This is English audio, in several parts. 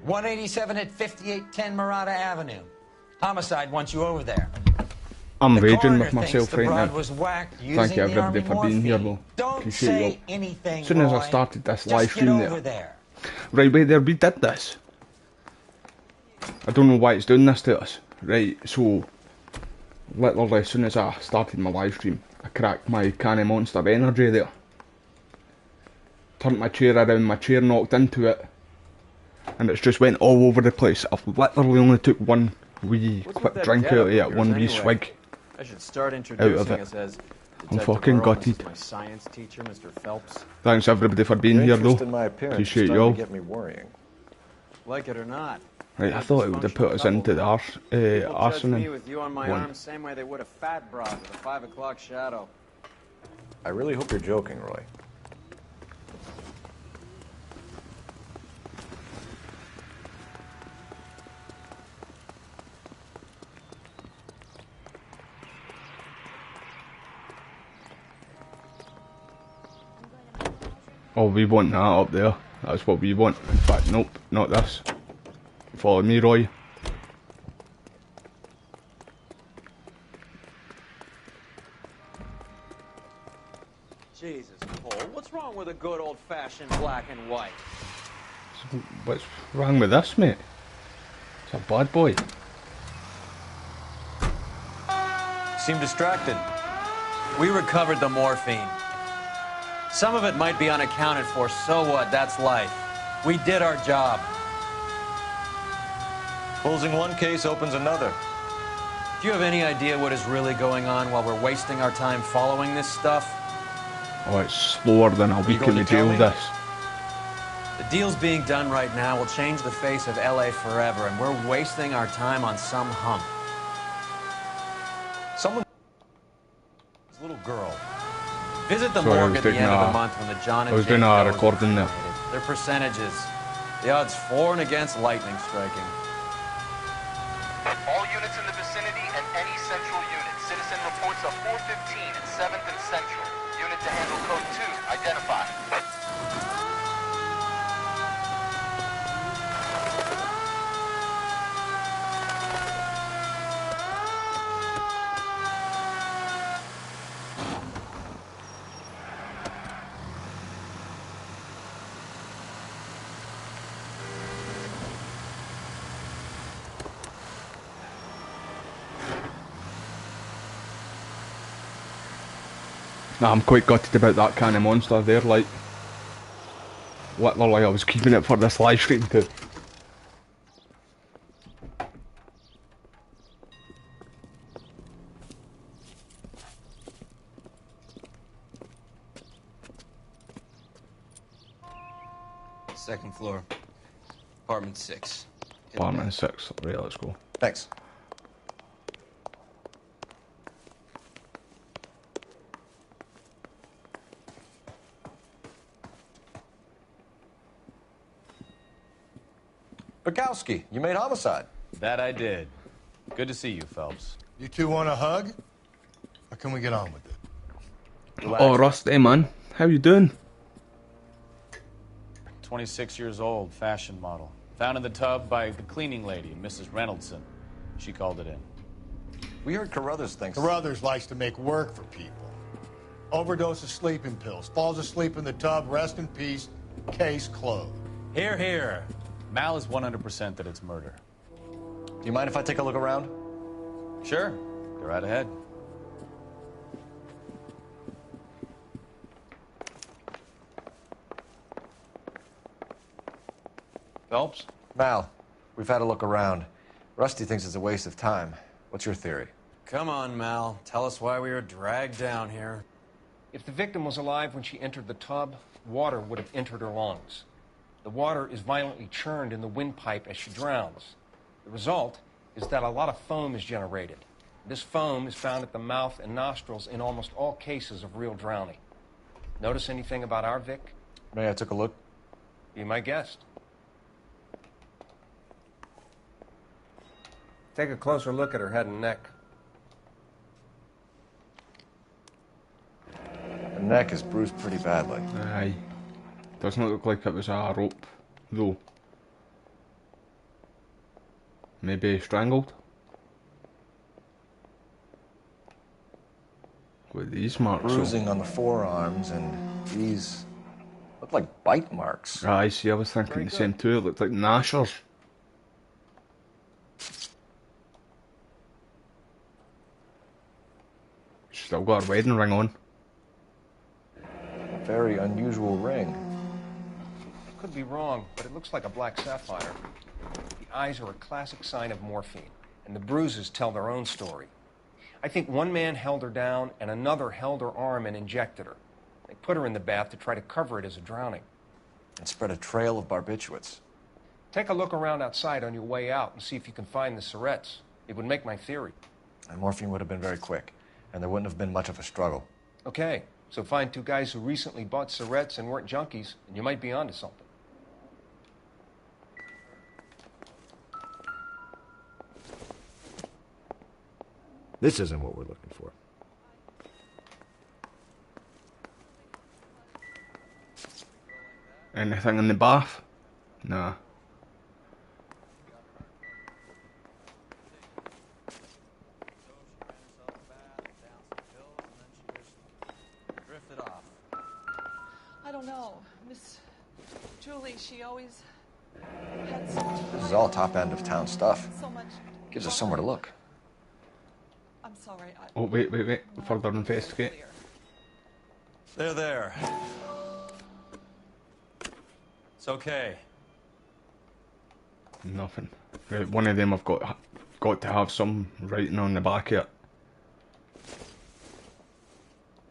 187 at 5810 Murata Avenue. Homicide wants you over there. I'm The raging coroner with myself thinks the right broad now. was whacked Thank using you the everybody army for being here morphine. though. Don't Appreciate say you. anything, As soon as I Roy. started this Just live stream get over there. Right, wait there, we did this. I don't know why it's doing this to us. Right, so literally as soon as I started my live stream, I cracked my can of Monster Energy there. Turned my chair around, my chair knocked into it. And it's just went all over the place. I've literally only took one wee quick drink out of it, one wee swig I should start out introducing of us it. as I'm fucking gutted. my science teacher, Mr. Phelps. Thanks everybody for being here though. Appreciate y'all. Get me worrying. Like it or not. Right, I thought it would have put us into the arsenal. Me with you on my arm, same way they would a fat broad with a 5 o'clock shadow. I really hope you're joking, Roy. Oh, we want that up there. That's what we want. In fact, nope, not this. Follow me, Roy. Jesus, Cole, what's wrong with a good old-fashioned black and white? What's wrong with this, mate? It's a bad boy. Seem distracted. We recovered the morphine. Some of it might be unaccounted for, so what? That's life. We did our job. Closing one case opens another. Do you have any idea what is really going on while we're wasting our time following this stuff? Oh, it's slower than a week in the jail, this. The deals being done right now will change the face of LA forever, and we're wasting our time on some hump. Someone... Little girl. Visit the morgue at the end of the month when the John and I was doing a recording there. Their percentages. The odds for and against lightning striking. All units in the vicinity and any central unit. Citizen reports of 415 at 7th and Central. Unit to handle code 2. Identify. Nah, I'm quite gutted about that can of Monster there, like. Literally, I was keeping it for this live stream too. Second floor. Apartment 6. Apartment 6, right, let's go. Thanks. Bukowski, you made homicide. That I did. Good to see you, Phelps. You two want a hug? Or can we get on with it? Relax. Oh, Rusty, man. How you doing? 26 years old, fashion model. Found in the tub by the cleaning lady, Mrs. Reynoldson. She called it in. We heard Carruthers thinks... Carruthers likes to make work for people. Overdose of sleeping pills. Falls asleep in the tub. Rest in peace. Case closed. Here, here. Mal is 100% that it's murder. Do you mind if I take a look around? Sure. Go right ahead. Phelps? Mal, we've had a look around. Rusty thinks it's a waste of time. What's your theory? Come on, Mal. Tell us why we were dragged down here. If the victim was alive when she entered the tub, water would have entered her lungs. The water is violently churned in the windpipe as she drowns. The result is that a lot of foam is generated. This foam is found at the mouth and nostrils in almost all cases of real drowning. Notice anything about our Vic? May I took a look? Be my guest. Take a closer look at her head and neck. Her neck is bruised pretty badly. Aye. Doesn't look like it was a rope, though. Maybe strangled. With these marks. Bruising on the forearms, and these look like bite marks. Ah, I see, I was thinking the same too. It looked like gnashers. She's still got her wedding ring on. A very unusual ring. Could be wrong, but it looks like a black sapphire. The eyes are a classic sign of morphine, and the bruises tell their own story. I think one man held her down and another held her arm and injected her. They put her in the bath to try to cover it as a drowning. And spread a trail of barbiturates. Take a look around outside on your way out and see if you can find the Surretts. It would make my theory. And morphine would have been very quick, and there wouldn't have been much of a struggle. Okay, so find two guys who recently bought Surretts and weren't junkies, and you might be onto something. This isn't what we're looking for. Anything in the bath? Nah. I don't know. Miss Julie, she always had so much. This is all top end of town stuff. So much. Gives us somewhere to look. I'm sorry. Oh, wait. Further investigate. There. It's okay. Nothing. Right, one of them I've got to have some writing on the back of it.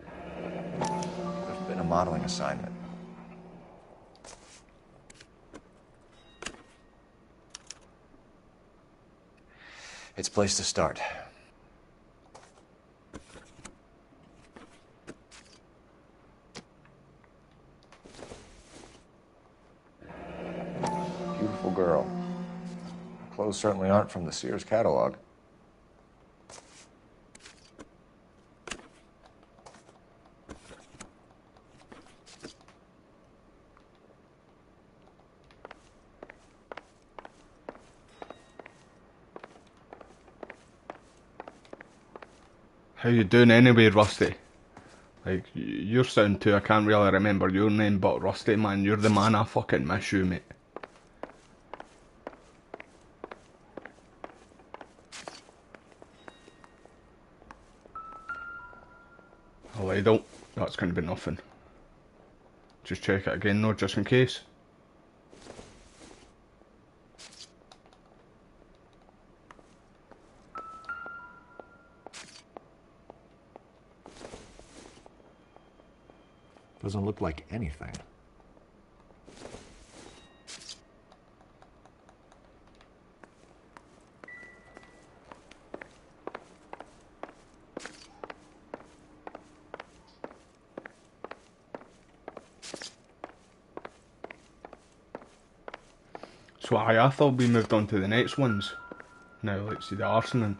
There's been a modeling assignment. It's a place to start. Beautiful girl. Her clothes certainly aren't from the Sears catalog. How you doing anyway, Rusty? Like, you're sound too, I can't really remember your name, but Rusty, man, you're the man I fucking miss you, mate. A ladle, that's going to be nothing. Just check it again though, just in case. Doesn't look like anything. So I thought we moved on to the next ones. Now let's see the arsoning.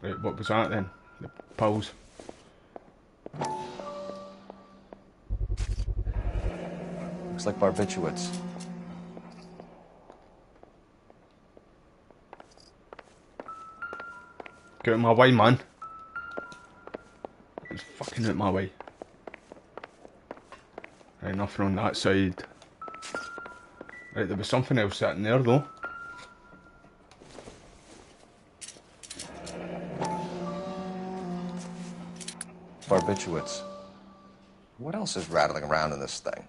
Right, what was that then? The pills. Looks like barbiturates. Get out of my way, man. It's fucking out of my way. Right, nothing on that side. Right, there was something else sitting there though. Barbiturates. What else is rattling around in this thing?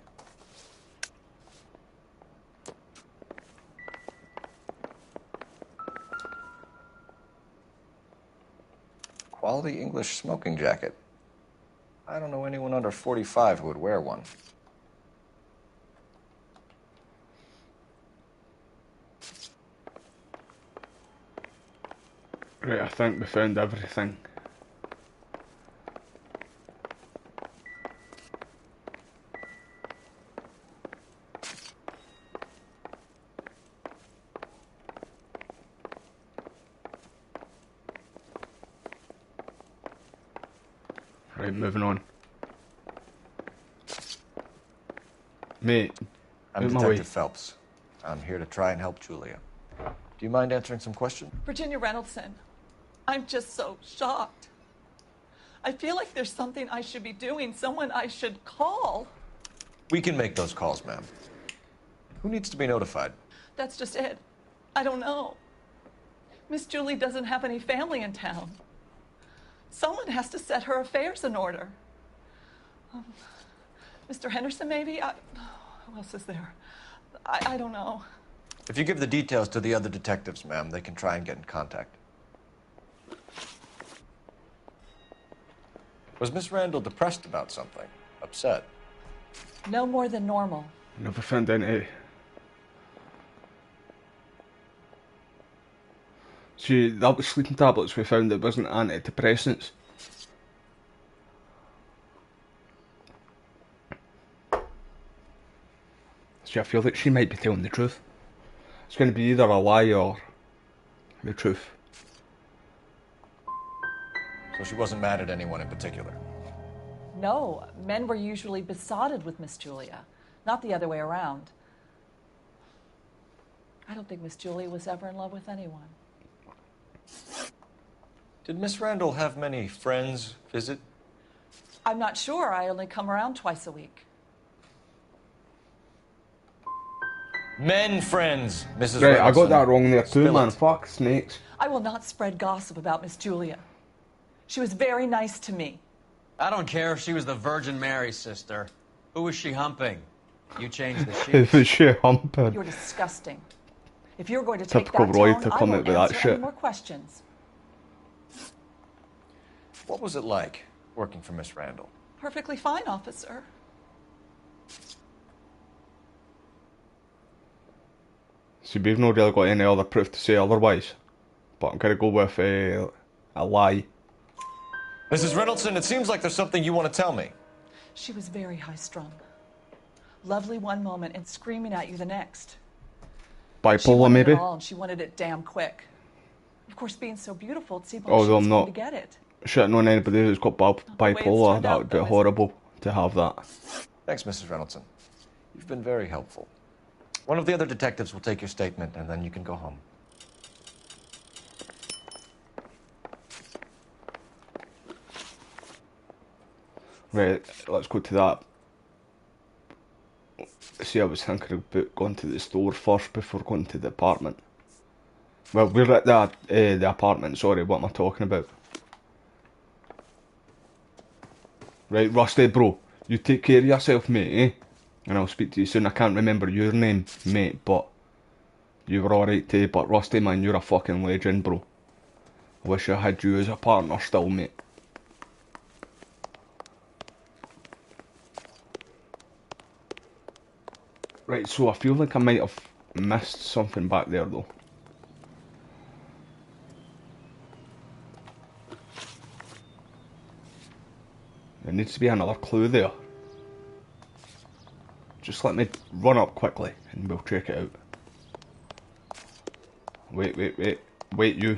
Quality English smoking jacket. I don't know anyone under 45 who would wear one. Right, I think we found everything. Right, moving on. Mate, I'm out my way. Detective Phelps. I'm here to try and help Julia. Do you mind answering some questions? Virginia Reynoldson, I'm just so shocked. I feel like there's something I should be doing, someone I should call. We can make those calls, ma'am. Who needs to be notified? That's just it. I don't know. Miss Julie doesn't have any family in town. Someone has to set her affairs in order. Mr. Henderson, maybe? Who else is there? I don't know. If you give the details to the other detectives, ma'am, they can try and get in contact. Was Miss Randall depressed about something? Upset? No more than normal. Never found any. See, that was sleeping tablets we found that wasn't antidepressants. See, I feel like she might be telling the truth. It's going to be either a lie or the truth. So she wasn't mad at anyone in particular? No, men were usually besotted with Miss Julia, not the other way around. I don't think Miss Julia was ever in love with anyone. Did Miss Randall have many friends visit? I'm not sure. I only come around twice a week. Men friends, Mrs. Right, Reynoldson. I got that wrong there too, Spill man. it. Fuck snakes. I will not spread gossip about Miss Julia. She was very nice to me. I don't care if she was the Virgin Mary, sister. Who was she humping? You changed the It sheets. was shit humping. You're disgusting. If you're going to take Typical that Roy tone, to I come won't out with that answer shit. any more questions. What was it like working for Miss Randall? Perfectly fine, officer. See, we've not really got any other proof to say otherwise. But I'm going to go with a lie. Mrs. Reynoldson, it seems like there's something you want to tell me. She was very high-strung. Lovely one moment and screaming at you the next. She Bipolar, wanted maybe? it all, and she wanted it damn quick. Of course, being so beautiful, it seemed like she Although was I'm going not to get it. shitting on anybody who's got the way it's bipolar. turned That out, would be though, isn't it? horrible to have that. Thanks, Mrs. Reynoldson. You've been very helpful. One of the other detectives will take your statement, and then you can go home. Right, let's go to that. See, I was thinking about going to the store first before going to the apartment. Well, we're at the apartment, sorry, what am I talking about? Right, Rusty, bro, you take care of yourself, mate, eh? And I'll speak to you soon. I can't remember your name, mate, but you were alright too. But Rusty, man, you're a fucking legend, bro. I wish I had you as a partner still, mate. Right, so I feel like I might have missed something back there, though. There needs to be another clue there. Just let me run up quickly and we'll check it out. Wait, you,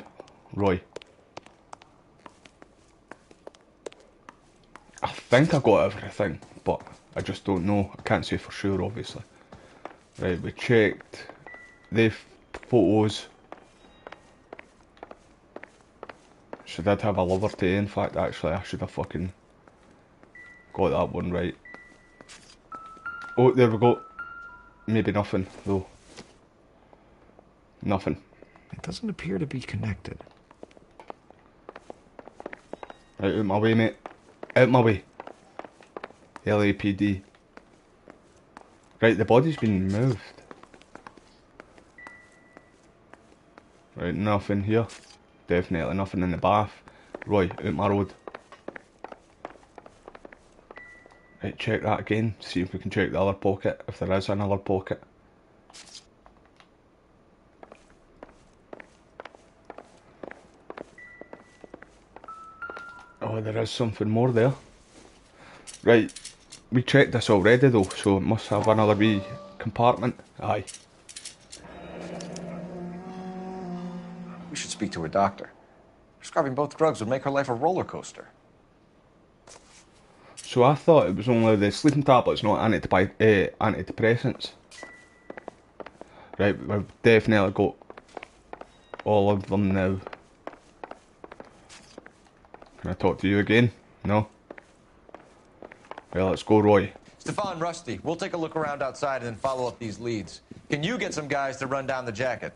Roy. I think I got everything, but I just don't know. I can't say for sure, obviously. Right, we checked the photos. She did have a Liberty, in fact, actually, I should have fucking got that one right. Oh, there we go. Maybe nothing, though. Nothing. It doesn't appear to be connected. Right, out my way, mate. Out my way. LAPD. Right, the body's been moved. Right, nothing here. Definitely nothing in the bath. Roy, out my road. Right, check that again. See if we can check the other pocket, if there is another pocket. Oh, there is something more there. Right, we checked this already though, so it must have another wee compartment. Aye. We should speak to her doctor. Prescribing both drugs would make her life a roller coaster. So I thought it was only the sleeping tablets, not antidepressants. Right, we've definitely got all of them now. Can I talk to you again? No? Well, let's go, Roy. Stefan, Rusty, we'll take a look around outside and then follow up these leads. Can you get some guys to run down the jacket?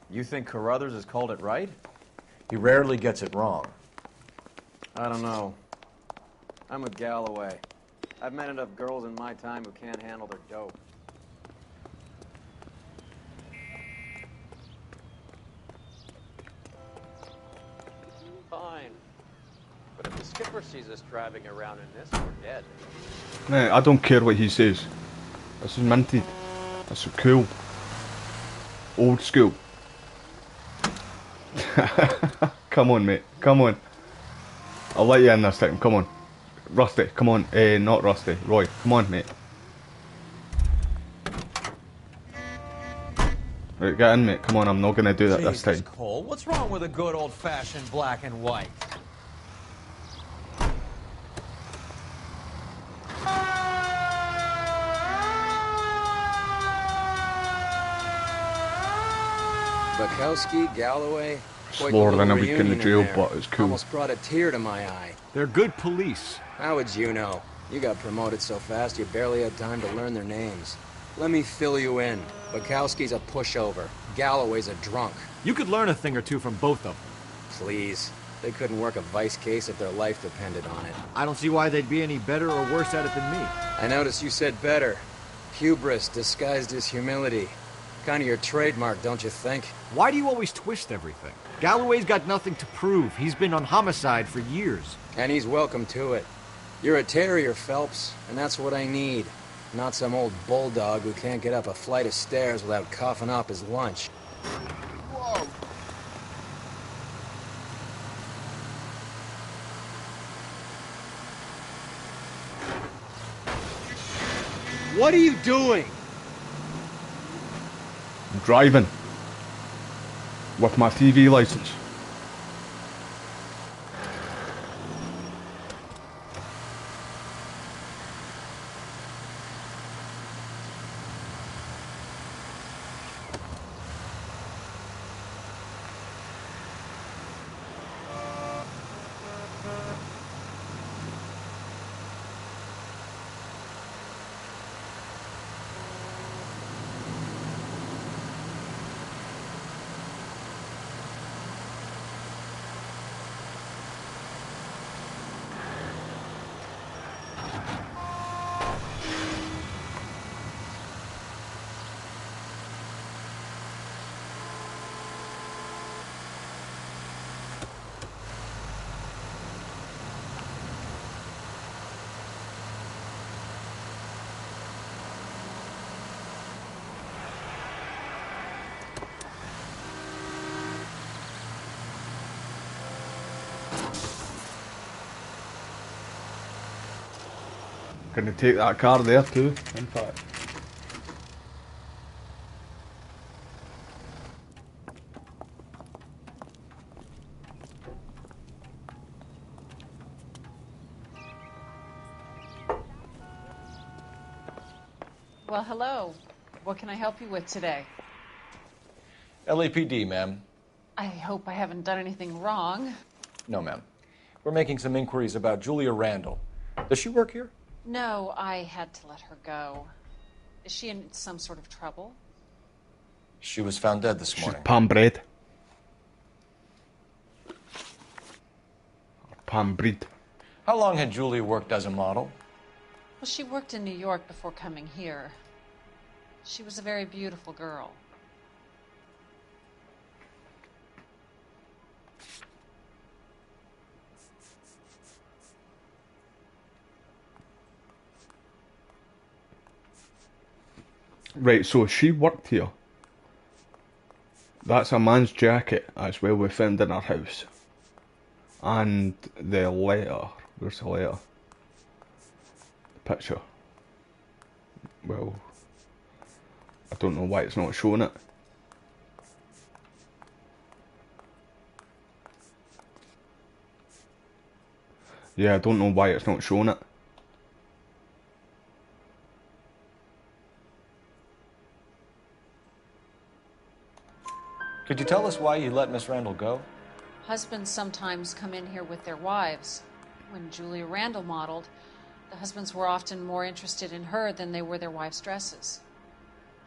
You think Carruthers has called it right? He rarely gets it wrong. I don't know. I'm with Galloway. I've met enough girls in my time who can't handle their dope. Fine. But if the skipper sees us driving around in this, we're dead. Nah, I don't care what he says. This is minted. This is cool. Old school. Come on, mate. Come on. I'll let you in this time. Come on. Rusty, come on. Not Rusty. Roy, come on, mate. Right, get in, mate. Come on, I'm not going to do that this Jesus, time. Cole, what's wrong with a good old-fashioned black and white? Bukowski, Galloway. Slower than a week in the jail, but it's cool. Almost brought a tear to my eye. They're good police. How would you know? You got promoted so fast you barely had time to learn their names. Let me fill you in. Bukowski's a pushover. Galloway's a drunk. You could learn a thing or two from both of them. Please. They couldn't work a vice case if their life depended on it. I don't see why they'd be any better or worse at it than me. I noticed you said better. Hubris disguised as humility. Kind of your trademark, don't you think? Why do you always twist everything? Galloway's got nothing to prove. He's been on homicide for years. And he's welcome to it. You're a terrier, Phelps, and that's what I need. Not some old bulldog who can't get up a flight of stairs without coughing up his lunch. Whoa! What are you doing? I'm driving. With my TV license. Gonna take that car there too, in fact. Well, hello. What can I help you with today? LAPD, ma'am. I hope I haven't done anything wrong. No, ma'am. We're making some inquiries about Julia Randall. Does she work here? No, I had to let her go. Is she in some sort of trouble? She was found dead this morning. Palm bread. Palm bread. How long had Julia worked as a model? Well, she worked in New York before coming here. She was a very beautiful girl. Right, so she worked here. That's a man's jacket as well we found in our house. And the letter. Where's the letter? The picture. Well, I don't know why it's not showing it. Yeah, I don't know why it's not showing it. Could you tell us why you let Miss Randall go? Husbands sometimes come in here with their wives. When Julia Randall modeled, the husbands were often more interested in her than they were their wives' dresses.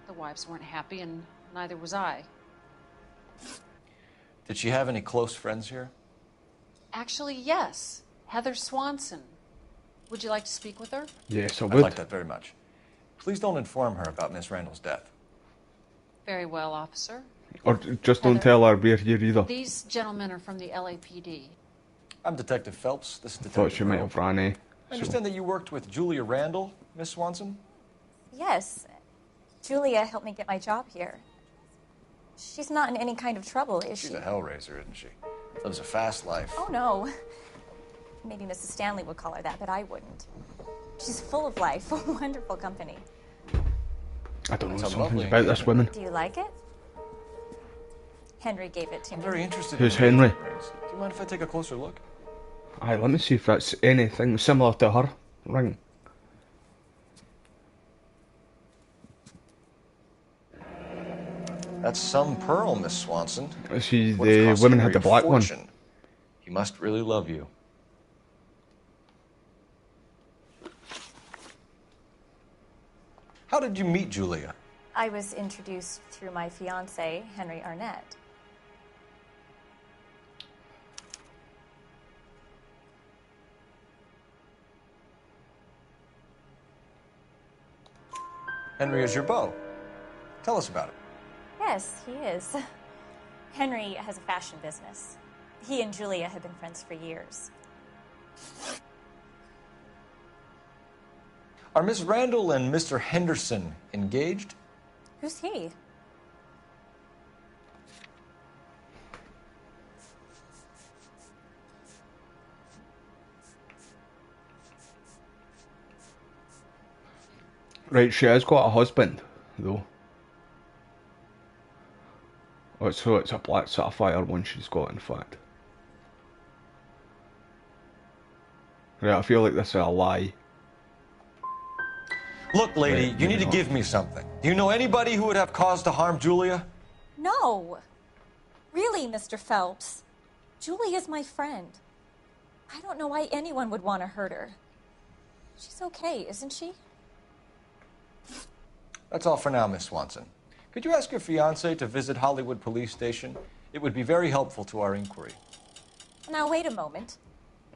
The wives weren't happy, and neither was I. Did she have any close friends here? Actually, yes. Heather Swanson. Would you like to speak with her? Yes, I I'd would. like that very much. Please don't inform her about Miss Randall's death. Very well, officer. Or just don't tell her we're here either. These gentlemen are from the LAPD. I'm Detective Phelps. This is I Detective thought she might have ran, eh? I understand that you worked with Julia Randall, Miss Swanson? Yes. Julia helped me get my job here. She's not in any kind of trouble, is she? She's a hellraiser, isn't she? Lives a fast life. Oh, no. Maybe Mrs. Stanley would call her that, but I wouldn't. She's full of life, a wonderful company. I don't know That's something lovely. about this woman. Do you like it? Henry gave it to me. I'm very interested Who's in Henry? Do you mind if I take a closer look? Aye, let me see if that's anything similar to her ring. That's some pearl, Miss Swanson. See, Would have the cost women Henry had the a black one. fortune. He must really love you. How did you meet Julia? I was introduced through my fiancé, Henry Arnett. Henry is your beau. Tell us about it. Yes, he is. Henry has a fashion business. He and Julia have been friends for years. Are Miss Randall and Mr. Henderson engaged? Who's he? Right, she has got a husband, though. Oh, so it's a black sapphire one she's got, in fact. Right, I feel like this is a lie. Look, lady, Right, you need maybe to not. give me something. Do you know anybody who would have cause to harm Julia? No. Really, Mr. Phelps. Julia's my friend. I don't know why anyone would want to hurt her. She's okay, isn't she? That's all for now, Miss Swanson. Could you ask your fiancé to visit Hollywood Police Station? It would be very helpful to our inquiry. Now, wait a moment.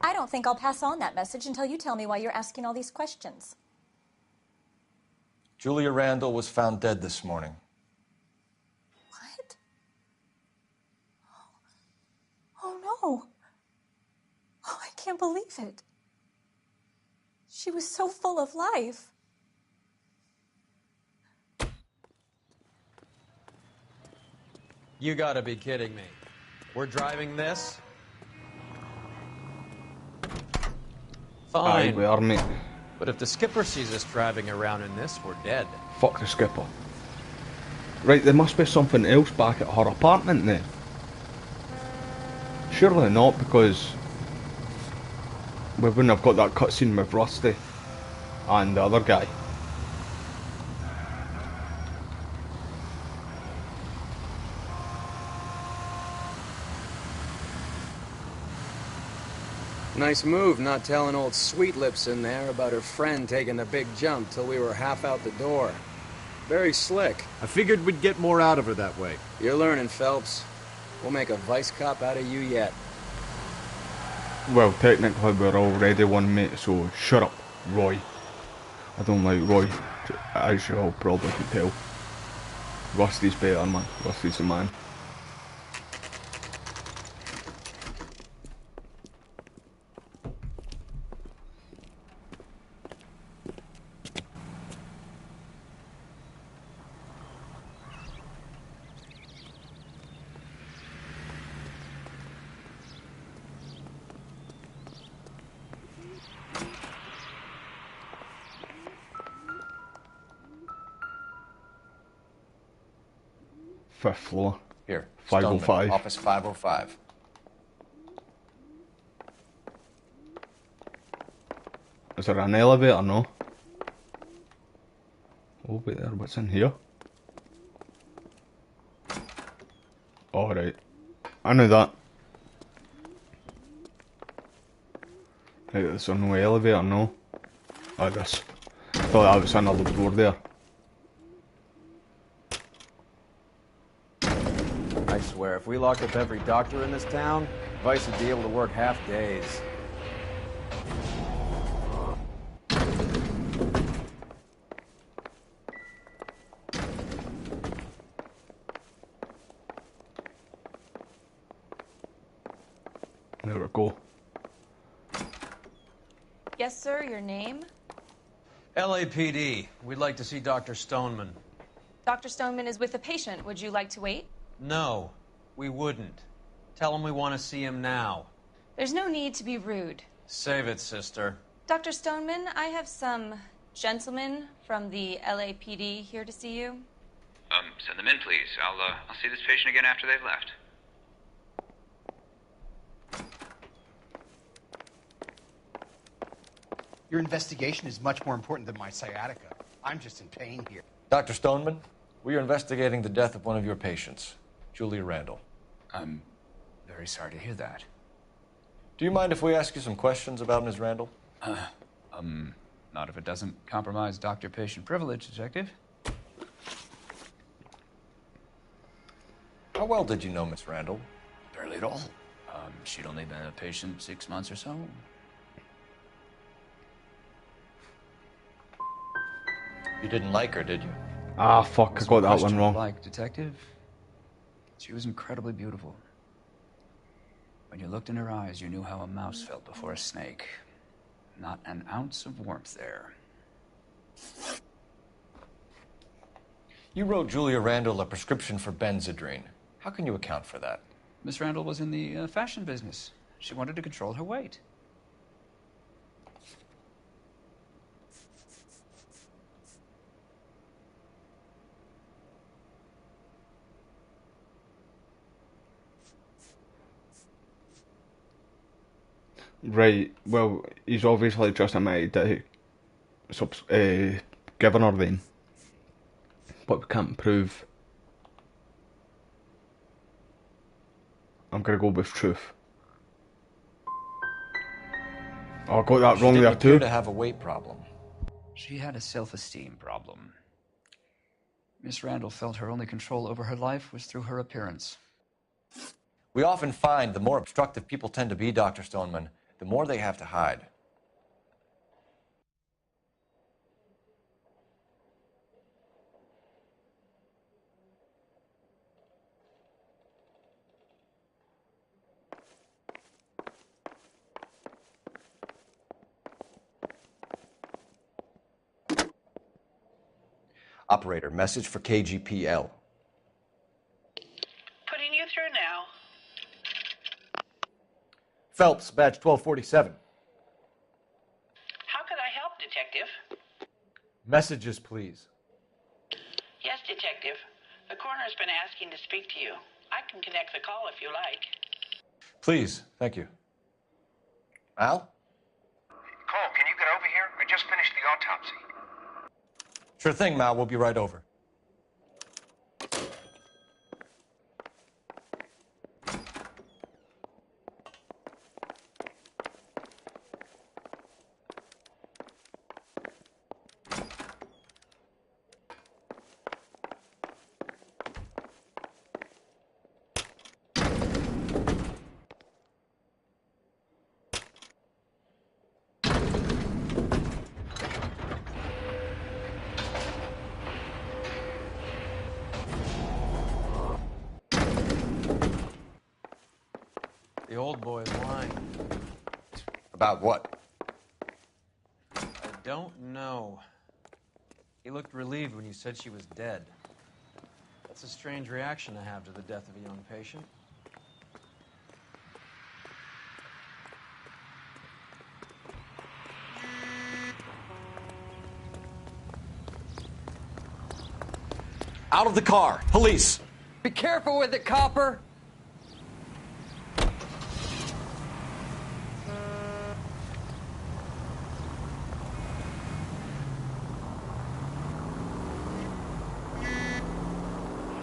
I don't think I'll pass on that message until you tell me why you're asking all these questions. Julia Randall was found dead this morning. What? Oh, no. Oh, I can't believe it. She was so full of life. You gotta be kidding me. We're driving this? Aye, Fine. we are, mate. But if the skipper sees us driving around in this, we're dead. Fuck the skipper. Right, there must be something else back at her apartment then. Surely not, because we wouldn't have got that cutscene with Rusty and the other guy. Nice move not telling old Sweet Lips in there about her friend taking the big jump till we were half out the door. Very slick. I figured we'd get more out of her that way. You're learning, Phelps. We'll make a vice cop out of you yet. Well, technically we're already one, mate, so shut up, Roy. I don't like Roy, as you all probably could tell. Rusty's better, man. Rusty's the man. Fifth floor. Here, 505. Stoneman, office 505. Is there an elevator? No. Oh, wait there, what's in here? Alright. I knew that. Right, there's no elevator, no. Oh, this. Thought that was another door there. I swear, if we locked up every doctor in this town, Vice would be able to work half days. There we go. Yes, sir, your name? LAPD. We'd like to see Dr. Stoneman. Dr. Stoneman is with a patient. Would you like to wait? No, we wouldn't. Tell him we want to see him now. There's no need to be rude. Save it, sister. Dr. Stoneman, I have some gentlemen from the LAPD here to see you. Send them in, please. I'll see this patient again after they've left. Your investigation is much more important than my sciatica. I'm just in pain here. Dr. Stoneman, we are investigating the death of one of your patients, Julia Randall. I'm very sorry to hear that. Do you mind if we ask you some questions about Ms. Randall? Not if it doesn't compromise doctor-patient privilege, Detective. How well did you know Miss Randall? Barely at all. She'd only been a patient 6 months or so. You didn't like her, did you? Ah, fuck, I got that one wrong. Like, Detective, she was incredibly beautiful. When you looked in her eyes, you knew how a mouse felt before a snake. Not an ounce of warmth there. You wrote Julia Randall a prescription for Benzedrine. How can you account for that? Miss Randall was in the fashion business. She wanted to control her weight. Right, well, he's obviously just admitted that given her then. But we can't prove. I'm gonna go with truth. Oh, I got that wrong there too. She didn't appear to have a weight problem. She had a self-esteem problem. Miss Randall felt her only control over her life was through her appearance. We often find the more obstructive people tend to be, Dr. Stoneman, the more they have to hide. Operator, message for KGPL. Putting you through now. Phelps, badge 1247. How could I help, Detective? Messages, please. Yes, Detective. The coroner's been asking to speak to you. I can connect the call if you like. Please, thank you. Al? Cole, can you get over here? I just finished the autopsy. Sure thing, Mal. We'll be right over. The old boy's lying. About what? I don't know. He looked relieved when you said she was dead. That's a strange reaction to have to the death of a young patient. Out of the car! Police! Be careful with it, copper!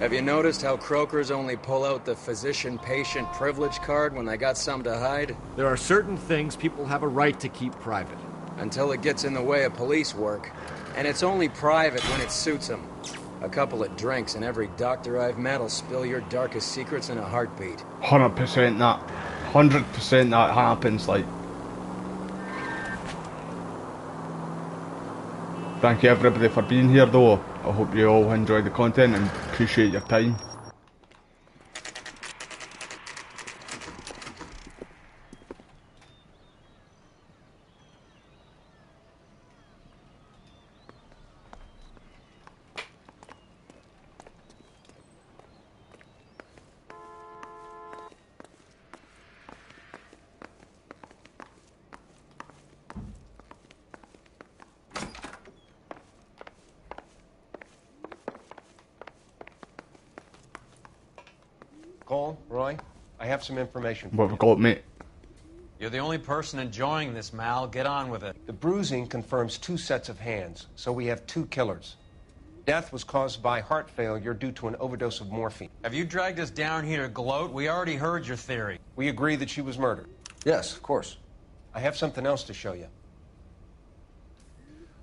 Have you noticed how croakers only pull out the physician-patient privilege card when they got something to hide? There are certain things people have a right to keep private. Until it gets in the way of police work. And it's only private when it suits them. A couple of drinks and every doctor I've met will spill your darkest secrets in a heartbeat. 100% that. 100% that happens, like. Thank you everybody for being here though. I hope you all enjoyed the content and appreciate your time. Cole, Roy, I have some information. What have we got, mate? You're the only person enjoying this, Mal. Get on with it. The bruising confirms 2 sets of hands, so we have 2 killers. Death was caused by heart failure due to an overdose of morphine. Have you dragged us down here to gloat? We already heard your theory. We agree that she was murdered. Yes, of course. I have something else to show you.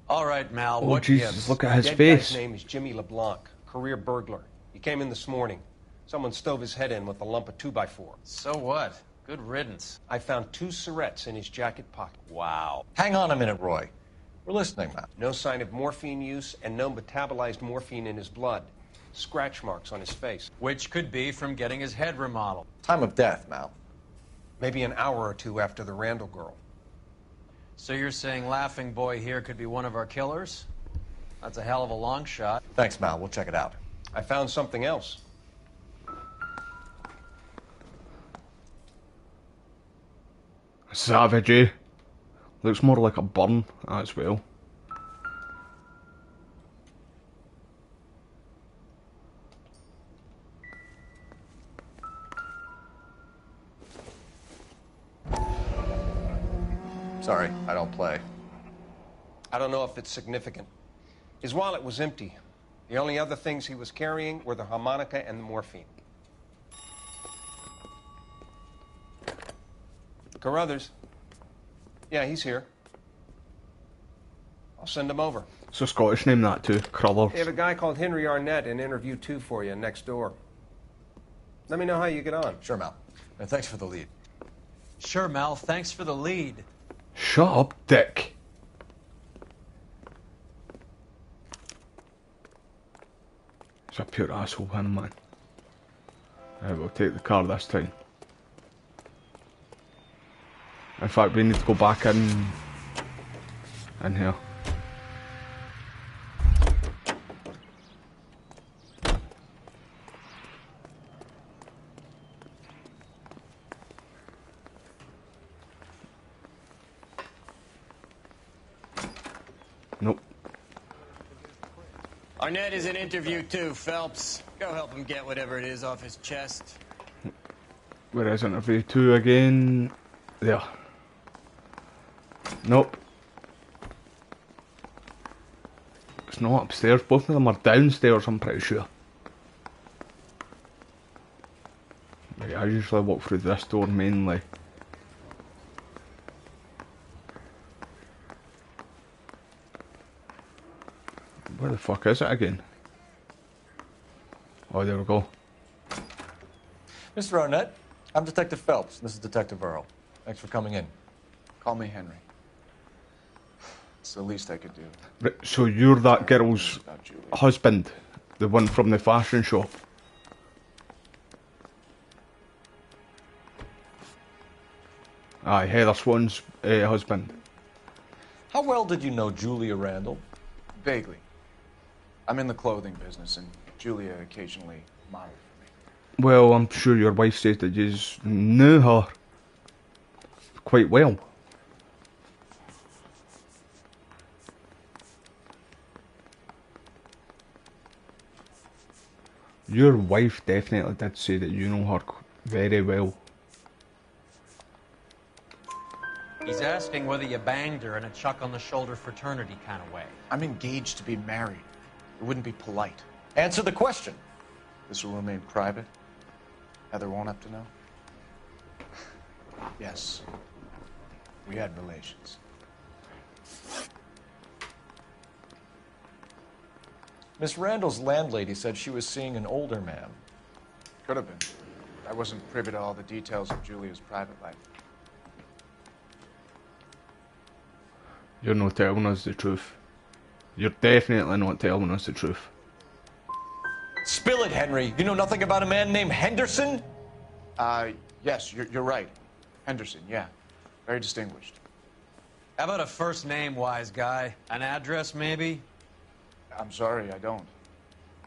All right, Mal, Oh what Jesus, gives? look at his Dead face. guy's name is Jimmy LeBlanc, career burglar. He came in this morning. Someone stove his head in with a lump of 2x4. So what? Good riddance. I found 2 syrettes in his jacket pocket. Wow. Hang on a minute, Roy. We're listening, Matt. No sign of morphine use and no metabolized morphine in his blood. Scratch marks on his face. Which could be from getting his head remodeled. Time of death, Mal. Maybe an hour or 2 after the Randall girl. So you're saying Laughing Boy here could be one of our killers? That's a hell of a long shot. Thanks, Mal. We'll check it out. I found something else. Savage, eh? Looks more like a burn as well. Sorry, I don't play. I don't know if it's significant. His wallet was empty. The only other things he was carrying were the harmonica and the morphine. Carruthers. Yeah, he's here. I'll send him over. It's a Scottish name, that too. Crullers. They have a guy called Henry Arnett in interview 2 for you next door. Let me know how you get on. Sure, Mal. And thanks for the lead. Sure, Mal. Thanks for the lead. Shut up, Dick. He's a pure asshole, man. We'll take the car this time. In fact, we need to go back in here. Nope. Arnett is in interview 2, Phelps. Go help him get whatever it is off his chest. Where is interview 2 again? There. Nope. It's not upstairs. Both of them are downstairs, I'm pretty sure. Right, I usually walk through this door mainly. Where the fuck is it again? Oh, there we go. Mr. Arnett, I'm Detective Phelps. This is Detective Earl. Thanks for coming in. Call me Henry. It's the least I could do. Right, so you're that girl's husband, the one from the fashion shop. Aye, Heather Swan's husband. How well did you know Julia Randall? Vaguely. I'm in the clothing business, and Julia occasionally modeled for me. Well, I'm sure your wife says that you knew her quite well. Your wife definitely did say that you know her very well. He's asking whether you banged her in a chuck-on-the-shoulder fraternity kind of way. I'm engaged to be married. It wouldn't be polite. Answer the question. This will remain private? Heather won't have to know? Yes. We had relations. Miss Randall's landlady said she was seeing an older man. Could have been. I wasn't privy to all the details of Julia's private life. You're not telling us the truth. You're definitely not telling us the truth. Spill it, Henry. You know nothing about a man named Henderson? Yes, you're right. Henderson, yeah. Very distinguished. How about a first name, wise guy? An address, maybe? I'm sorry, I don't.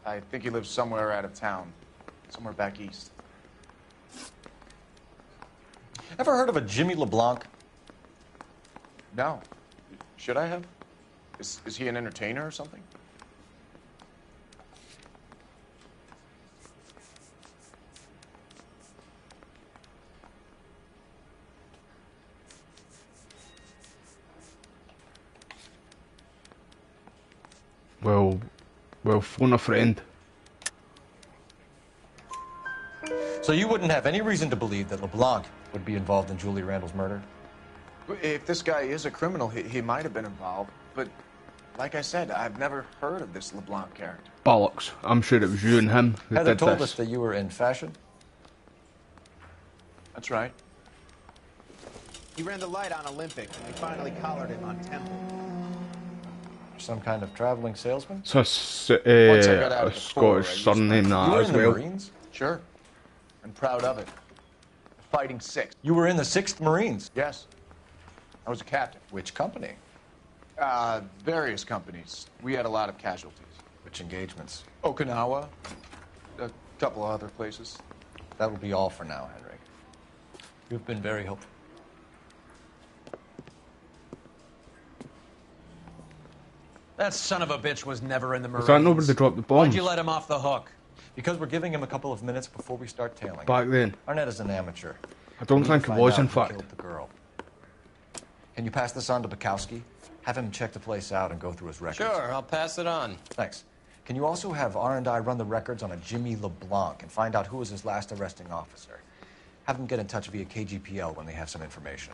I think he lives somewhere out of town. Somewhere back east. Ever heard of a Jimmy LeBlanc? No. Should I have? Is he an entertainer or something? Well, phone a friend. So you wouldn't have any reason to believe that LeBlanc would be involved in Julie Randall's murder? If this guy is a criminal, he might have been involved. But like I said, I've never heard of this LeBlanc character. Bollocks. I'm sure it was you and him who Heather did told this. us that you were in fashion. That's right. He ran the light on Olympic, and they finally collared him on Temple. Some kind of traveling salesman? So Once I got out a of the Corps, Scottish surname You that were as in the well. Marines? Sure. And proud of it. Fighting Sixth. You were in the 6th Marines? Yes. I was a captain. Which company? Various companies. We had a lot of casualties. Which engagements? Okinawa. A couple of other places. That will be all for now, Henry. You've been very helpful. That son of a bitch was never in the Marines. Was that nobody dropped the bombs? Why'd you let him off the hook? Because we're giving him a couple of minutes before we start tailing. Back then? Arnett is an amateur. I don't We need think to it find was, out in who fact. killed the girl. Can you pass this on to Bukowski? Have him check the place out and go through his records. Sure, I'll pass it on. Thanks. Can you also have R&I run the records on a Jimmy LeBlanc and find out who was his last arresting officer? Have them get in touch via KGPL when they have some information.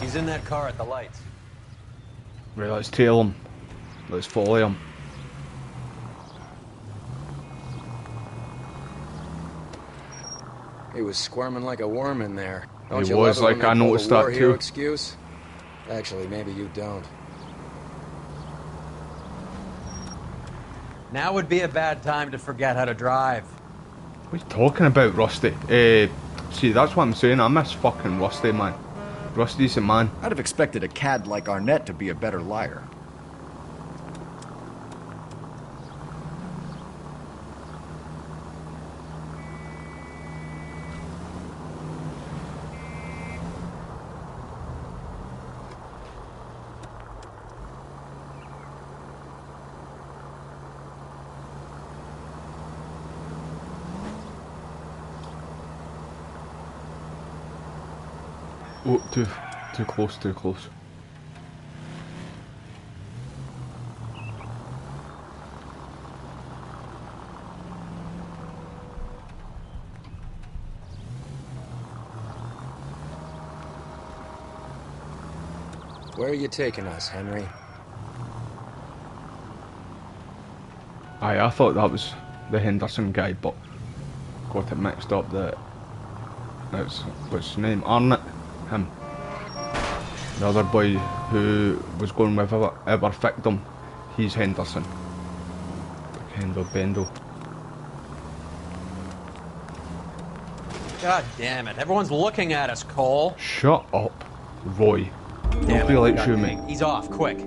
He's in that car at the lights. Right, let's tail him. Let's follow him. He was squirming like a worm in there. Don't He you was, love it when like, they I pull the noticed that war hero too. excuse? Actually, maybe you don't. Now would be a bad time to forget how to drive. What are you talking about, Rusty? See, that's what I'm saying. I miss fucking Rusty, man. Rusty's a man. I'd have expected a cad like Arnett to be a better liar. Oh, too close, too close. Where are you taking us, Henry? Aye, I thought that was the Henderson guy, but got it mixed up that it's, what's his name? Arnett? Him. The other boy who was going with our victim, he's Henderson. Hendo Bendo. God damn it. Everyone's looking at us, Cole. Shut up, Roy. Damn Nobody it, likes God you, dang. mate. He's off, quick.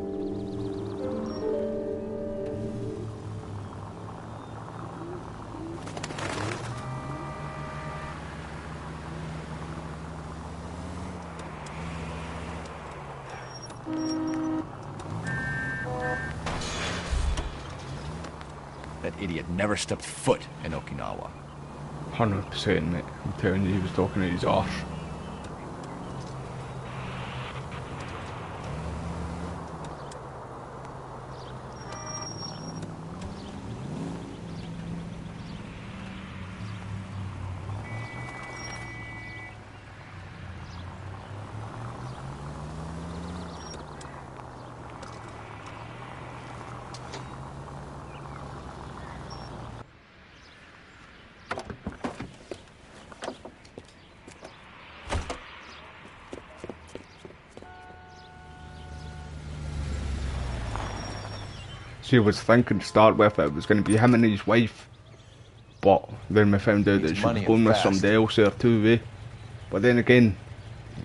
That idiot never stepped foot in Okinawa. 100%, mate. I'm telling you, he was talking to his arse. See, I was thinking to start with it was going to be him and his wife, but then we found out that she was going with somebody else there too, eh? But then again,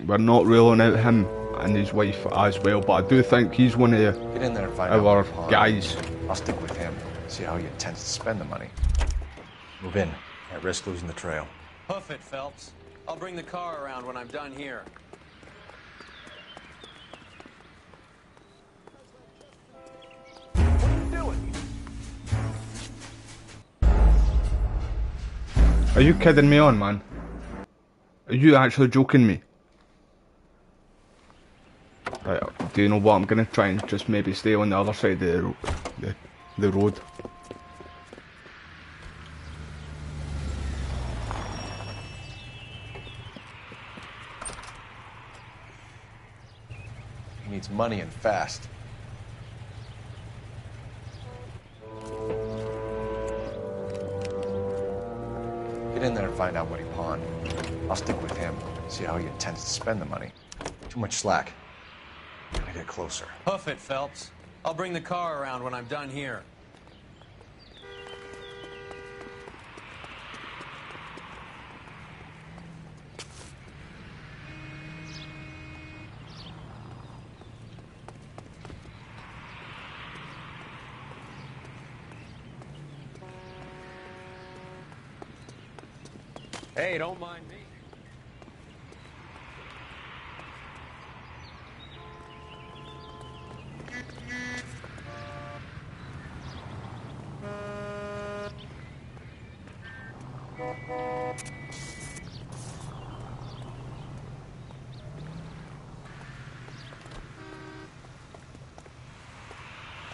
we're not ruling out him and his wife as well, but I do think he's one of Get in there and find our out guys. I'll stick with him, see how he intends to spend the money. Move in. Can't risk losing the trail. Hoof it, Phelps. I'll bring the car around when I'm done here. Are you kidding me on, man? Are you actually joking me? Right, do you know what? I'm gonna try and just maybe stay on the other side of the road. He needs money and fast. Get in there and find out what he pawned. I'll stick with him, see how he intends to spend the money. Too much slack. Gotta get closer. Hoof it, Phelps. I'll bring the car around when I'm done here. Hey, don't mind me.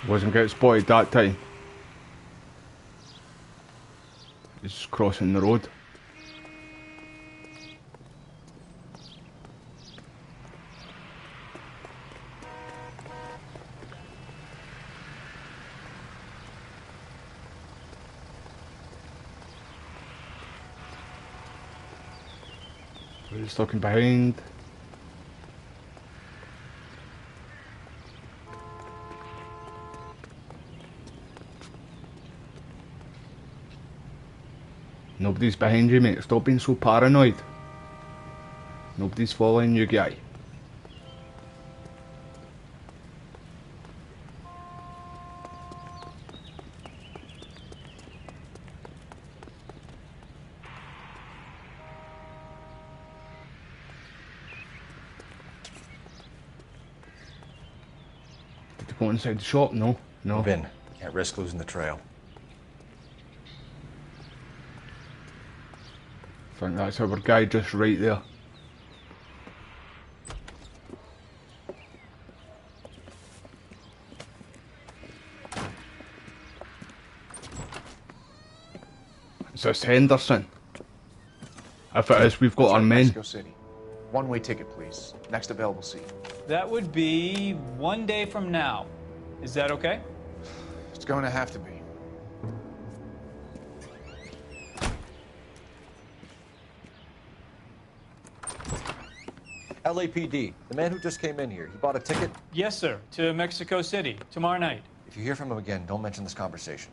Wasn't getting spotted that time. He's just crossing the road. He's looking behind. Nobody's behind you, mate. Stop being so paranoid. Nobody's following you, guy. Did you go inside the shop? No. No. Move in. Can't risk losing the trail. I think that's our guy just right there. Is this Henderson? If it is, we've got our men. Mexico City. One-way ticket, please. Next available seat. That would be 1 day from now. Is that okay? It's going to have to be. LAPD, the man who just came in here, he bought a ticket? Yes, sir. To Mexico City, tomorrow night. If you hear from him again, don't mention this conversation.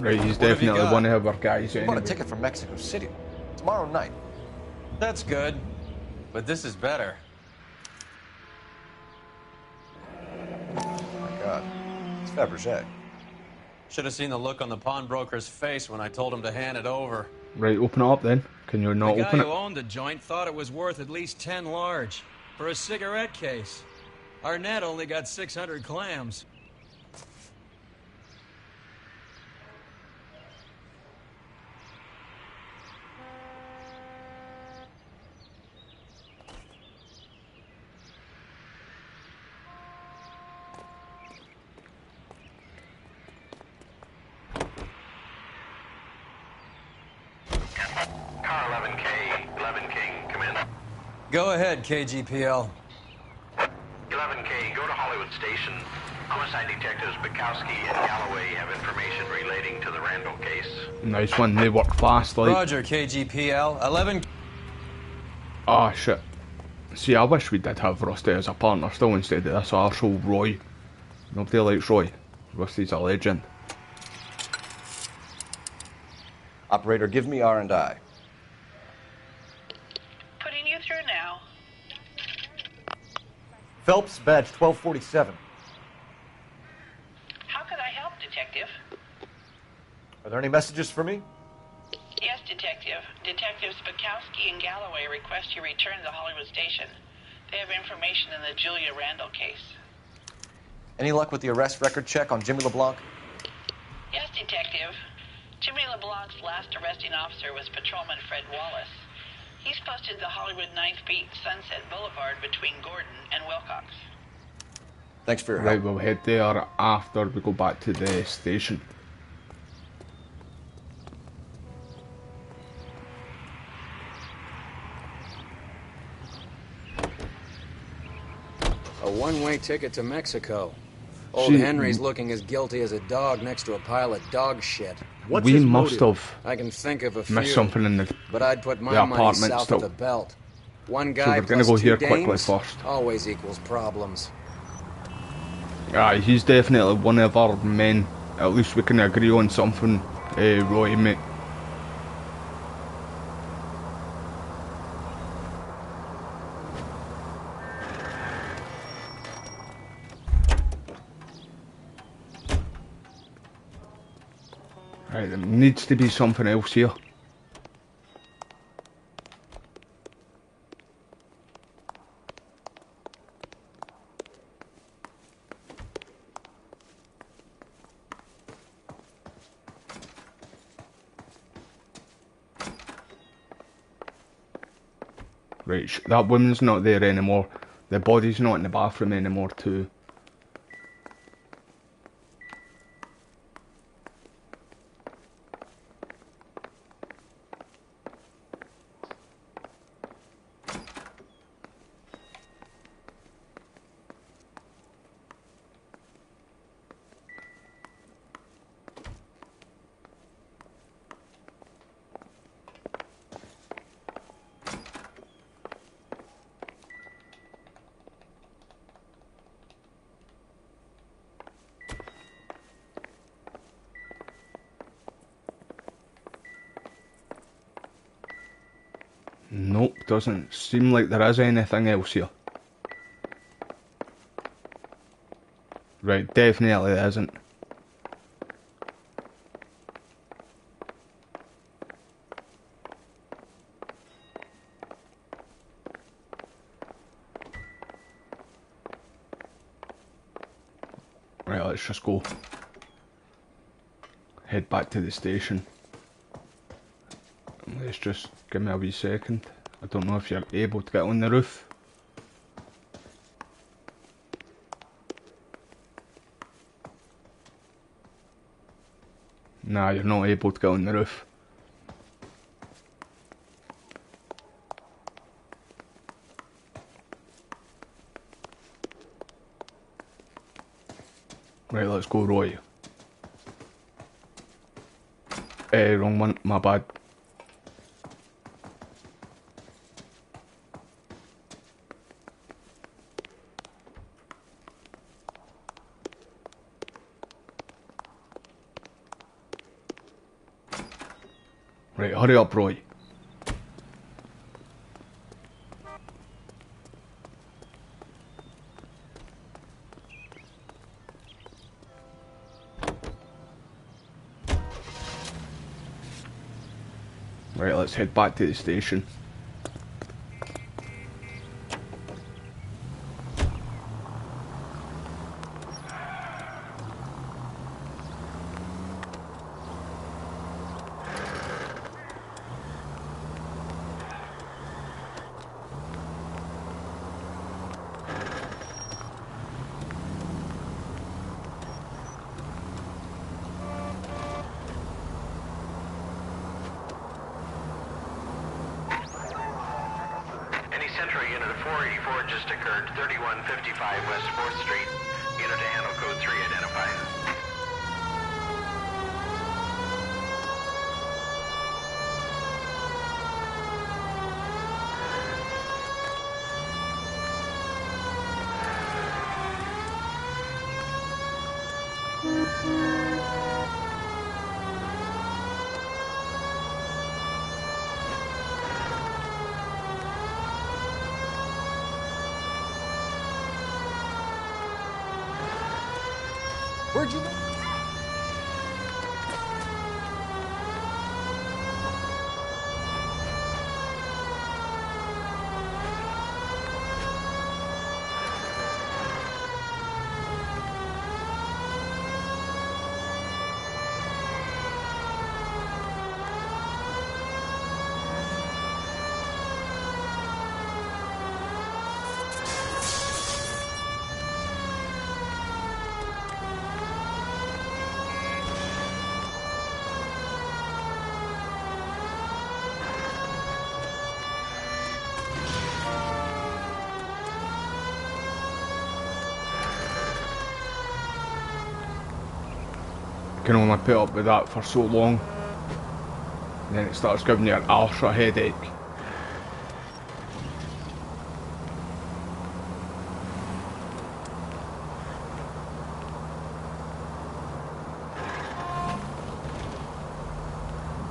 Right, he's definitely one of our guys He anyway. bought a ticket from Mexico City. Tomorrow night. That's good. But this is better. Oh my God. It's Fabergé. Should have seen the look on the pawnbroker's face when I told him to hand it over. Right, open it up then. Can you not The guy open who it? owned the joint thought it was worth at least 10 large for a cigarette case. Arnett only got 600 clams. Car 11K, 11 King, come in. Go ahead, KGPL. 11K, go to Hollywood Station. Homicide detectives Bukowski and Galloway have information relating to the Randall case. Nice one, they work fast like. Roger, KGPL. 11... Ah, shit. See, I wish we did have Rusty as a partner still instead of this arsehole Roy. Nobody likes Roy. Rusty's a legend. Operator, give me R&I. Putting you through now. Phelps, badge 1247. How could I help, Detective? Are there any messages for me? Yes, Detective. Detectives Bukowski and Galloway request you return to the Hollywood station. They have information in the Julia Randall case. Any luck with the arrest record check on Jimmy LeBlanc? Yes, Detective. Jimmy LeBlanc's last arresting officer was Patrolman Fred Wallace. He's posted the Hollywood 9th Beat Sunset Boulevard between Gordon and Wilcox. Thanks for your help. Right, we'll head there after we go back to the station. A one-way ticket to Mexico. Old Henry's looking as guilty as a dog next to a pile of dog shit. What's we must have I can think of a few, missed something in the but I'd put my money apartment south still. of the belt. One So guy we're gonna plus go two here dames quickly first. always equals problems. Aye, he's definitely one of our men. At least we can agree on something, Roy, mate. Right, there needs to be something else here. Right, that woman's not there anymore. The body's not in the bathroom anymore too. Nope, doesn't seem like there is anything else here. Right, definitely there isn't. Right, let's just go. Head back to the station. Let's just give me a wee second. I don't know if you're able to get on the roof. Nah, you're not able to get on the roof. Right, let's go, Roy. Wrong one, my bad. Right, hurry up, Roy. Right, let's head back to the station. Any Central unit of 484 just occurred, 3155 West 4th Street. Unit to handle code 3 identified. Where'd you live? Can only put up with that for so long, and then it starts giving you an arse or a headache.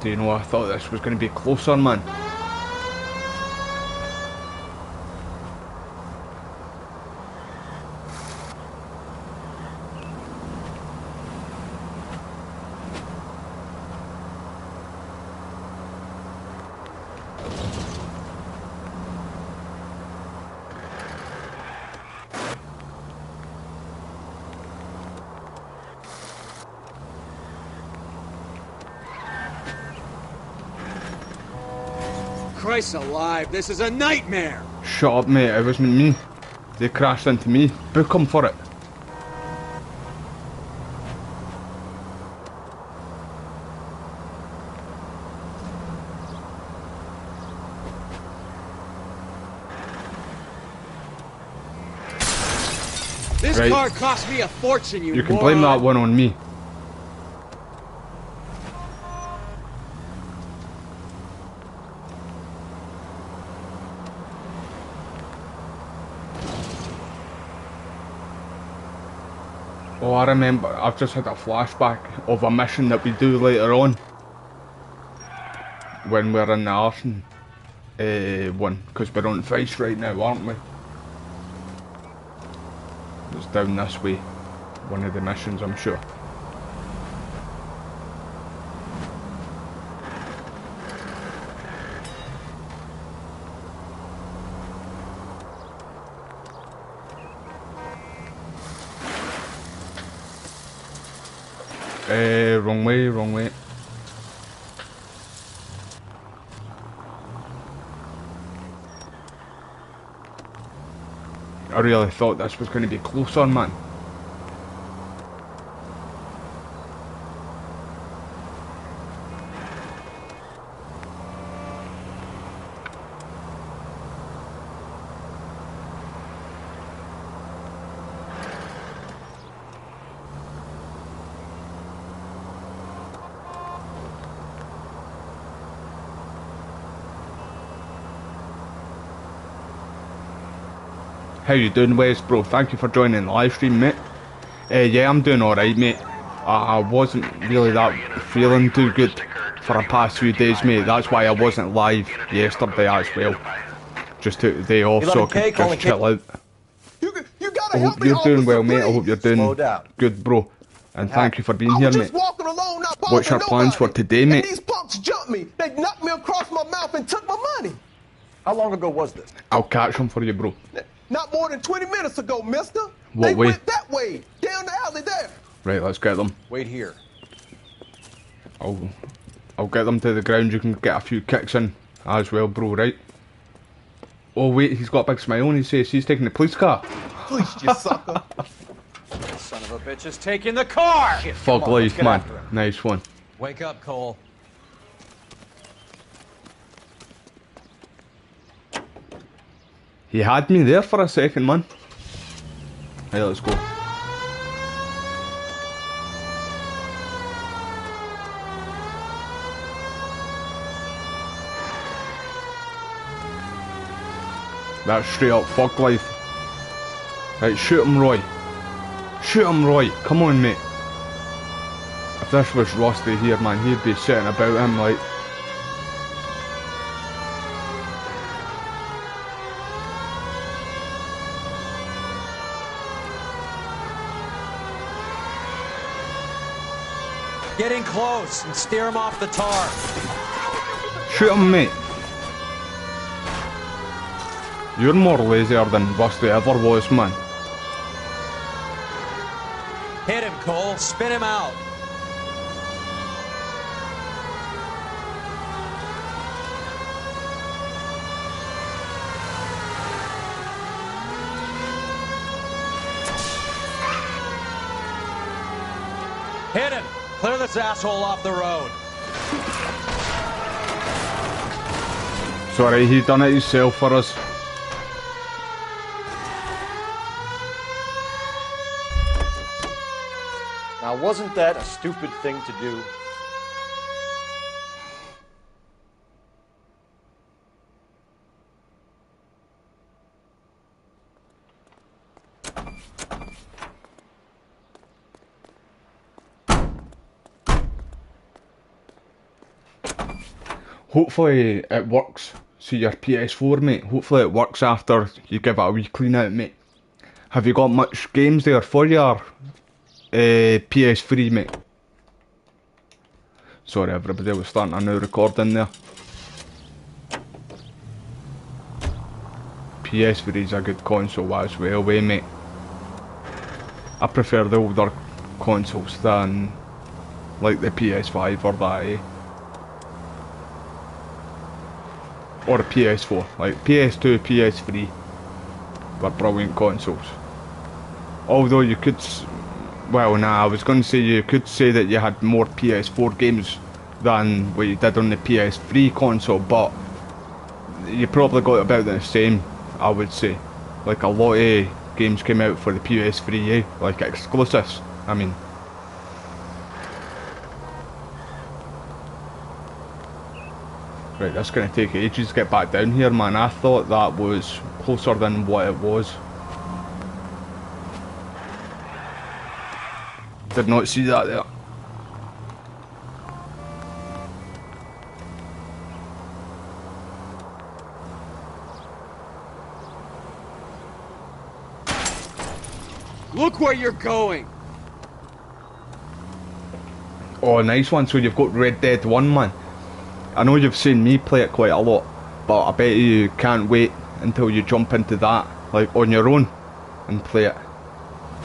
Do you know, I thought this was going to be closer, man. Christ alive, this is a nightmare! Shut up, mate, it wasn't me. They crashed into me. Book them for it. This Right. car cost me a fortune, you You can blame that one on me. Oh, I remember, I've just had a flashback of a mission that we do later on. When we're in the arson one, because we're on Vice right now, aren't we? It's down this way. One of the missions, I'm sure. Wrong way, wrong way. I really thought this was going to be closer, man. How you doing, Wes, bro? Thank you for joining the live stream, mate. Yeah, I'm doing alright, mate. I wasn't really that feeling too good for the past few days, mate. That's why I wasn't live yesterday as well. Just took the day off so I could just chill out. I hope you're doing well, mate. I hope you're doing good, bro. And thank you for being here, mate. What's your plans for today, mate? These punks jumped me. They knocked me across my mouth and took my money. How long ago was this? I'll catch them for you, bro. Not more than 20 minutes ago, mister. What they way? Went that way, down the alley there. Right, let's get them. Wait here. I'll get them to the ground. You can get a few kicks in as well, bro, right? Oh wait, he's got a big smile on his face. He's taking the police car. Please, you sucker. Son of a bitch is taking the car! Fuck life, man. Nice one. Wake up, Cole. He had me there for a second, man. Hey, let's go. That's straight up fuck life. Right, shoot him, Roy. Shoot him, Roy. Come on, mate. If this was Rusty here, man, he'd be sitting about him like... Get in close and steer him off the tar. Shoot him, mate. You're more lazier than Rusty ever was, man. Hit him, Cole. Spin him out. Hit him! Clear this asshole off the road. Sorry, he done it himself for us. Now, wasn't that a stupid thing to do? Hopefully it works. See your PS4, mate. Hopefully it works after you give it a wee clean out, mate. Have you got much games there for your PS3, mate? Sorry everybody, I was starting a new recording there. PS3 is a good console as well, mate. I prefer the older consoles than like the PS5 or that, or a PS4, like PS2, PS3 were brilliant consoles. Although you could, well nah, I was going to say you could say that you had more PS4 games than what you did on the PS3 console, but you probably got about the same, I would say. Like a lot of games came out for the PS3, like exclusives, I mean. Right, that's going to take ages to get back down here, man. I thought that was closer than what it was. Did not see that there. Look where you're going! Oh, nice one. So you've got Red Dead 1, man. I know you've seen me play it quite a lot, but I bet you can't wait until you jump into that, like on your own, and play it.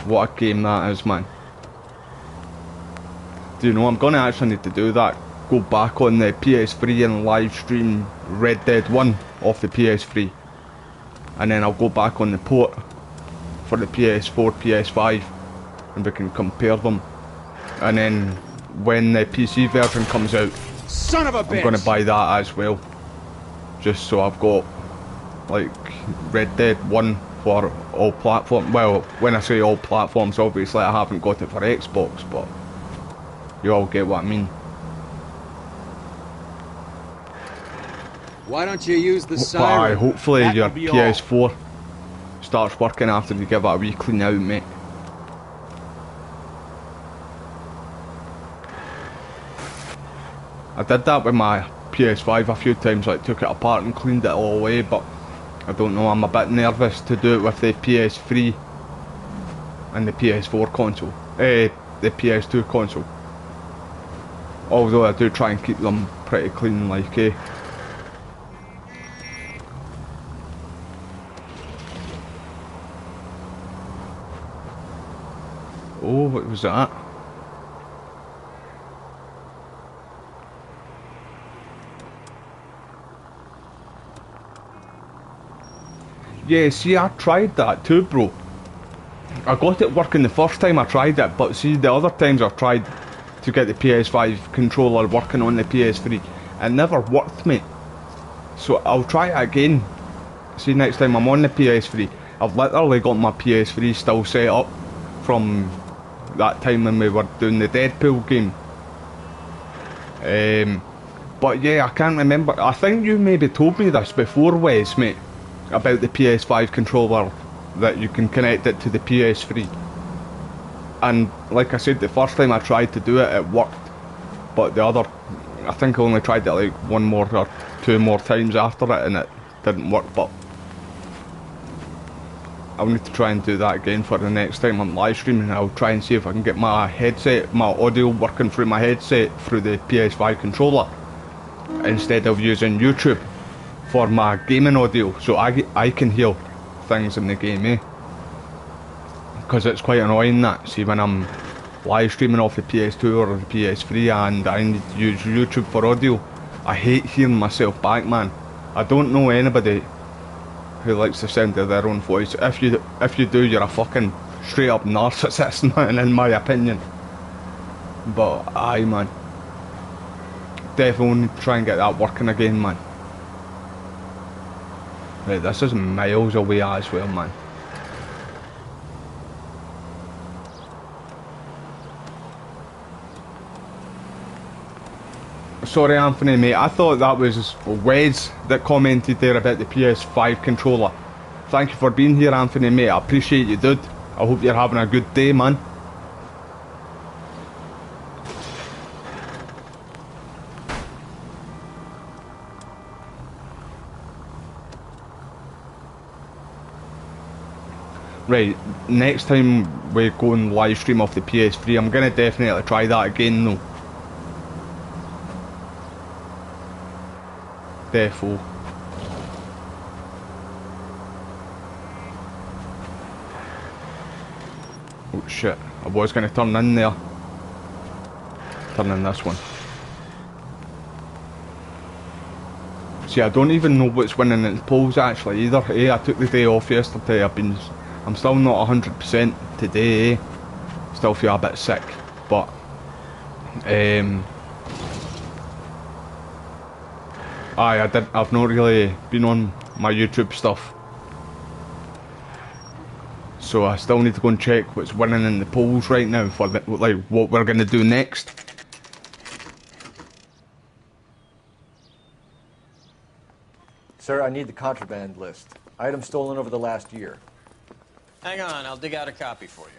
What a game that is, man. Do you know, I'm going to actually need to do that. Go back on the PS3 and live stream Red Dead 1 off the PS3. And then I'll go back on the port for the PS4, PS5, and we can compare them. And then when the PC version comes out, Son of a bitch! I'm going to buy that as well. Just so I've got, like, Red Dead 1 for all platforms. Well, when I say all platforms, obviously I haven't got it for Xbox, but you all get what I mean. Why don't you use the But siren? hopefully That your will be PS4 starts working after you give it a wee clean out, mate. I did that with my PS5 a few times, like took it apart and cleaned it all away, but I don't know, I'm a bit nervous to do it with the PS3 and the PS4 console, the PS2 console. Although I do try and keep them pretty clean, like, Oh, what was that? Yeah, see, I tried that too, bro. I got it working the first time I tried it, but see, the other times I've tried to get the PS5 controller working on the PS3, it never worked, mate. So I'll try it again. See, next time I'm on the PS3, I've literally got my PS3 still set up from that time when we were doing the Deadpool game. But yeah, I can't remember. I think you maybe told me this before, Wes, mate, about the PS5 controller, that you can connect it to the PS3. And like I said, the first time I tried to do it, it worked. But the other, I think I only tried it like one more or two more times after it, and it didn't work. But I'll need to try and do that again for the next time I'm live streaming. I'll try and see if I can get my headset, my audio working through my headset through the PS5 controller instead of using YouTube for my gaming audio, so I can hear things in the game, eh? Because it's quite annoying that, see, when I'm live streaming off the PS2 or the PS3 and I need to use YouTube for audio, I hate hearing myself back, man. I don't know anybody who likes the sound of their own voice. If you do, you're a fucking straight up narcissist, man, in my opinion. But aye, man, definitely need to try and get that working again, man. Right, this is miles away as well, man. Sorry, Anthony, mate. I thought that was Wes that commented there about the PS5 controller. Thank you for being here, Anthony, mate. I appreciate you, dude. I hope you're having a good day, man. Right, next time we go and live stream off the PS3, I'm gonna definitely try that again, though. Defo. Oh shit, I was gonna turn in there. Turn in this one. See, I don't even know what's winning in the polls actually either. I took the day off yesterday. I'm still not 100% today. Still feel a bit sick, but I've not really been on my YouTube stuff, so I still need to go and check what's winning in the polls right now for like what we're gonna do next. Sir, I need the contraband list. Items stolen over the last year. Hang on, I'll dig out a copy for you.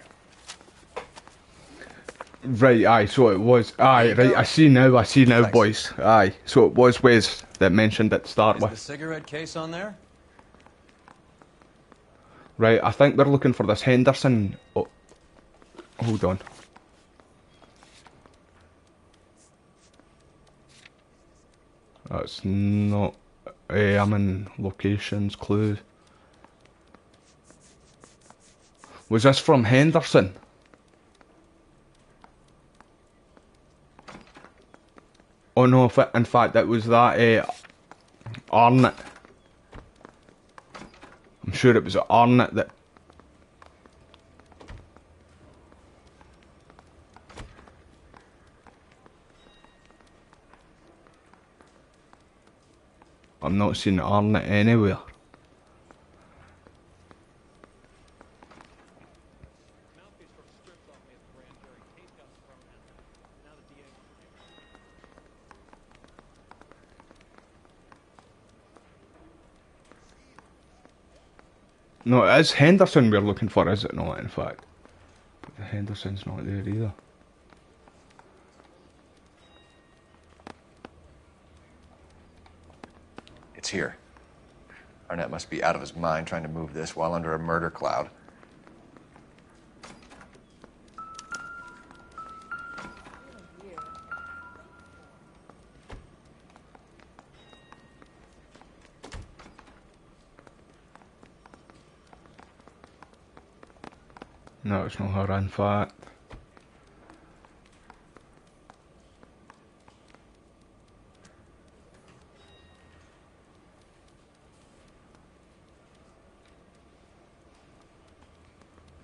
Right, aye, so it was, aye, right, I see now, Thanks. boys, aye, so it was Wes that mentioned it to start Is with. the cigarette case on there? Right, I think we're looking for this Henderson, oh, hold on. That's not, I'm in locations, clue. Was this from Henderson? Oh no, in fact it was that Arnott. I'm sure it was Arnott that... I'm not seeing Arnott anywhere. No, it is Henderson we're looking for, is it not, in fact? But the Henderson's not there either. It's here. Arnett must be out of his mind trying to move this while under a murder cloud. No, it's not her, in fact.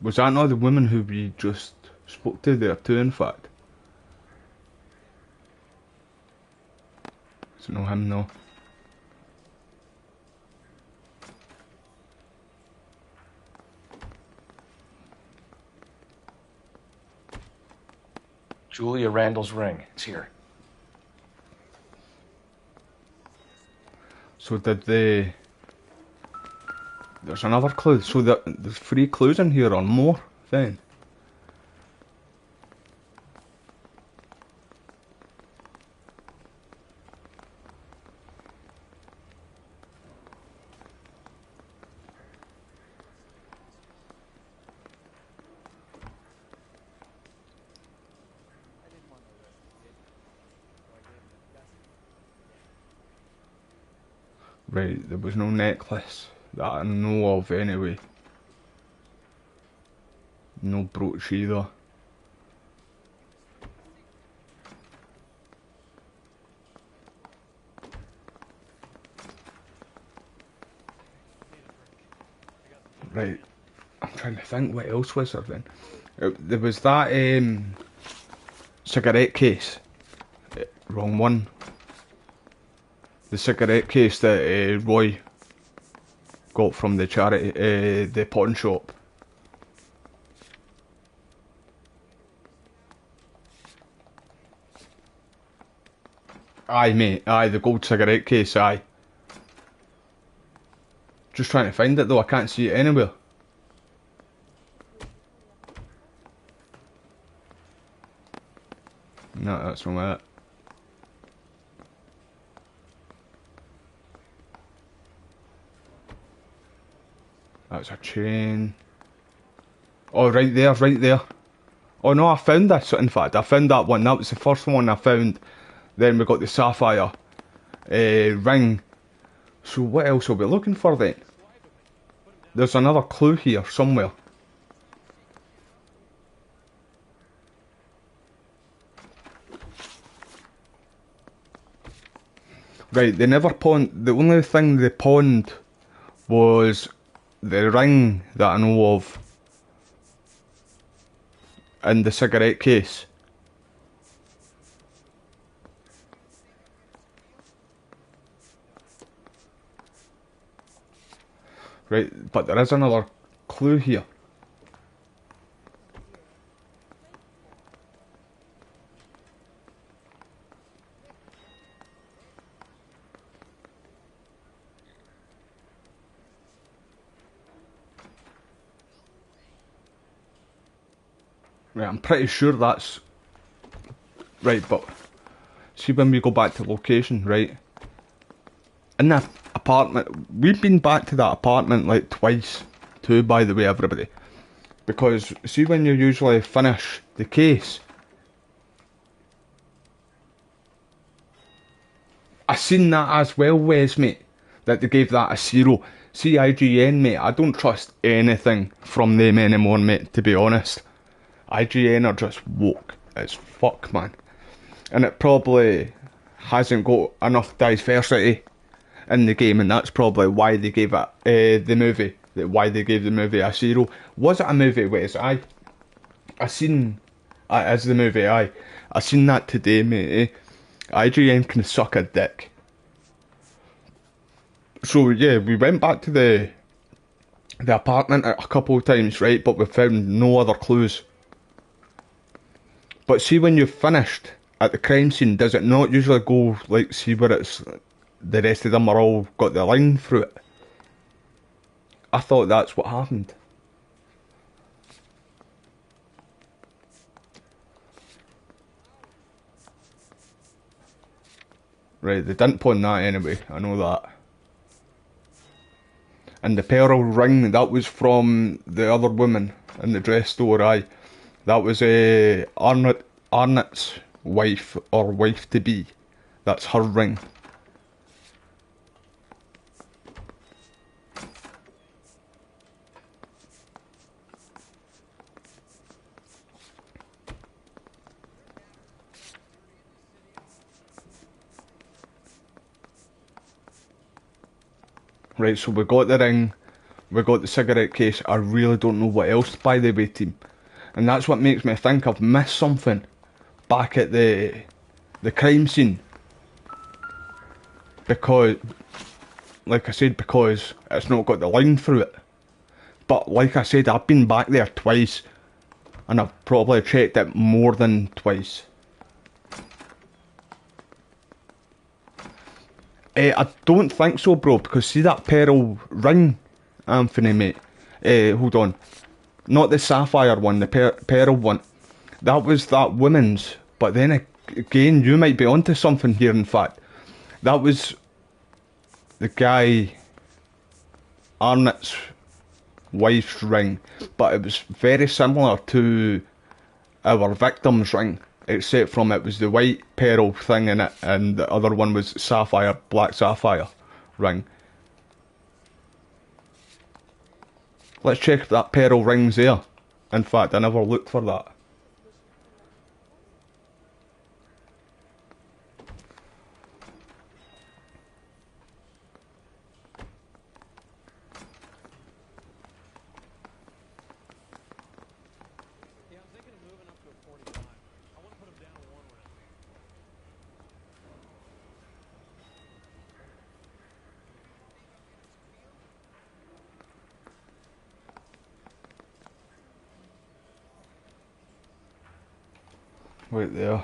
Was that not the woman who we just spoke to there too, in fact? Is it not him, no? Julia Randall's ring. It's here. So did they... There's another clue. So there's 3 clues in here or more, then? Right, there was no necklace that I know of anyway. No brooch either. Right, I'm trying to think what else was there then. There was that cigarette case. Wrong one. The cigarette case that Roy got from the charity, the pawn shop. Aye, mate. Aye, the gold cigarette case. Aye. Just trying to find it though. I can't see it anywhere. No, that's not it. That's a chain. Oh, right there, right there. Oh no, I found this. In fact, I found that one. That was the first one I found. Then we got the sapphire ring. So what else are we looking for then? There's another clue here somewhere. Right, they never pawned. The only thing they pawned was the ring that I know of and the cigarette case. Right, but there is another clue here. Right, I'm pretty sure that's... Right, but... See when we go back to location, right? In that apartment... We've been back to that apartment like twice. Too, by the way, everybody. Because, see when you usually finish the case... I seen that as well, Wes, mate. That they gave that a 0. See, IGN, mate, I don't trust anything from them anymore, mate, to be honest. IGN are just woke as fuck, man. And it probably hasn't got enough diversity in the game, and that's probably why they gave it, the movie, why they gave the movie a 0. Was it a movie, Wes? I seen, as the movie, I seen that today, mate. IGN can suck a dick. So yeah, we went back to the apartment a couple of times, right, but we found no other clues. But see when you've finished at the crime scene, does it not usually go, like, see where it's, the rest of them are all got the line through it? I thought that's what happened. Right, they didn't pawn that anyway, I know that. And the pearl ring, that was from the other woman in the dress store, aye. That was Arnott's wife, or wife-to-be. That's her ring. Right, so we got the ring, we got the cigarette case. I really don't know what else, by the way, team. And that's what makes me think I've missed something back at the crime scene. Because, like I said, because it's not got the line through it. But like I said, I've been back there twice, and I've probably checked it more than twice. I don't think so, bro, because see that pearl ring, Anthony, mate? Hold on. Not the sapphire one, the pearl one. That was that woman's, but then again, you might be onto something here, in fact. That was the guy, Arnott's wife's ring, but it was very similar to our victim's ring, except from it was the white pearl thing in it, and the other one was sapphire, black sapphire ring. Let's check if that pearl ring's there. In fact, I never looked for that. Wait there.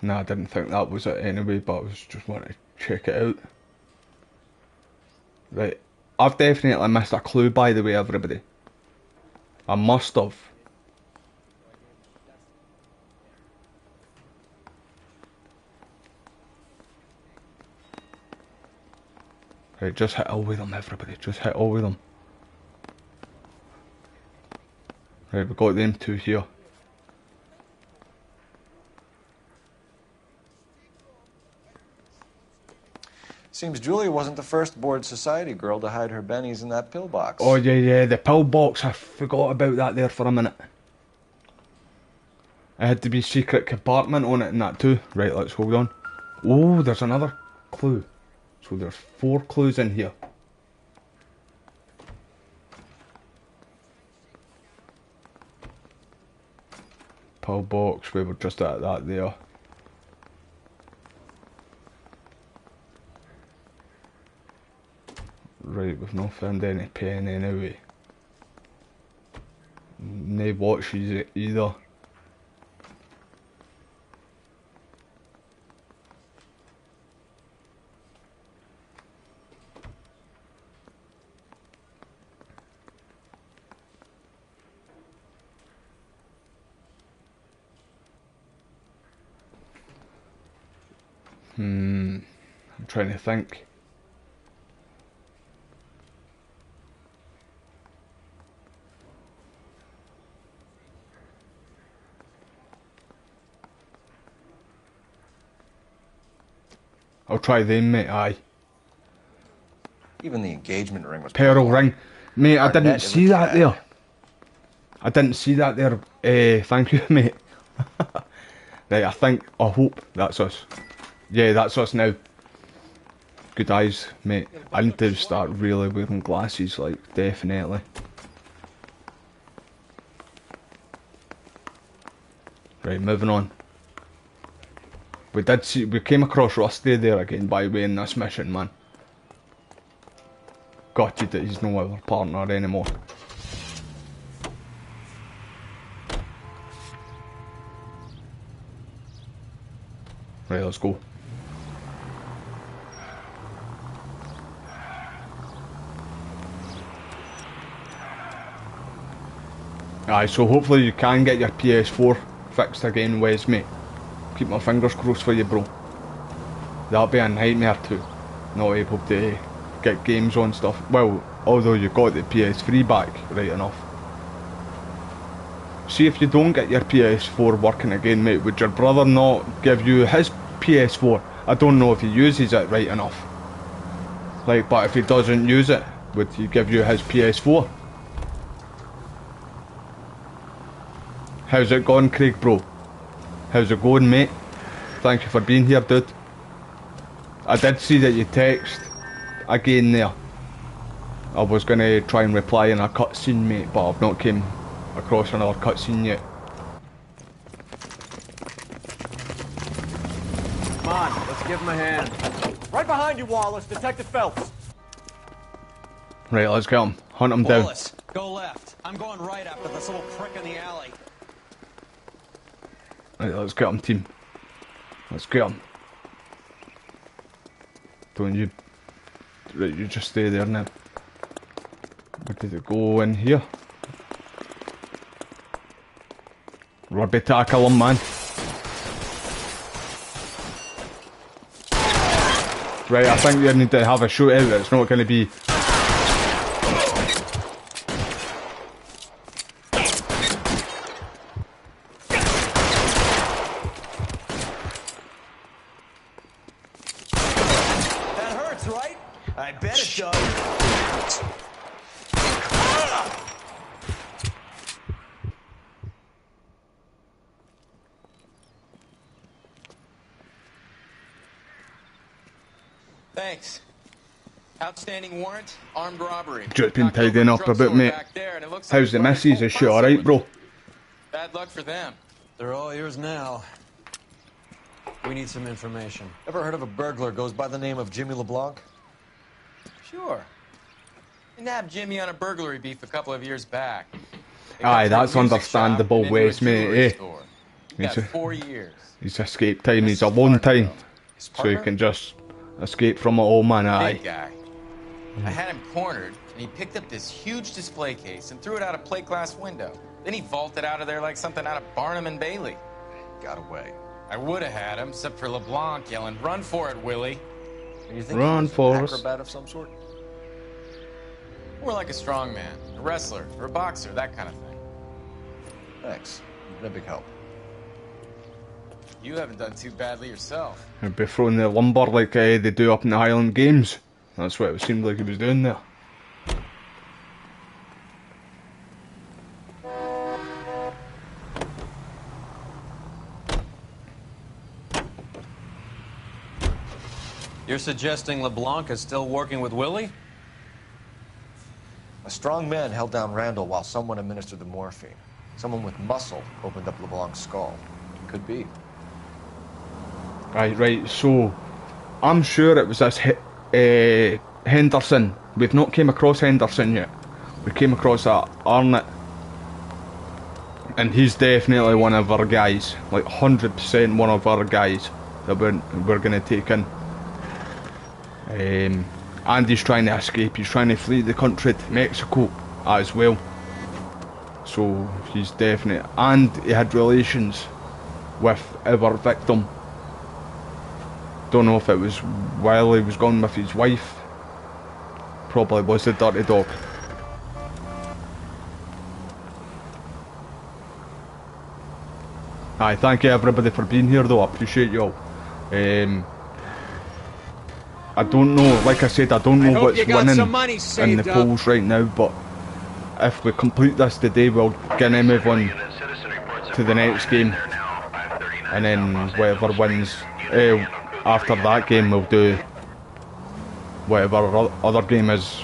Nah, I didn't think that was it anyway, but I was just wanting to check it out. Right, I've definitely missed a clue, by the way, everybody. I must have. Right, just hit all with them, everybody. Just hit all with them. Right, we got them two here. Seems Julia wasn't the first bored society girl to hide her bennies in that pillbox. Oh yeah, the pillbox. I forgot about that there for a minute. It had to be secret compartment on it and that too. Right, let's hold on. Oh, there's another clue. So there's 4 clues in here. Pillbox, we were just at that there. Right, we've not found any pen anyway. No watches either. I'm trying to think. I'll try them, mate, aye. Even the engagement ring was... Pearl ring. Mate, I didn't see that there. I didn't see that there. Thank you, mate. Right, I hope that's us. Yeah, that's us now. Good eyes, mate. I need to start really wearing glasses, like, definitely. Right, moving on. We came across Rusty there again, by the way, in this mission, man. Gutted that he's no our partner anymore. Right, let's go. Aye, so hopefully you can get your PS4 fixed again, Wes, mate. Keep my fingers crossed for you, bro. That'll be a nightmare too. Not able to get games on stuff. Well, although you got the PS3 back, right enough. See, if you don't get your PS4 working again, mate, would your brother not give you his PS4? I don't know if he uses it right enough. Like, but if he doesn't use it, would he give you his PS4? How's it going, Craig, bro? How's it going, mate? Thank you for being here, dude. I did see that you text again there. I was going to try and reply in a cutscene, mate, but I've not came across another cutscene yet. Come on, let's give him a hand. Right behind you, Wallace. Detective Phelps. Right, let's get him. Hunt him down. Wallace, go left. I'm going right after this little prick in the alley. Right, let's get him, team. Let's get him. Don't you... Right, you just stay there now. Where did it go in here? Rugby tackle him, man. Right, I think you need to have a shootout. It's not going to be... Thanks. Outstanding warrant, armed robbery. Just been tidying up a bit, mate. How's the missus? Is she alright, bro? Bad luck for them. They're all yours now. We need some information. Ever heard of a burglar goes by the name of Jimmy LeBlanc? Sure. We nabbed Jimmy on a burglary beef a couple of years back. Aye, that's understandable, Wes, mate, eh? Got 4 years. His escape time is a long time, so he can just escape from it all, man, aye. Big guy. I had him cornered, and he picked up this huge display case and threw it out a plate glass window. Then he vaulted out of there like something out of Barnum and Bailey. Got away. I would have had him, except for LeBlanc yelling, "Run for it, Willie!" You think Run he was for an us. acrobat of some sort? More like a strongman, a wrestler, or a boxer, that kind of thing. Thanks. You've been a big help. You haven't done too badly yourself. He'd be throwing the lumber like they do up in the Highland Games. That's what it seemed like he was doing there. You're suggesting LeBlanc is still working with Willie? A strong man held down Randall while someone administered the morphine. Someone with muscle opened up LeBlanc's skull. Could be. Right, so I'm sure it was this Henderson. We've not came across Henderson yet. We came across that Arnott. And he's definitely one of our guys. Like 100% one of our guys that we're going to take in. And he's trying to escape. He's trying to flee the country to Mexico as well. So he's definite. And he had relations with our victim. Don't know if it was while he was gone with his wife. Probably was the dirty dog. Aye, thank you everybody for being here though, I appreciate you all. I don't know, like I said, I don't know what's winning in the polls right now, but if we complete this today, we'll get him move on to the next game. And then whoever wins after that game, we'll do whatever other game is,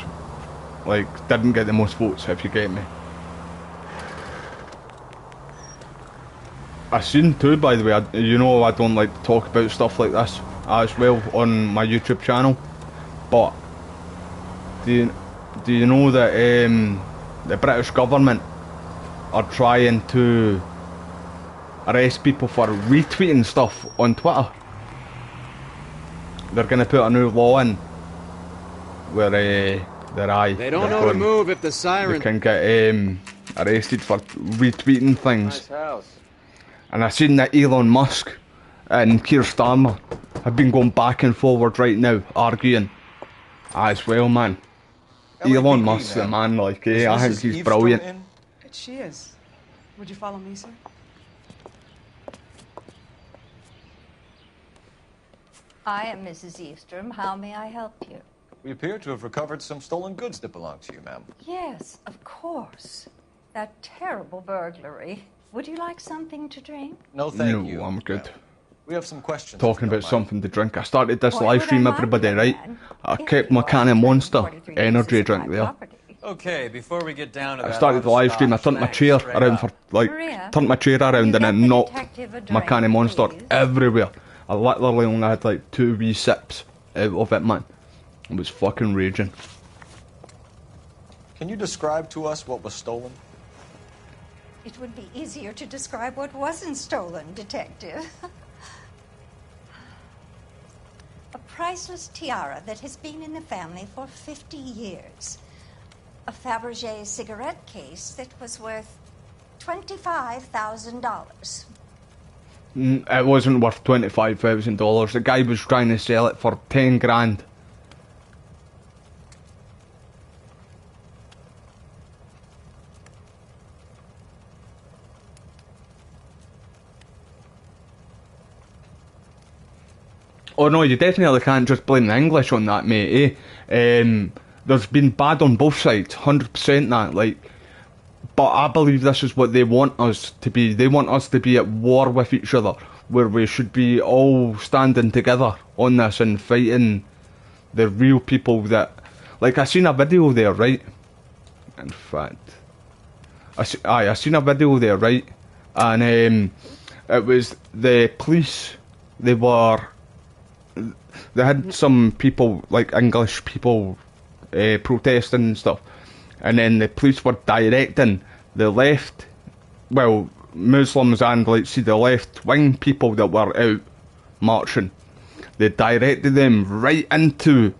like, didn't get the most votes, if you get me. I seen too, by the way, you know I don't like to talk about stuff like this as well on my YouTube channel, but do you know that the British government are trying to arrest people for retweeting stuff on Twitter? They're going to put a new law in where they don't know to move if the siren. They can get arrested for retweeting things. Nice house. And I seen that Elon Musk and Keir Starmer have been going back and forward right now, arguing as well, man. Elon Musk's the man, like, I think he's brilliant. She is. Would you follow me, sir? I am Mrs. Eastrom. How may I help you? We appear to have recovered some stolen goods that belong to you, ma'am. Yes, of course. That terrible burglary. Would you like something to drink? No, thank you. No, I'm good. We have some questions. Talking about something to drink. I started this live stream, everybody, right? I kept my can of Monster energy drink there. Okay, before we get down to I started the live stream, I turned my chair around for, like, turned my chair around and it knocked my can of Monster everywhere. I literally only had like 2 wee sips out of it, man. It was fucking raging. Can you describe to us what was stolen? It would be easier to describe what wasn't stolen, Detective. A priceless tiara that has been in the family for 50 years. A Fabergé cigarette case that was worth $25,000. It wasn't worth $25,000. The guy was trying to sell it for 10 grand. Oh no, you definitely can't just blame the English on that, mate, there's been bad on both sides, 100% that, like, but I believe this is what they want us to be. They want us to be at war with each other, where we should be all standing together on this and fighting the real people that, like, I seen a video there, right? In fact, I seen a video there, right? And it was the police. They had some people, like English people, protesting and stuff, and then the police were directing the left, well, Muslims and, like, see, the left wing people that were out marching. They directed them right into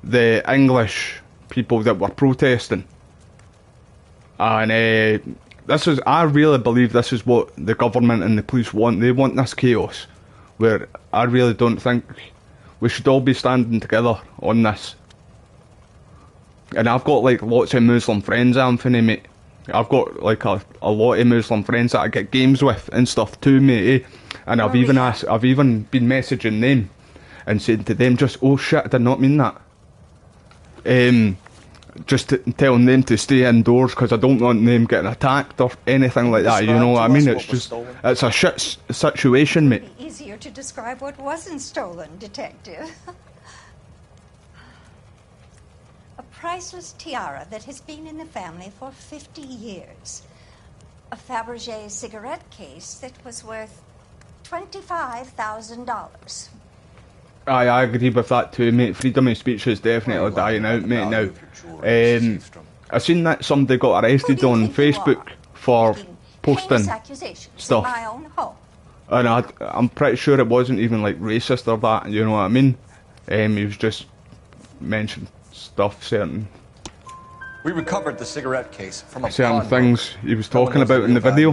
the English people that were protesting. And I really believe this is what the government and the police want. They want this chaos, where I really don't think we should all be standing together on this. And I've got, like, lots of Muslim friends, Anthony, mate. I've got, like, a lot of Muslim friends that I get games with and stuff too, mate, eh? And I've even been messaging them and saying to them, just, oh shit, I did not mean that. Just telling them to stay indoors because I don't want them getting attacked or anything like that, you know what I mean? It's just, it's a shit situation, mate. It'd be easier to describe what wasn't stolen, Detective. A priceless tiara that has been in the family for 50 years. A Fabergé cigarette case that was worth $25,000. I agree with that too, mate. Freedom of speech is definitely dying out, mate, now. I seen that somebody got arrested on Facebook for posting stuff. My own home. And I'm pretty sure it wasn't even, like, racist or that, you know what I mean? He was just mentioning stuff, certain We recovered the cigarette case from a certain things he was talking about in the video,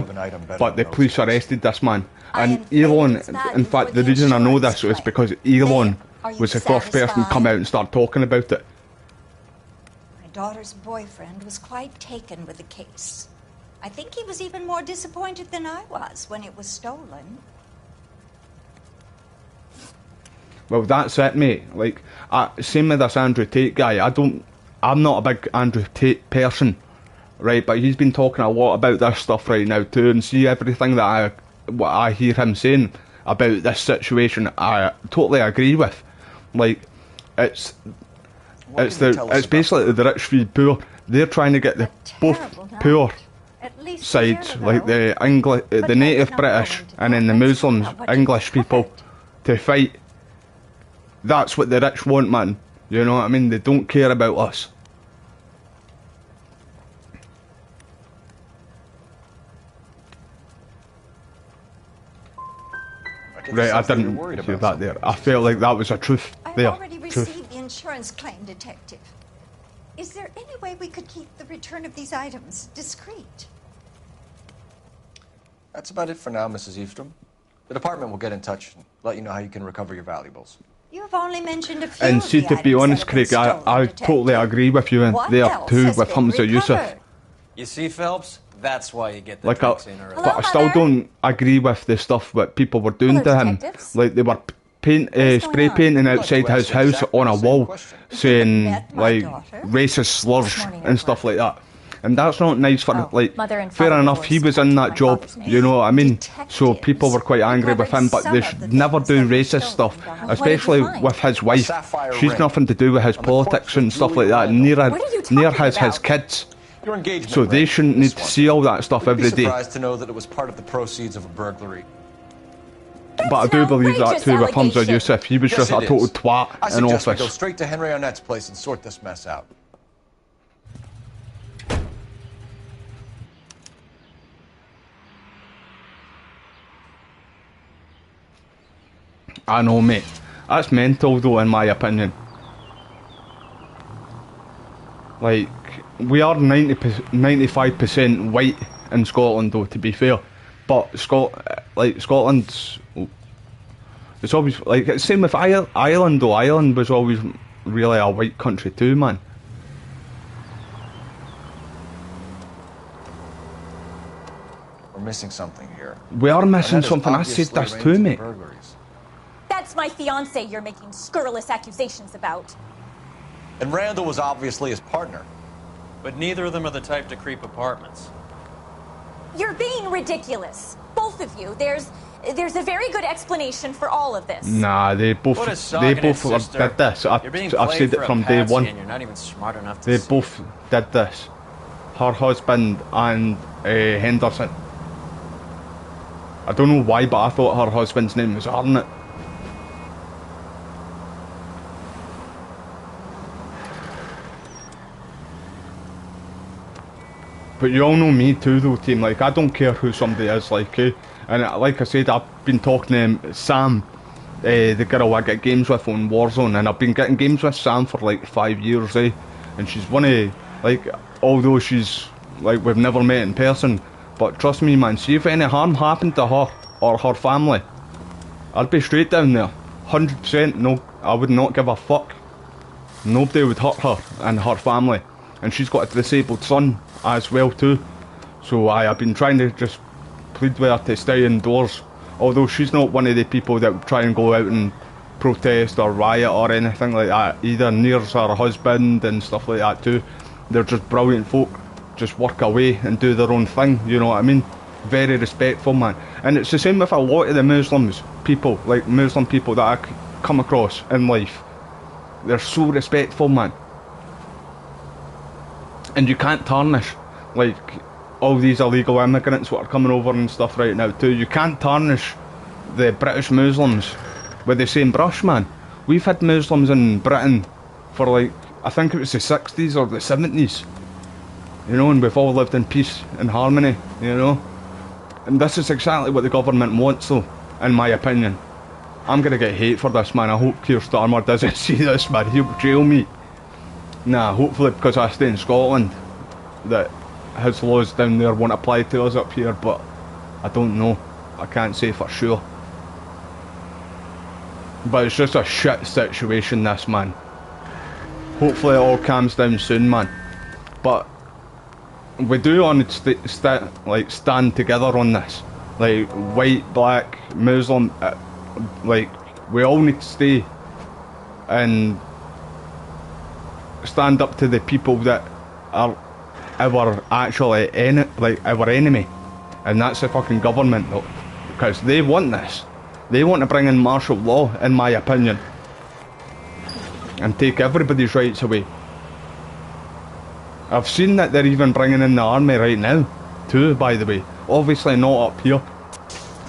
but the police arrested this man. And Elon, in fact, the reason I know this was because Elon was the first person to come out and start talking about it. My daughter's boyfriend was quite taken with the case. I think he was even more disappointed than I was when it was stolen. Well, that's it, mate. Like, same with this Andrew Tate guy. I'm not a big Andrew Tate person, right? But he's been talking a lot about this stuff right now too, and see everything that what I hear him saying about this situation, I totally agree with. Like, it's basically the rich v poor. They're trying to get the both poor sides, like the native British and then the Muslims, English people, to fight. That's what the rich want, man. You know what I mean? They don't care about us. Right, I didn't hear that there. I felt like that was a truth there. I've already received the insurance claim, Detective. Is there any way we could keep the return of these items discreet? That's about it for now, Mrs. Eastrom. The department will get in touch and let you know how you can recover your valuables. You have only mentioned a few And of see, the to be items honest, that have been Craig, stolen, I Detective. totally agree with you What there else too has with been Hamza Yusuf. recovered? You see, Phelps? That's why you get the Like, drinks in early. but I still don't agree with the stuff that people were doing to him. Like, they were spray painting outside his house on a wall, saying, like, racist slurs and stuff like that. And that's not nice for, like, fair enough, he was in that job, you know what I mean? So people were quite angry with him, but they should never do racist stuff, especially with his wife. She's nothing to do with his politics and stuff like that, near his kids. So they shouldn't need to see all that stuff every day. Surprised to know that it was part of the proceeds of a burglary. But I do believe that too with Hamza Yusuf. He was just a total twat I in suggest we go office. straight to Henry Arnett's place and sort this mess out. I know, mate. That's mental, though, in my opinion. Like, we are 95% white in Scotland, though, to be fair. But Scotland's... It's always... Like, it's the same with Ireland, though. Ireland was always really a white country too, man. We're missing something here. We are missing Arnett is something. I said obviously this linked too, to the mate. burglaries. That's my fiance you're making scurrilous accusations about. And Randall was obviously his partner. But neither of them are the type to creep apartments. You're being ridiculous. Both both of you. There's a very good explanation for all of this. Nah, they both Put a sock in it, did sister. this. You're being I've played said for it a from day patsy one. and you're not even smart enough to They see. both did this. Her husband and Henderson. I don't know why, but I thought her husband's name was Arnott. But you all know me too though, team. Like, I don't care who somebody is, like, eh? And like I said, I've been talking to Sam, the girl I get games with on Warzone, and I've been getting games with Sam for like 5 years, eh? And she's one of, like, although she's, like, we've never met in person, but trust me, man, see if any harm happened to her or her family, I'd be straight down there. 100%, no, I would not give a fuck. Nobody would hurt her and her family. And she's got a disabled son as well too. So I've been trying to just plead with her to stay indoors. Although she's not one of the people that would try and go out and protest or riot or anything like that. Either nears her husband and stuff like that too. They're just brilliant folk. Just work away and do their own thing, you know what I mean? Very respectful, man. And it's the same with a lot of the Muslims people, like Muslim people that I come across in life. They're so respectful, man. And you can't tarnish, like, all these illegal immigrants that are coming over and stuff right now too. You can't tarnish the British Muslims with the same brush, man. We've had Muslims in Britain for, like, I think it was the 60s or the 70s. You know, and we've all lived in peace and harmony, you know. And this is exactly what the government wants, though, in my opinion. I'm gonna get hate for this, man. I hope Keir Starmer doesn't see this, man. He'll jail me. Nah, hopefully because I stay in Scotland, that his laws down there won't apply to us up here, but I don't know. I can't say for sure. But it's just a shit situation, this, man. Hopefully it all calms down soon, man. But we do want to stand together on this. Like, white, black, Muslim, like, we all need to stay and stand up to the people that are our actually our enemy, and that's the fucking government, though, because they want this. They want to bring in martial law, in my opinion, and take everybody's rights away. I've seen that they're even bringing in the army right now too, by the way. Obviously not up here.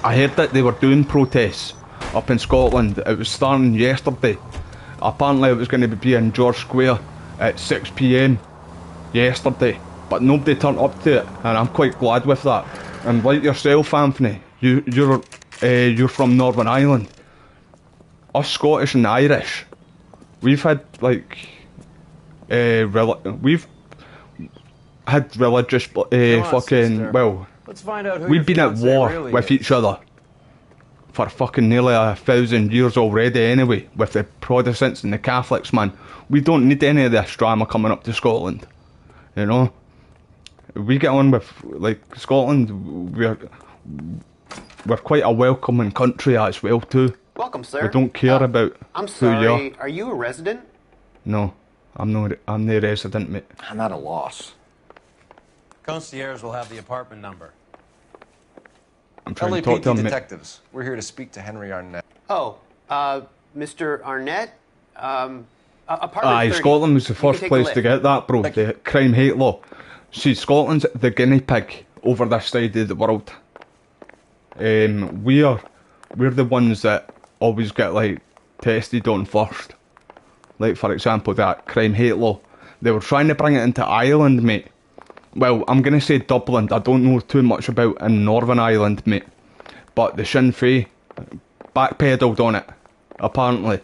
I heard that they were doing protests up in Scotland. It was starting yesterday. Apparently it was going to be in George Square at 6 PM yesterday, but nobody turned up to it, and I'm quite glad with that. And like yourself, Anthony, you're from Northern Ireland. Us Scottish and Irish, we've had like we've had religious fucking sister. Well, let's find out who we've been at war really with each other for fucking nearly 1,000 years already anyway, with the Protestants and the Catholics, man. We don't need any of this drama coming up to Scotland, you know. We get on with, like, Scotland, we're quite a welcoming country as well too. Welcome, sir. We don't care about I'm who you are. sorry, are you a resident? No, I'm the resident, mate. I'm at a loss. Concierge will have the apartment number. I'm trying to talk to him, mate. detectives. We're here to speak to Henry Arnett. Oh, Mr. Arnett? Apartment Aye, 30. Scotland was the You can first take a place lift. to get that, bro. The crime hate law. See, Scotland's the guinea pig over this side of the world. We're the ones that always get, like, tested on first. Like, for example, that crime hate law. They were trying to bring it into Ireland, mate. Well, I'm going to say Dublin. I don't know too much about in Northern Ireland, mate. But the Sinn Féin backpedaled on it, apparently.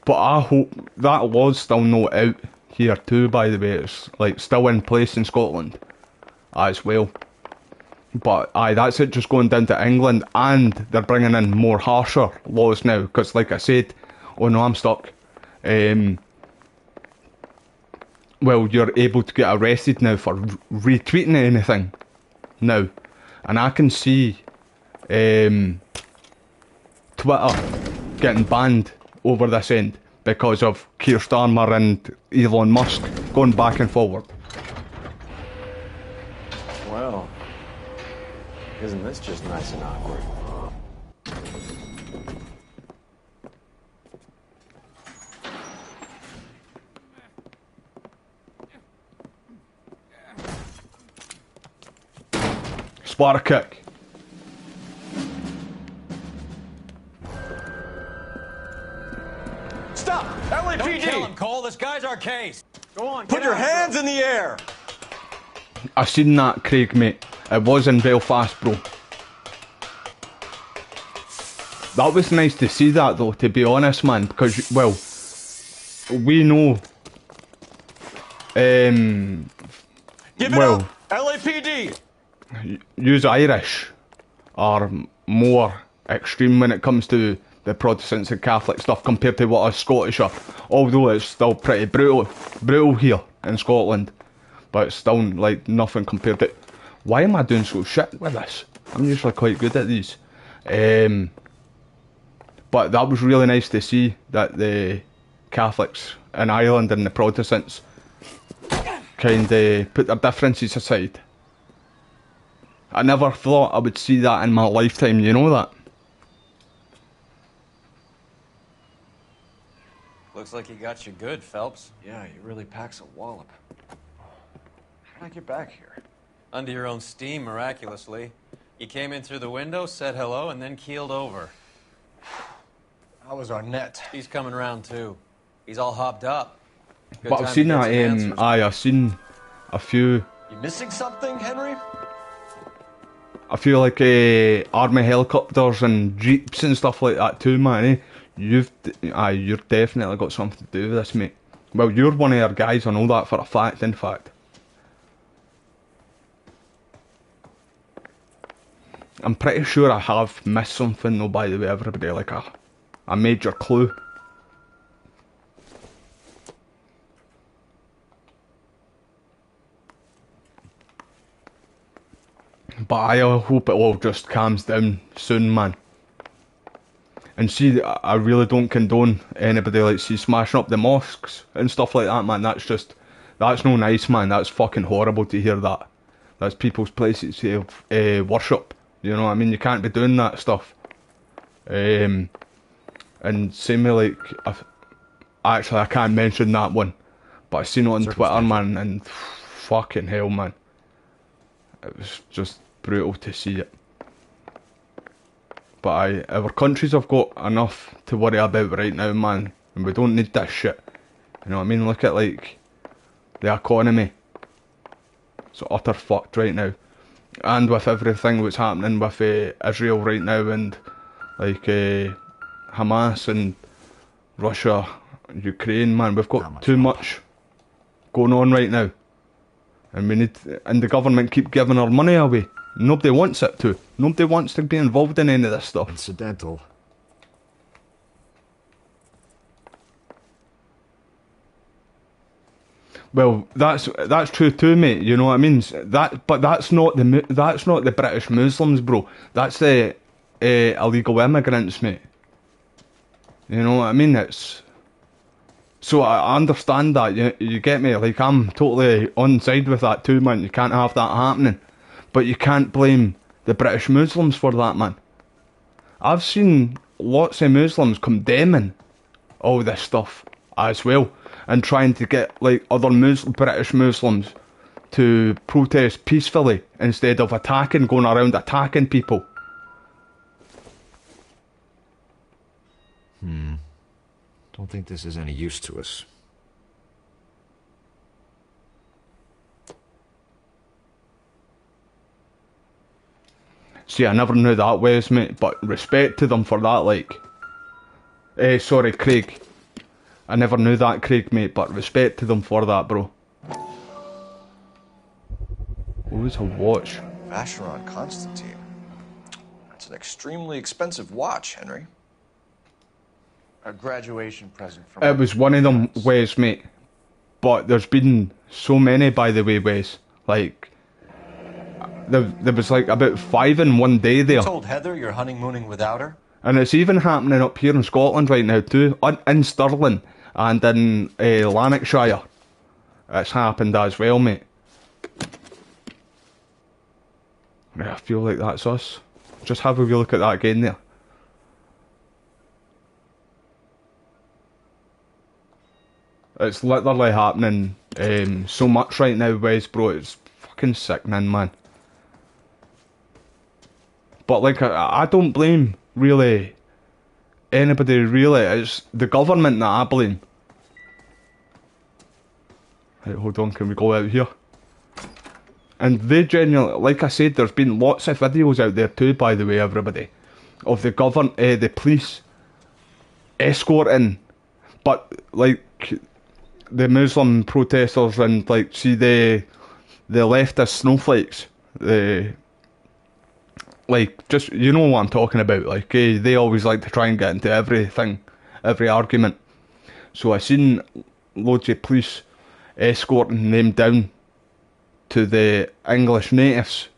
But I hope that law's still not out here too, by the way. It's, like, still in place in Scotland as well. But aye, that's it just going down to England, and they're bringing in more harsher laws now, because like I said, oh no, I'm stuck. Well, you're able to get arrested now for retweeting anything now. And I can see Twitter getting banned over this end because of Keir Starmer and Elon Musk going back and forward. Well, isn't this just nice and awkward? Spot kick. Stop! LAPD! Don't kill him, Cole. This guy's our case. Go on, Put your hands in the air. I seen that, Craig, mate. It was in Belfast, bro. That was nice to see that, though, to be honest, man. Because, well, we know... Give it up, LAPD! Yous Irish are more extreme when it comes to the Protestants and Catholic stuff compared to what us Scottish are. Although it's still pretty brutal here in Scotland. But it's still like nothing compared to... Why am I doing so shit with this? I'm usually quite good at these. But that was really nice to see that the Catholics in Ireland and the Protestants kind of put their differences aside. I never thought I would see that in my lifetime, you know that? Looks like he got you good, Phelps. Yeah, he really packs a wallop. How did I get back here? Under your own steam, miraculously. You came in through the window, said hello, and then keeled over. How was Arnett? He's coming round, too. He's all hopped up. Good But time I've to seen get that, some answers. I've seen a few missing something, Henry? like army helicopters and jeeps and stuff like that too, man. Eh? You've definitely got something to do with this, mate. Well, you're one of our guys, I know that for a fact, in fact. I'm pretty sure I have missed something though, by the way, everybody, like a major clue. But I hope it all just calms down soon, man. And see, I really don't condone anybody like smashing up the mosques and stuff like that, man. That's no nice, man. That's fucking horrible to hear that. That's people's places of worship. You know what I mean? You can't be doing that stuff. And same with like, actually I can't mention that one, but I seen it on Twitter, man, and fucking hell, man. It was just brutal to see it. But our countries have got enough to worry about right now, man, and we don't need this shit. You know what I mean? Look at like the economy. It's utter fucked right now. And with everything that's happening with Israel right now, and like Hamas and Russia, Ukraine, man, we've got too much going on right now. And we need, and the government keep giving our money away. Nobody wants it to. Nobody wants to be involved in any of this stuff. Incidental. Well, that's true too, mate. You know what I mean? But that's not the British Muslims, bro. That's the illegal immigrants, mate. You know what I mean? It's so I understand that. You get me? Like, I'm totally on side with that too, man. You can't have that happening, but you can't blame the British Muslims for that, man. I've seen lots of Muslims condemning all this stuff as well, and trying to get like other British Muslims to protest peacefully instead of going around attacking people. Don't think this is any use to us. See, I never knew that, Wes, mate, but respect to them for that, like. Sorry, Craig. I never knew that, Craig, mate, but respect to them for that, bro. What was a watch? Vacheron Constantine. That's an extremely expensive watch, Henry. A graduation present from... It was one of them, Wes, mate. But there's been so many, by the way, Wes. Like, there was like about 5 in one day there. You told Heather you're honeymooning without her? And it's even happening up here in Scotland right now too, in Stirling and in Lanarkshire. It's happened as well, mate. Right, I feel like that's us. Just have a wee look at that again there. It's literally happening so much right now, Wes, bro. It's fucking sickening, man. But like, I don't blame really anybody. Really, it's the government that I blame. Right, hold on, can we go out here? And they genuinely, like I said, there's been lots of videos out there too, by the way, everybody, of the the police escorting, but like the Muslim protesters and like see the leftist snowflakes, the like just you know what I'm talking about. Like they always like to try and get into everything, every argument. So I seen loads of police escorting them down to the English natives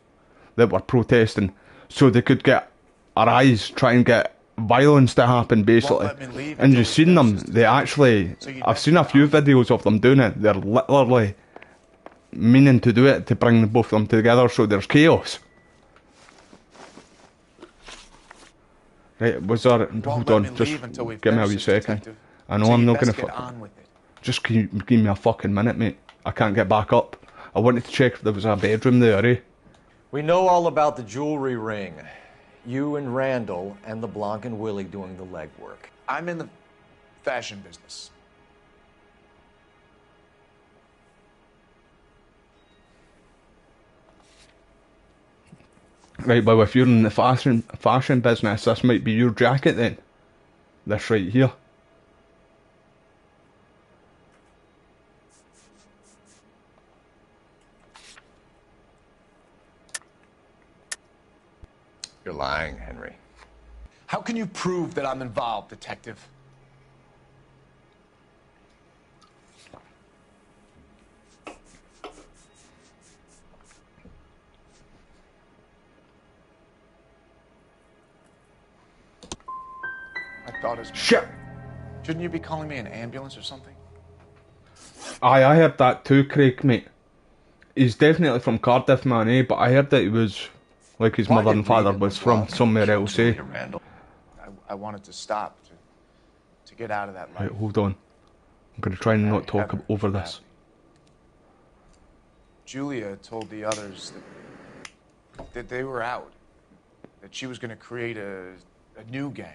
that were protesting, so they could get our eyes, try and get violence to happen, basically. And you've seen them, they actually, I've seen a few videos of them doing it, they're literally meaning to do it, to bring both of them together so there's chaos. Right, was there, hold on, just give me a wee second. I know I'm not gonna just give me a fucking minute, mate. I can't get back up. I wanted to check if there was a bedroom there, eh? We know all about the jewelry ring. You and Randall and LeBlanc and Willie doing the legwork. I'm in the fashion business. Right, well, if you're in the fashion business, this might be your jacket then. This right here. You're lying, Henry. How can you prove that I'm involved, Detective? My daughter's... Shit! Shouldn't you be calling me an ambulance or something? Aye, I heard that too, Craig, mate. He's definitely from Cardiff, man, eh? But I heard that he was, like his mother and father was from somewhere else, eh? I wanted to stop, to get out of that life. Right, hold on. I'm going to try and not talk over this. Julia told the others that they were out, that she was going to create a new gang.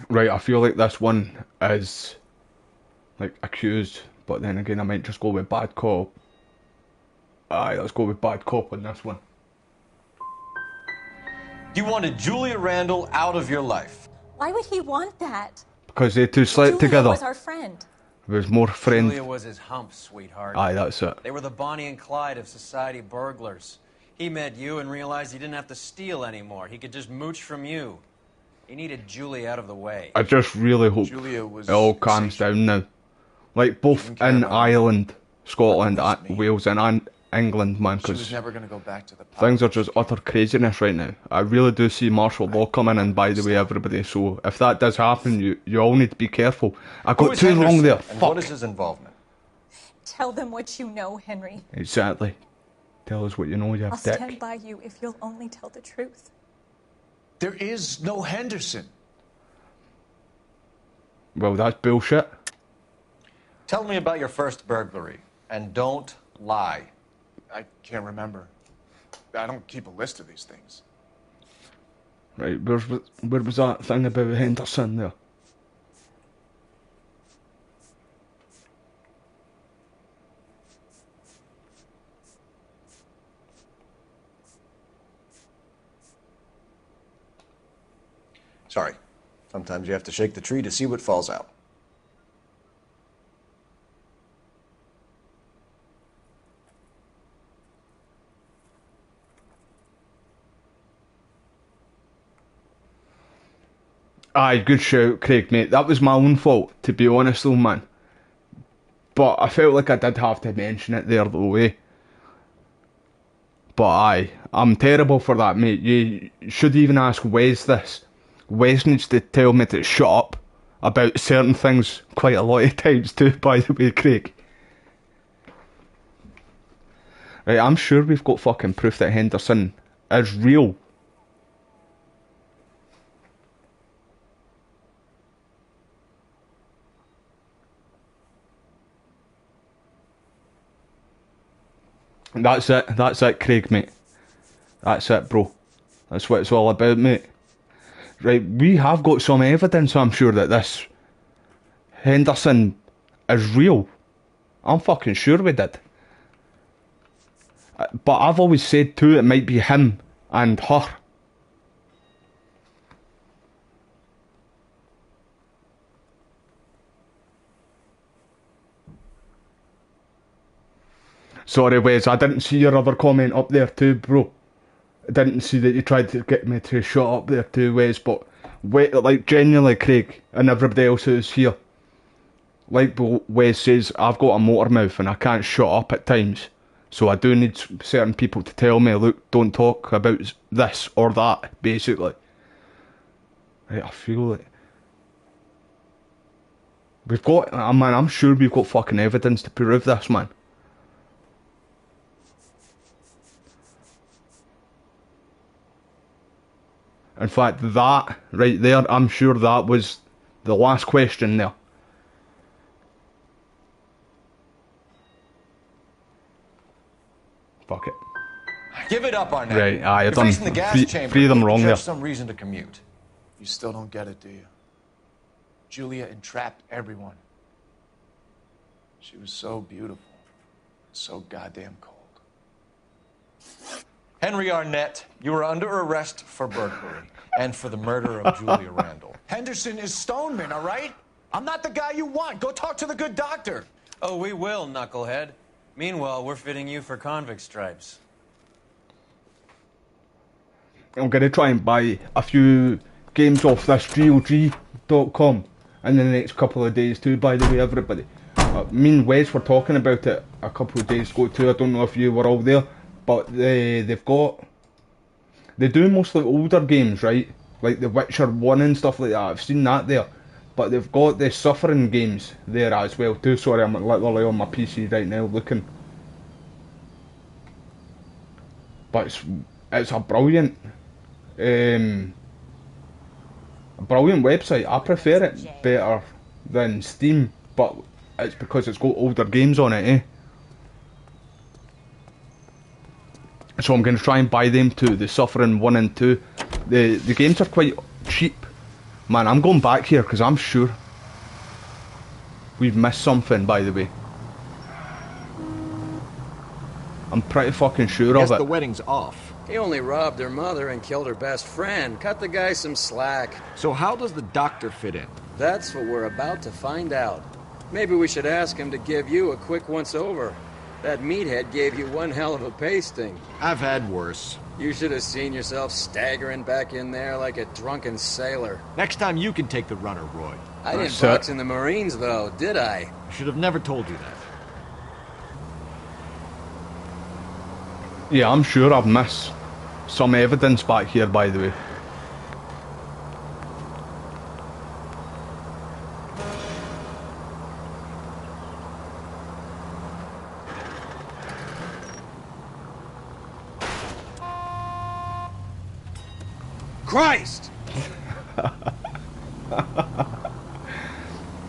Right, I feel like this one is like accused, but then again I might just go with bad cop. Aye, let's go with bad cop on this one. You wanted Julia Randall out of your life. Why would he want that? Because they two slept together. Julia was our friend. There was more friend. Julia was his hump, sweetheart. Aye, that's it. They were the Bonnie and Clyde of society burglars. He met you and realized he didn't have to steal anymore. He could just mooch from you. He needed Julie out of the way. I just really hope it all calms down now. Like both in Ireland, Scotland, Wales and England, man, because things are just utter craziness right now. I really do see martial law coming in, by the way, everybody. So if that does happen, you all need to be careful. I got too wrong there. And Fuck. what is his involvement? Tell them what you know, Henry. Exactly. Tell us what you know, you I'll dick. stand by you if you'll only tell the truth. There is no Henderson. Well, that's bullshit. Tell me about your first burglary, and don't lie. I can't remember. I don't keep a list of these things. Right, where was that thing about Henderson there? Sorry. Sometimes you have to shake the tree to see what falls out. Aye, good shout, Craig, mate. That was my own fault, to be honest though, man. But I felt like I did have to mention it there, though, eh? But aye, I'm terrible for that, mate. You should even ask Wes this. Wes needs to tell me to shut up about certain things quite a lot of times too, by the way, Craig. Right, I'm sure we've got fucking proof that Henderson is real. That's it, Craig, mate. That's it, bro. That's what it's all about, mate. Right, we have got some evidence, I'm sure, that this Henderson is real. I'm fucking sure we did. But I've always said too, it might be him and her. Sorry, Wes, I didn't see your other comment up there too, bro. I didn't see that you tried to get me to shut up there too, Wes, but wait, like, genuinely, Craig, and everybody else who's here, like Wes says, I've got a motor mouth and I can't shut up at times. So I do need certain people to tell me, look, don't talk about this or that, basically. Right, I feel like we've got, man, I'm sure we've got fucking evidence to prove this, man. In fact, that right there, I'm sure that was the last question there. Fuck it. Give it up, Arnett. Right, aye, You're facing the gas chamber. Three of them wrong there. Some reason to commute. You still don't get it, do you? Julia entrapped everyone. She was so beautiful, so goddamn cold. Henry Arnett, you are under arrest for burglary and for the murder of Julia Randall. Henderson is Stoneman, all right? I'm not the guy you want. Go talk to the good doctor. Oh, we will, knucklehead. Meanwhile, we're fitting you for convict stripes. I'm going to try and buy a few games off this GOG.com in the next couple of days too, by the way, everybody. Me and Wes were talking about it a couple of days ago too. I don't know if you were all there, but they do mostly older games, right? Like The Witcher 1 and stuff like that. I've seen that there. But they've got the Suffering games there as well too. Sorry, I'm literally on my PC right now looking. But it's a brilliant website. I prefer it better than Steam, but it's because it's got older games on it, eh? So I'm going to try and buy them too, the Suffering 1 and 2. The games are quite cheap. Man, I'm going back here because I'm sure we've missed something, by the way. I'm pretty fucking sure of it. The wedding's off. He only robbed her mother and killed her best friend. Cut the guy some slack. So how does the doctor fit in? That's what we're about to find out. Maybe we should ask him to give you a quick once-over. That meathead gave you one hell of a pasting. I've had worse. You should have seen yourself staggering back in there like a drunken sailor. Next time you can take the runner, Roy. I didn't box in the Marines, though, did I? I should have never told you that. Yeah, I'm sure I've missed some evidence back here, by the way. Christ!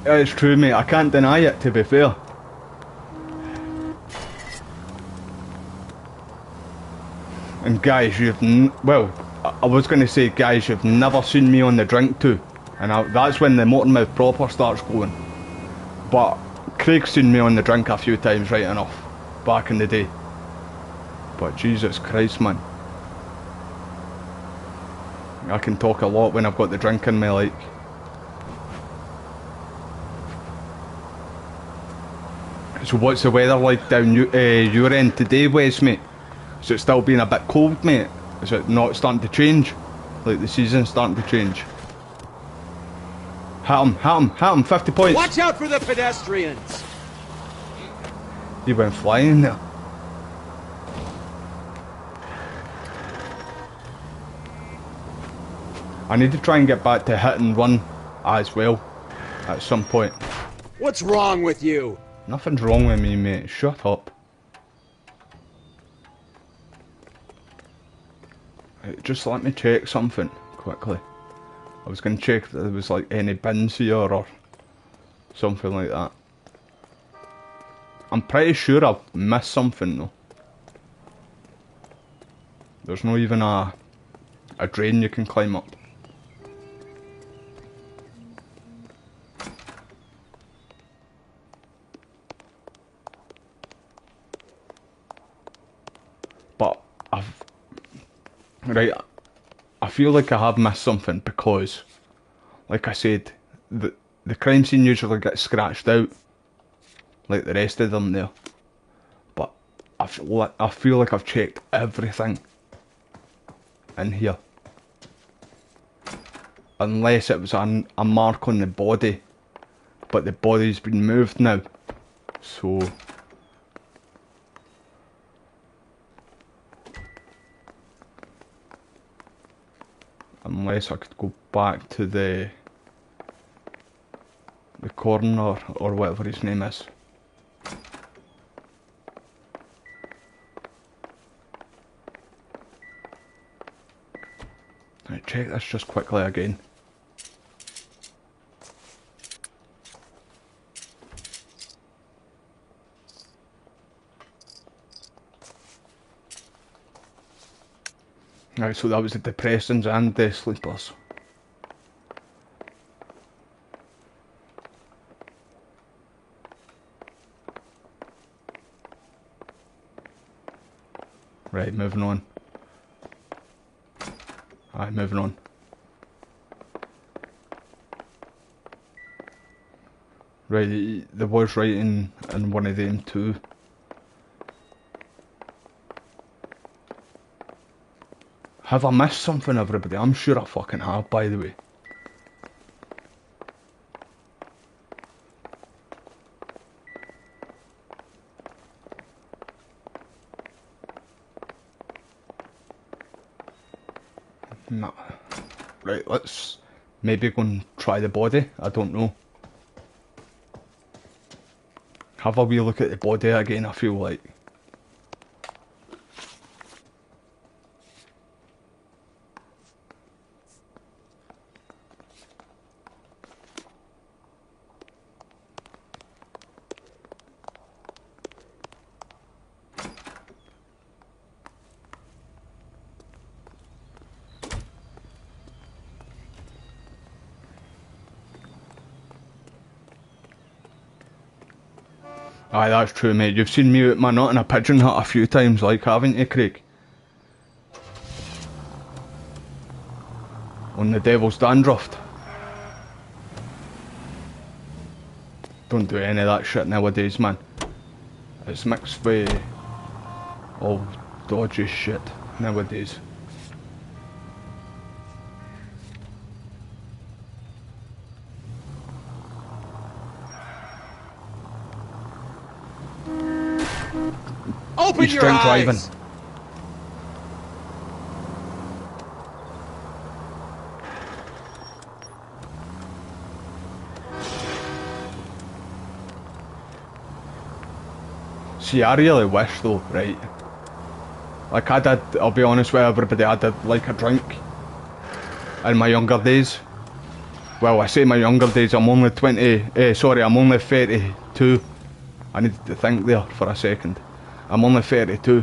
It's true, mate. I can't deny it, to be fair. And guys, well, I was going to say, guys, you've never seen me on the drink too. And that's when the motor mouth proper starts going. But Craig's seen me on the drink a few times, right enough, back in the day. But Jesus Christ, man. I can talk a lot when I've got the drink in me, like. So what's the weather like down your end today, Wes, mate? Is it still being a bit cold, mate? Is it not starting to change? Like the season's starting to change? Hit him, 50 points. Watch out for the pedestrians! He went flying there. I need to try and get back to hit and run as well at some point. What's wrong with you? Nothing's wrong with me, mate. Shut up. Just let me check something quickly. I was going to check if there was like any bins here or something like that. I'm pretty sure I've missed something though. There's not even a drain you can climb up. But I feel like I have missed something because, like I said, the crime scene usually gets scratched out, like the rest of them there. But I feel like I've checked everything in here, unless it was a mark on the body, but the body's been moved now, so. Unless I could go back to the coroner or whatever his name is. Right, check this just quickly again. Right, so that was the depressants and the sleepers. Right, moving on. Aye, moving on. Right, there was writing in one of them too. Have I missed something, everybody? I'm sure I fucking have, by the way. Nah. Right, let's maybe go and try the body. I don't know. Have a wee look at the body again, I feel like. Aye, that's true, mate. You've seen me with my nut in a pigeon hut a few times, like, haven't you, Craig? On the Devil's Dandruff. Don't do any of that shit nowadays, man. It's mixed with all dodgy shit nowadays. Open He's your drink eyes. driving. See, I really wish though, right? Like I did, I'll be honest with everybody, I did like a drink in my younger days. Well, I say my younger days, I'm only I'm only 32. I needed to think there for a second. I'm only 32,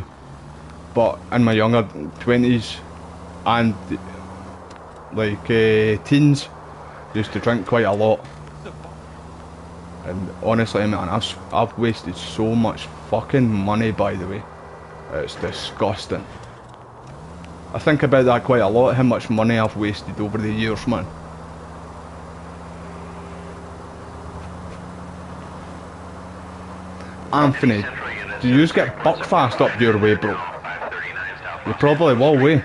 but in my younger 20s and like teens, used to drink quite a lot. And honestly, man, I've wasted so much fucking money, by the way. It's disgusting. I think about that quite a lot, how much money I've wasted over the years, man. Anthony, do you get buckfast up your way, bro? You probably will, way.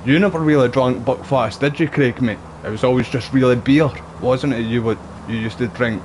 You never really drank Buckfast, did you, Craig, mate? It was always just really beer, wasn't it? You used to drink.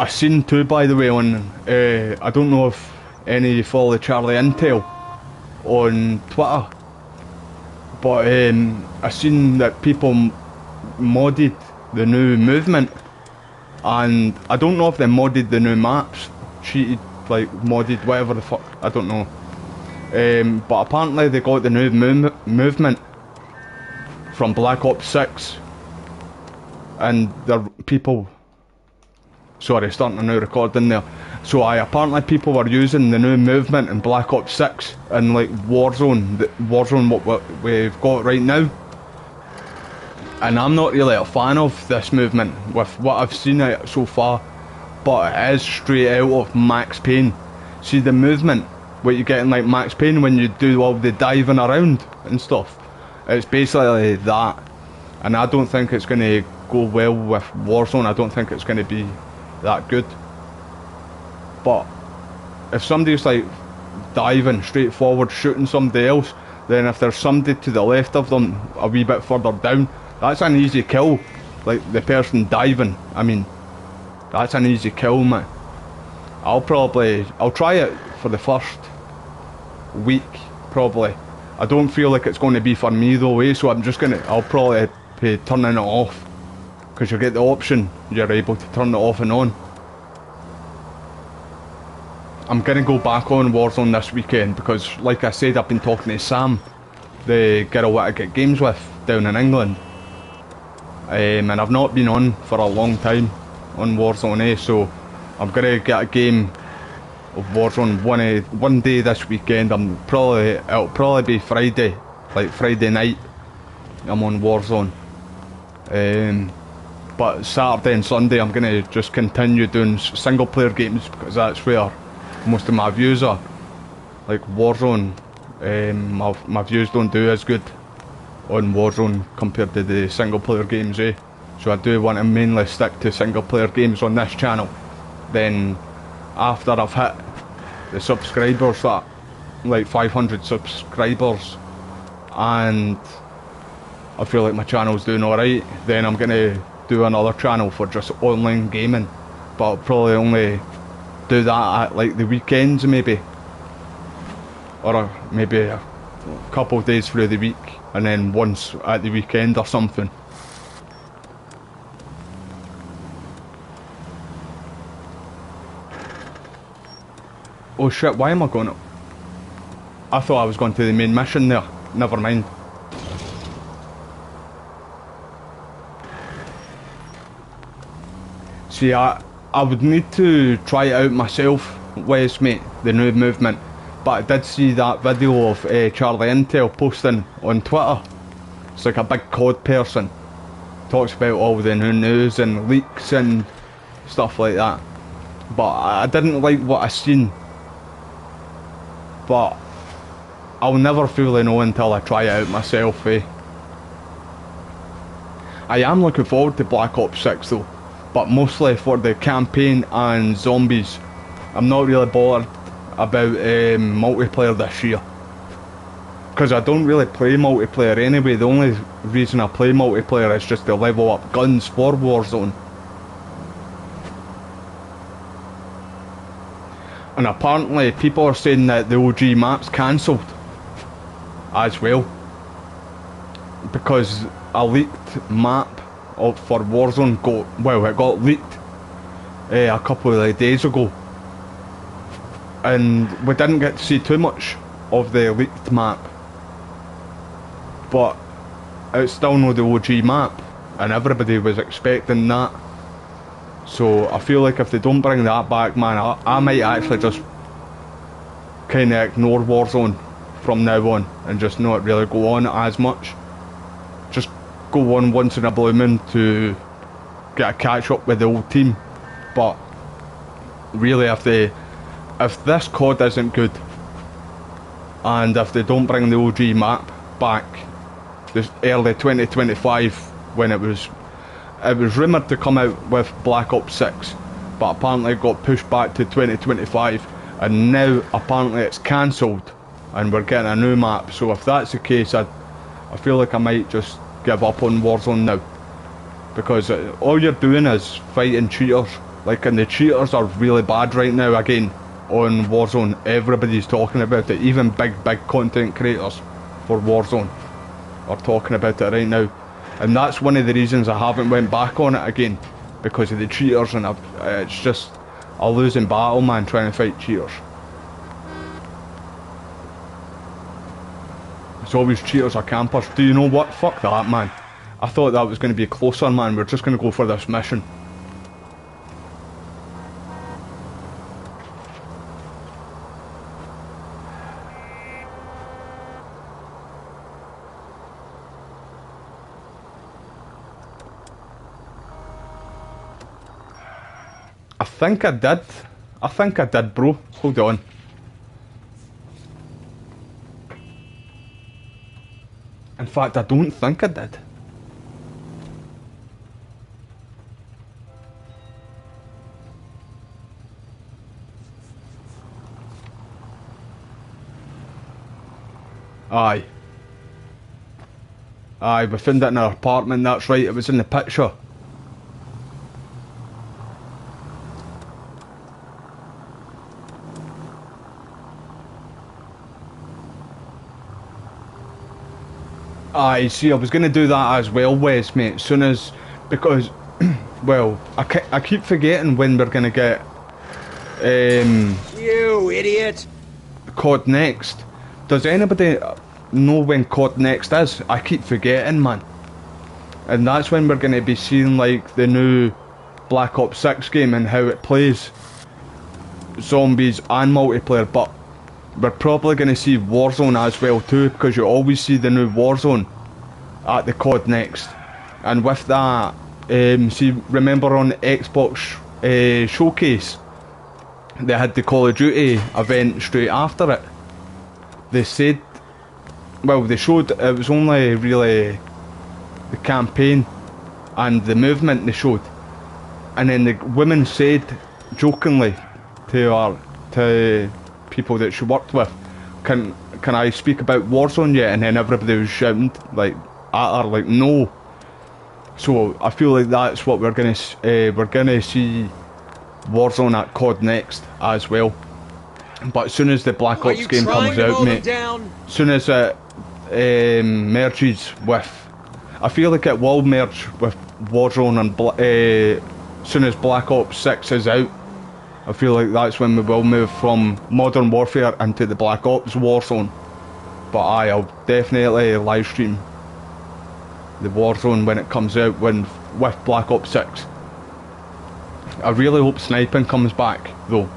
I seen too, by the way, on I don't know if any of you follow the Charlie Intel on Twitter, but I seen that people modded the new movement, and I don't know if they modded the new maps, cheated, like modded whatever the fuck, I don't know. But apparently they got the new movement from Black Ops 6, and there people. Sorry, starting a new recording there. So apparently people were using the new movement in Black Ops 6 and like Warzone what we've got right now. And I'm not really a fan of this movement with what I've seen of it so far, but it is straight out of Max Payne. See the movement, what you get in like Max Payne when you do all the diving around and stuff. It's basically that, and I don't think it's going to go well with Warzone. I don't think it's going to be that good. But if somebody's like diving straight forward shooting somebody else, then if there's somebody to the left of them a wee bit further down, that's an easy kill. Like the person diving, I mean, that's an easy kill, man. I'll try it for the first week probably. I don't feel like it's going to be for me though, so I'll probably be turning it off, because you get the option, you're able to turn it off and on. I'm going to go back on Warzone this weekend because, like I said, I've been talking to Sam, the girl that I get games with down in England. And I've not been on for a long time on Warzone, so I'm going to get a game of Warzone one day this weekend. It'll probably be Friday, like Friday night, I'm on Warzone. But Saturday and Sunday I'm going to just continue doing single player games, because that's where most of my views are. Like Warzone, my views don't do as good on Warzone compared to the single player games, so I do want to mainly stick to single player games on this channel. Then after I've hit the subscribers, that like 500 subscribers, and I feel like my channel's doing alright, then I'm going to do another channel for just online gaming, but I'll probably only do that at like the weekends maybe, or maybe a couple of days through the week, and then once at the weekend or something. Oh shit, why am I going up? I thought I was going to the main mission there, never mind. See, I would need to try it out myself, Wes, mate, the new movement. But I did see that video of Charlie Intel posting on Twitter. It's like a big COD person. Talks about all the new news and leaks and stuff like that. But I didn't like what I seen. But I'll never fully know until I try it out myself, I am looking forward to Black Ops 6 though, but mostly for the campaign and zombies. I'm not really bothered about multiplayer this year, because I don't really play multiplayer anyway. The only reason I play multiplayer is just to level up guns for Warzone. And apparently people are saying that the OG map's cancelled as well, because a leaked map for Warzone it got leaked a couple of days ago, and we didn't get to see too much of the leaked map, but it's still not the OG map, and everybody was expecting that. So I feel like if they don't bring that back, man, I might actually just kind of ignore Warzone from now on and just not really go on as much. Just go on once in a blue moon to get a catch up with the old team, but really if this COD isn't good, and if they don't bring the OG map back this early 2025, when it was rumoured to come out with Black Ops 6, but apparently it got pushed back to 2025, and now apparently it's cancelled and we're getting a new map. So if that's the case, I feel like I might just give up on Warzone now, because all you're doing is fighting cheaters, like, and the cheaters are really bad right now. Again, on Warzone, everybody's talking about it, even big content creators for Warzone are talking about it right now, and that's one of the reasons I haven't went back on it again, because of the cheaters, and it's just a losing battle, man, trying to fight cheaters. It's always cheaters or campers. Do you know what? Fuck that, man. I thought that was going to be closer, man. We're just going to go for this mission. I think I did, bro. Hold on. In fact, I don't think I did. Aye. Aye, we found it in our apartment, that's right, it was in the picture. Aye, see, I was going to do that as well, Wes, mate, as soon as, because, well, I keep forgetting when we're going to get, You idiot! COD Next. Does anybody know when COD Next is? I keep forgetting, man. And that's when we're going to be seeing, like, the new Black Ops 6 game and how it plays zombies and multiplayer, but we're probably going to see Warzone as well too, because you always see the new Warzone at the COD Next. And with that, see, remember on Xbox Showcase, they had the Call of Duty event straight after it. They said, well, they showed, it was only really the campaign and the movement they showed, and then the woman said jokingly to people that she worked with, can I speak about Warzone yet? And then everybody was shouting like at her, like, no. So I feel like that's what we're gonna see Warzone at COD Next as well. But as soon as the Black Ops game comes out, mate, as soon as it merges with, I feel like it will merge with Warzone, and as soon as Black Ops 6 is out, I feel like that's when we will move from Modern Warfare into the Black Ops Warzone. But I'll definitely live stream the Warzone when it comes out, with Black Ops 6. I really hope sniping comes back though.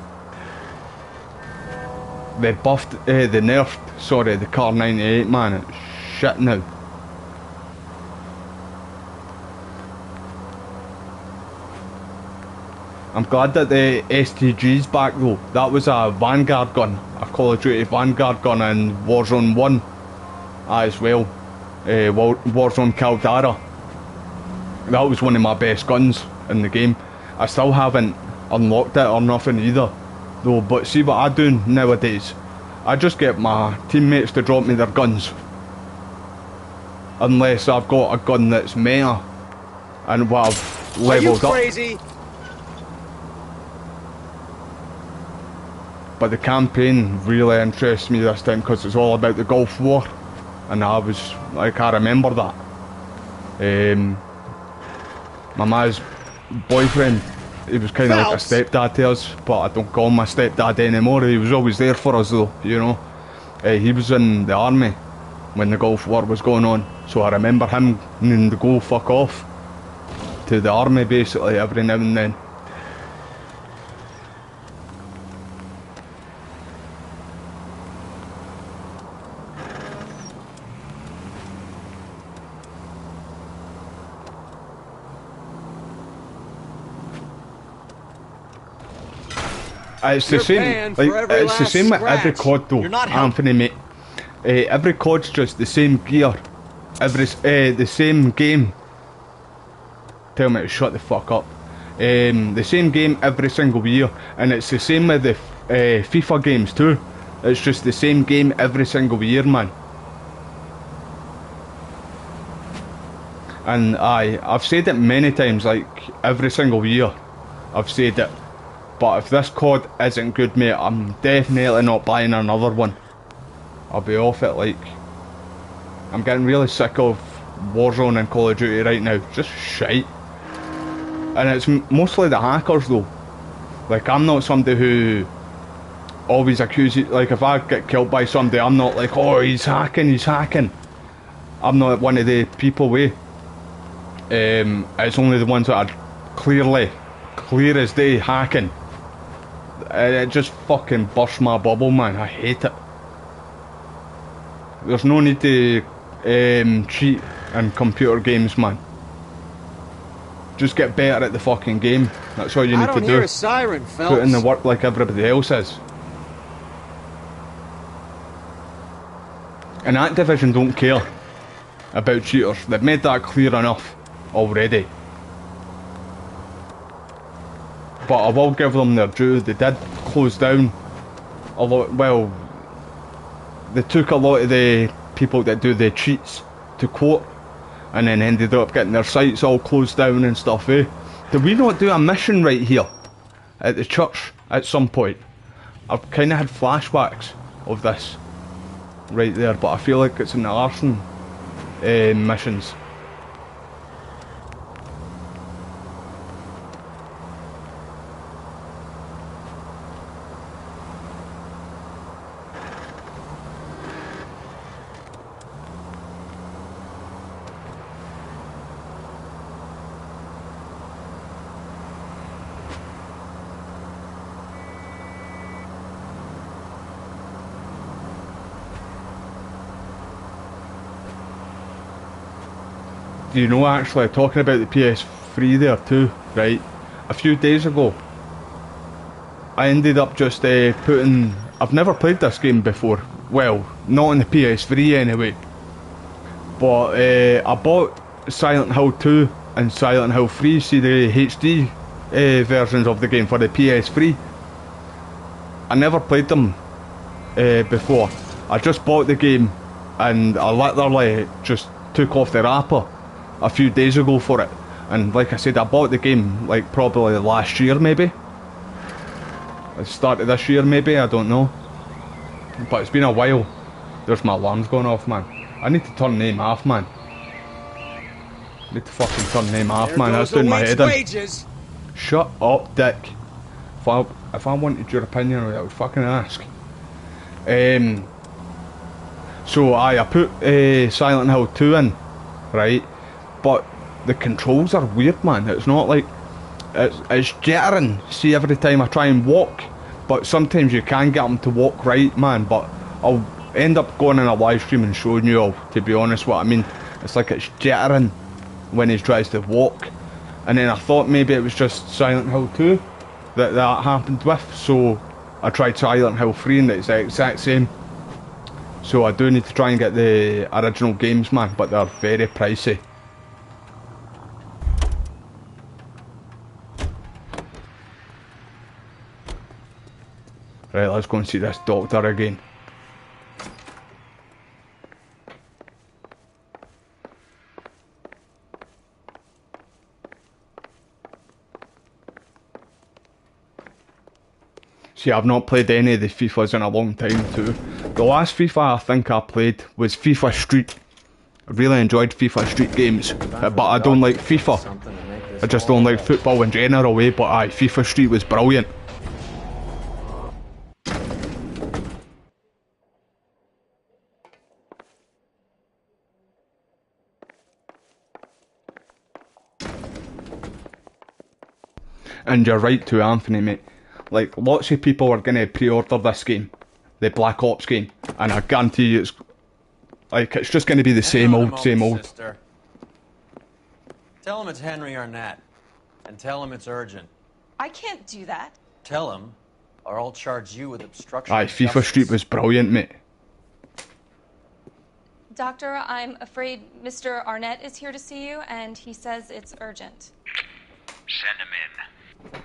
They buffed, they nerfed, sorry, the Car 98, man, it's shit now. I'm glad that the STG's back though. That was a Vanguard gun, a Call of Duty Vanguard gun in Warzone 1 as well. Warzone Caldera. That was one of my best guns in the game. I still haven't unlocked it or nothing either though, but see what I do nowadays, I just get my teammates to drop me their guns. Unless I've got a gun that's meta and what I've leveled up. Crazy? But the campaign really interests me this time because it's all about the Gulf War, and I was like, I remember that. My ma's boyfriend, he was kind of like a stepdad to us, but I don't call him my stepdad anymore. He was always there for us though, you know. He was in the army when the Gulf War was going on, so I remember him needing to go fuck off to the army basically every now and then. It's the same. Like, it's the same with every COD though, Anthony, mate. Every COD's just the same gear. The same game. Tell me to shut the fuck up. The same game every single year, and it's the same with the FIFA games too. It's just the same game every single year, man. And I've said it many times, like every single year I've said it. But if this COD isn't good, mate, I'm definitely not buying another one. I'll be off it. Like, I'm getting really sick of Warzone and Call of Duty right now. Just shite. And it's mostly the hackers though. Like, I'm not somebody who always accuses, like if I get killed by somebody, I'm not like, oh, he's hacking. I'm not one of the people way. It's only the ones that are clear as day hacking. It just fucking bursts my bubble, man. I hate it. There's no need to cheat in computer games, man. Just get better at the fucking game. That's all you need to do. I don't hear a siren, Phelps. Put in the work like everybody else is. And Activision don't care about cheaters. They've made that clear enough already. But I will give them their due. They did close down a lot. Well, they took a lot of the people that do the cheats to court, and then ended up getting their sites all closed down and stuff, eh? Did we not do a mission right here at the church at some point? I've kind of had flashbacks of this right there, but I feel like it's in the arson missions. Do you know, actually, talking about the PS3 there too, right? A few days ago, I ended up just putting... I've never played this game before. Well, not on the PS3 anyway. But I bought Silent Hill 2 and Silent Hill 3, see the HD versions of the game for the PS3. I never played them before. I just bought the game and I literally just took off the wrapper a few days ago for it, and like I said, I bought the game like probably last year, maybe the start of this year, maybe, I don't know, but it's been a while. There's my alarm's going off, man. I need to turn name off, man. I need to fucking turn name off, man. That's doing my head in. Shut up, dick. If I wanted your opinion, I would fucking ask. So I put Silent Hill 2 in, right? But the controls are weird, man. It's not like... It's jittering, see, every time I try and walk. But sometimes you can get them to walk right, man. But I'll end up going in a live stream and showing you all, to be honest, what I mean. It's like it's jittering when he tries to walk. And then I thought maybe it was just Silent Hill 2 that happened with. So I tried Silent Hill 3 and it's the exact same. So I do need to try and get the original games, man. But they're very pricey. Right, let's go and see this doctor again. See, I've not played any of the FIFAs in a long time too. The last FIFA I think I played was FIFA Street. I really enjoyed FIFA Street games, but I don't like FIFA. I just don't like football in general, but aye, FIFA Street was brilliant. And you're right too, Anthony, mate. Like, lots of people are going to pre-order this game, the Black Ops game, and I guarantee you it's just going to be the same old. Sister. Tell him it's Henry Arnett, and tell him it's urgent. I can't do that. Tell him or I'll charge you with obstruction Aye, of FIFA justice. Street was brilliant, mate. Doctor, I'm afraid Mr. Arnett is here to see you, and he says it's urgent. Send him in.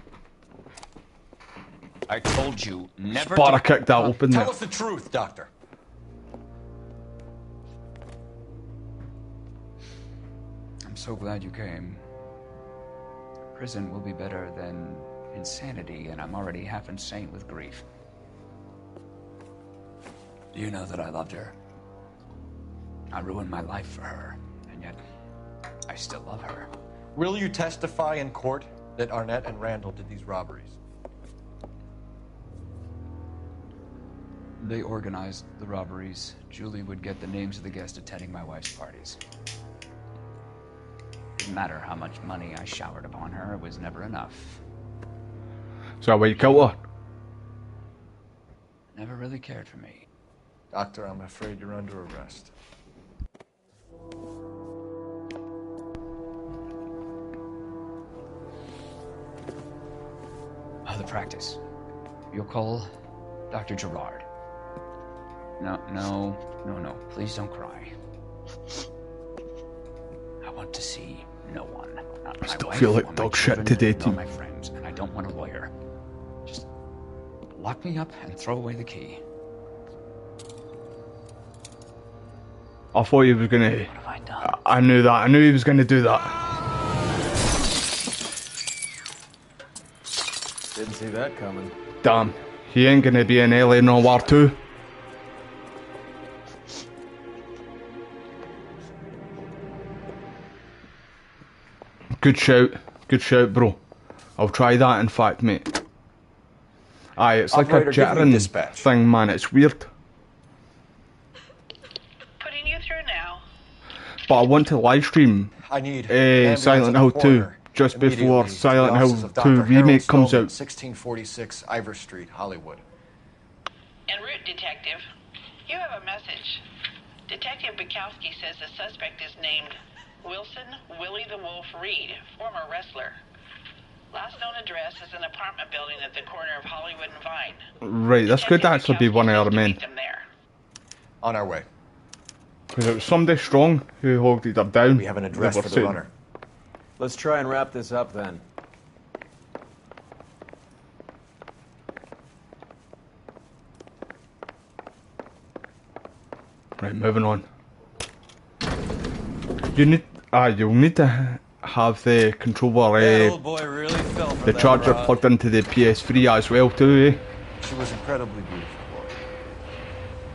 I told you never Sparta to... kicked that open there. Tell us the truth, Doctor. I'm so glad you came. Prison will be better than insanity, and I'm already half insane with grief. Do you know that I loved her? I ruined my life for her, and yet I still love her. Will you testify in court that Arnett and Randall did these robberies? They organized the robberies. Julie would get the names of the guests attending my wife's parties. Didn't matter how much money I showered upon her, it was never enough. So why you killed her? Never really cared for me. Doctor, I'm afraid you're under arrest. Oh, the practice. You'll call Dr. Gerard. No. Please don't cry. I want to see no one. Not I my still wife, feel or like my dog shit children, today, nor too. my friends, and I don't want a lawyer. Just lock me up and throw away the key. I thought he was gonna... I knew that. I knew he was gonna do that. Didn't see that coming. Damn. He ain't gonna be in LA Noire 2. Good shout. Good shout, bro. I'll try that, in fact, mate. Aye, it's like Operator, a give me jittering dispatch. thing, man. It's weird. Putting you through now. But I want to live stream I need ambulance Silent at Hill the 2 corner just before immediately to the Silent offices Hill of 2 Dr. Harold remake comes Stone, out. 1646 Ivor Street, Hollywood. En route, Detective. You have a message. Detective Bukowski says the suspect is named Wilson Willie the Wolf Reed, former wrestler. Last known address is an apartment building at the corner of Hollywood and Vine. Right, this could actually be one of our men. On our way. Because it was somebody strong who holded her down. We have an address They were for the saying- runner. Let's try and wrap this up then. Right, moving on. You'll need to have the controller, That old boy really fell for the that charger rod. plugged into the PS3 as well too, eh? She was incredibly beautiful, boy.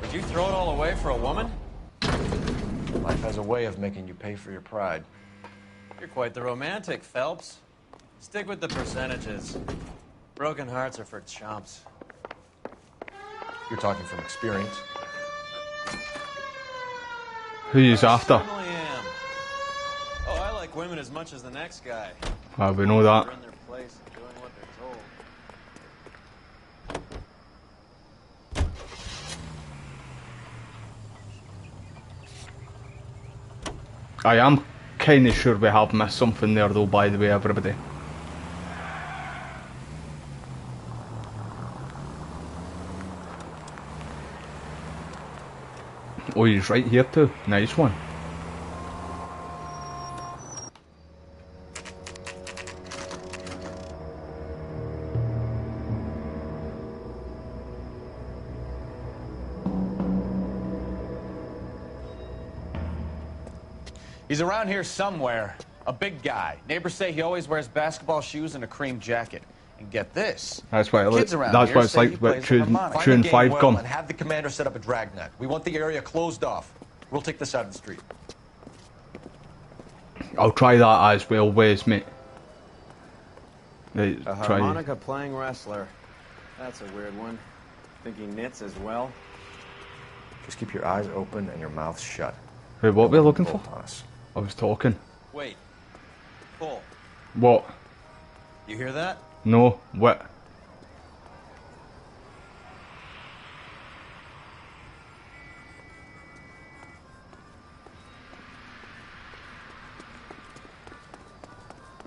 Would you throw it all away for a woman? Life has a way of making you pay for your pride. You're quite the romantic, Phelps. Stick with the percentages. Broken hearts are for chumps. You're talking from experience. Who is after? Certainly am. Oh, I like women as much as the next guy. We know that. They're in their place and doing what they're told. I am kinda sure we have missed something there though, by the way, everybody. Oh, he's right here too. Nice one. He's around here somewhere. A big guy. Neighbors say he always wears basketball shoes and a cream jacket. And get this. That's why Kids around that's here what it's say he like with plays the True harmonica. True and Find the game 5 well come. and have the commander set up a dragnet. We want the area closed off. We'll take this side of the street. I'll try that as well, Wes, mate. Right, A try. harmonica playing wrestler. That's a weird one. Think he knits as well? Just keep your eyes open and your mouth shut. Wait, what we're looking for? Bolt on us. I was talking. Wait. Cole, What? you hear that? No, what?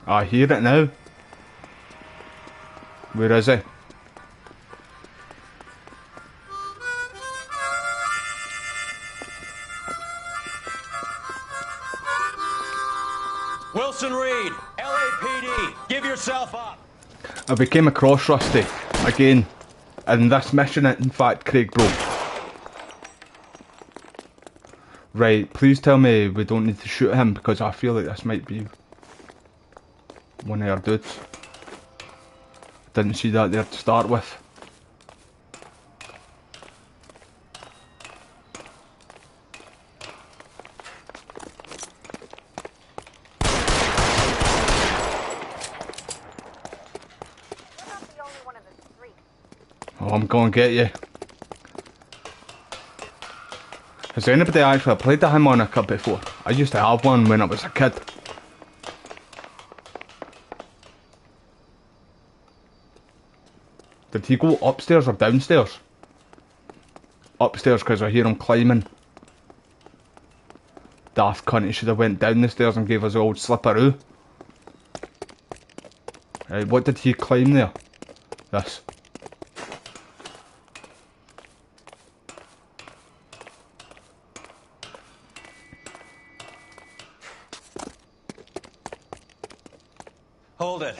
I hear it now. Where is he? Wilson Reed, LAPD, give yourself up. We came across Rusty again in this mission. In fact, Craig broke. Right, please tell me we don't need to shoot him, because I feel like this might be one of our dudes. Didn't see that there to start with. Oh, I'm gonna get you. Has anybody actually played the harmonica before? I used to have one when I was a kid. Did he go upstairs or downstairs? Upstairs, because I hear him climbing. Daft cunt, he should have went down the stairs and gave us the old slipperoo. Right, what did he climb there? This. Hold it.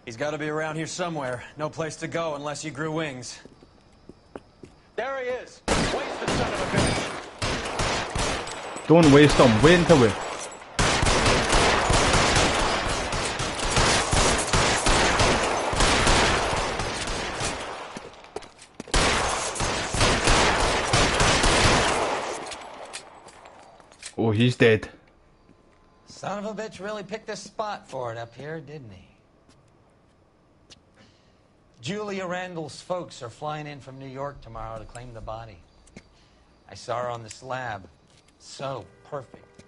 He's got to be around here somewhere. No place to go unless he grew wings. There he is. Waste the son of a bitch. Don't waste him. Wait until we... Oh, he's dead. Son of a bitch really picked a spot for it up here, didn't he? Julia Randall's folks are flying in from New York tomorrow to claim the body. I saw her on the slab. So perfect.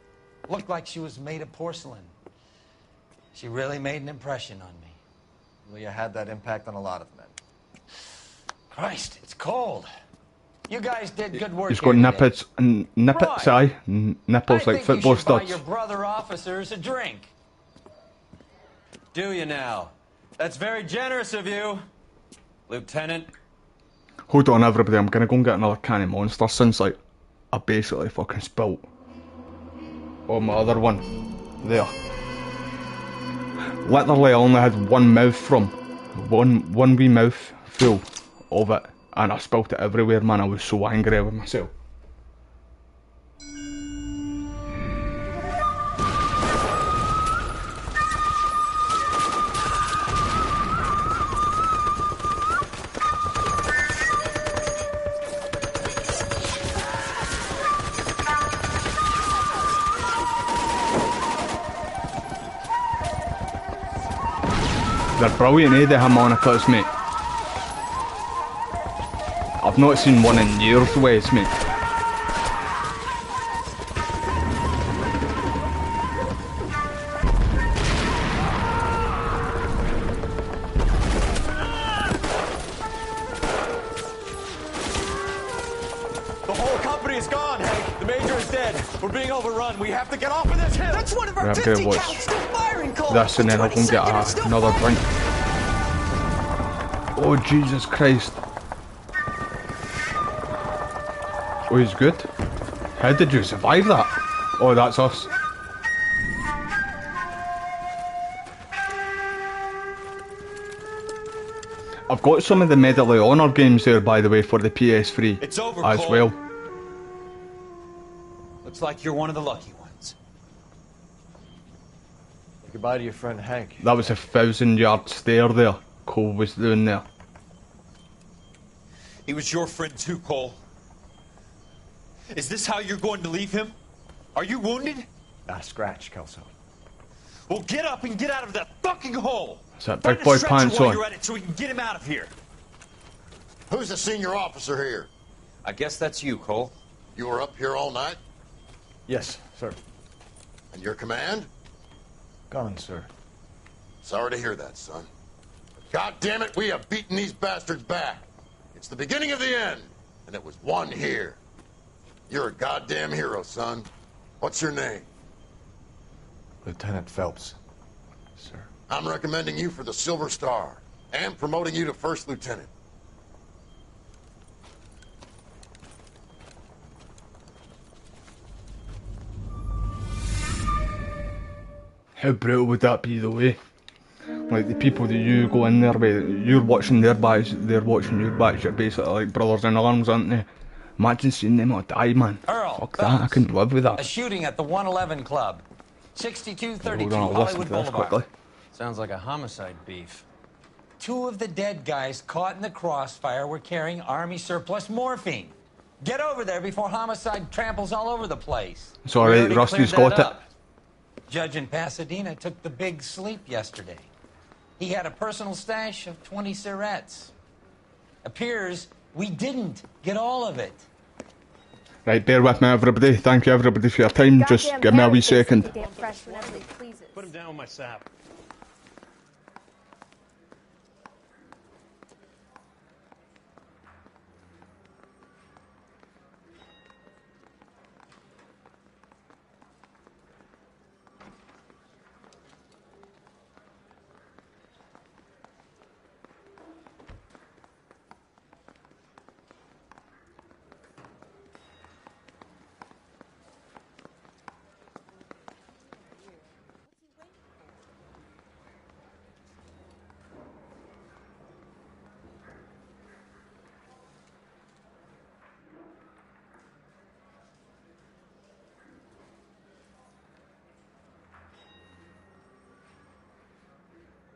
Looked like she was made of porcelain. She really made an impression on me. Julia had that impact on a lot of men. Christ, it's cold. You guys did good work. He's got nipples, nipples, aye. Nipples like football studs. Buy your brother officers a drink. Do you now? That's very generous of you, Lieutenant. Hold on, everybody. I'm gonna go and get another can of Monster since, like, I basically fucking spilt on my other one. There. Literally, I only had one mouth from. One wee mouth full of it. And I spilt it everywhere, man. I was so angry with myself. They're brilliant, eh, the harmonicas, mate. I've not seen one in years, Wes, mate. The whole company is gone, Hank. The Major is dead. We're being overrun. We have to get off of this hill. That's one of our 50 cal still firing calls. This and then I can get another drink. Oh, Jesus Christ. Oh, he's good. How did you survive that? Oh, that's us. I've got some of the Medal of Honor games there, by the way, for the PS3 it's over, as Cole. well. Looks like you're one of the lucky ones. Goodbye to your friend Hank. That was 1,000-yard stare there Cole was doing there. He was your friend too, Cole. Is this how you're going to leave him? Are you wounded? Not a scratch, Kelso. Well, get up and get out of that fucking hole! Is that big boy pants on? You're at it so we can get him out of here. Who's the senior officer here? I guess that's you, Cole. You were up here all night? Yes, sir. And your command? Gone, sir. Sorry to hear that, son. God damn it, we have beaten these bastards back. It's the beginning of the end, and it was one here. You're a goddamn hero, son. What's your name? Lieutenant Phelps, sir. I'm recommending you for the Silver Star and promoting you to First Lieutenant. How brutal would that be though, eh? Like the people that you go in there with, you're watching their backs, they're watching your backs, you're basically like brothers in arms, aren't they? Imagine seeing them all die, man. Fuck that, I couldn't live with A that. shooting at the 111 Club, Hold 6232 on, I'll listen Hollywood to this Boulevard. quickly. Sounds like a homicide beef. 2 of the dead guys caught in the crossfire were carrying Army surplus morphine. Get over there before homicide tramples all over the place. It's alright, Rusty's got it. Judge in Pasadena took the big sleep yesterday. He had a personal stash of 20 cigarettes. Appears we didn't get all of it. Right, bear with me everybody. Thank you everybody for your time. Just give me a wee second. Put him down with my sap.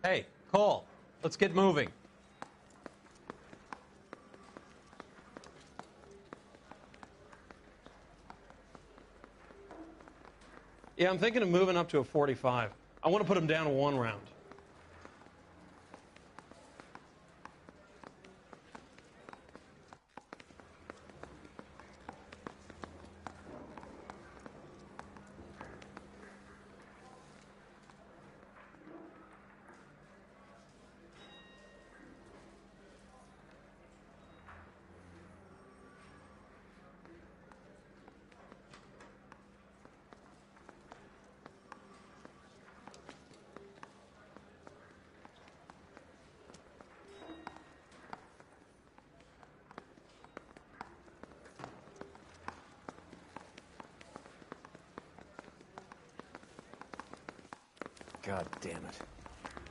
Hey, Cole, let's get moving. Yeah, I'm thinking of moving up to a 45. I want to put him down to 1 round. God damn it.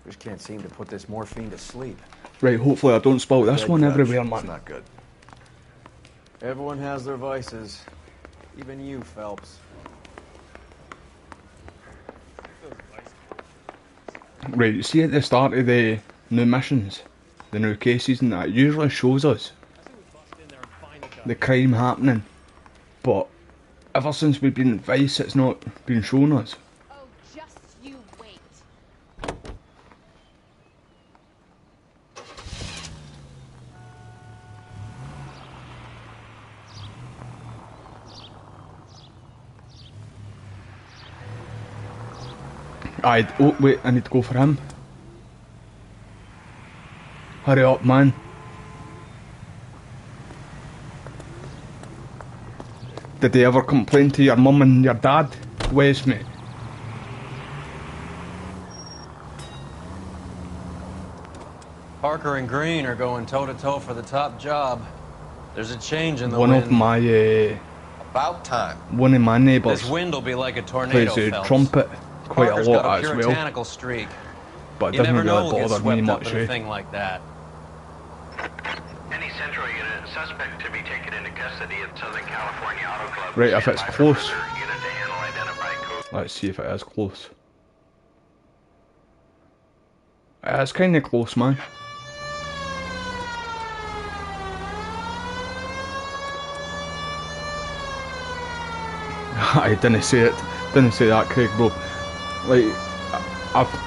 Just can't seem to put this morphine to sleep. Right, hopefully I don't spoil this Dead one Judge. everywhere, It's man. not good. Everyone has their vices. Even you, Phelps. Right, see at the start of the new missions, the new cases and that, it usually shows us the crime happening. But ever since we've been in Vice, it's not been shown us. Oh wait, I need to go for him. Hurry up, man. Did they ever complain to your mum and your dad? Where's me? Parker and Green are going toe-to-toe for the top job. There's a change in the One wind. of my About time. one of my neighbours This wind will be like a tornado, plays a Phelps. trumpet quite Parker's a lot got a as well. puritanical streak. But it You never doesn't know really who'll get bother me swept up much, in a eh? thing like that. Any Central unit, suspect to be taken into custody at Southern California Auto Club. Right, if it's close. Unit to handle identified code. Let's see if it is close. It's kinda close, man. I didn't say it. Didn't say that, Craig, bro. Like,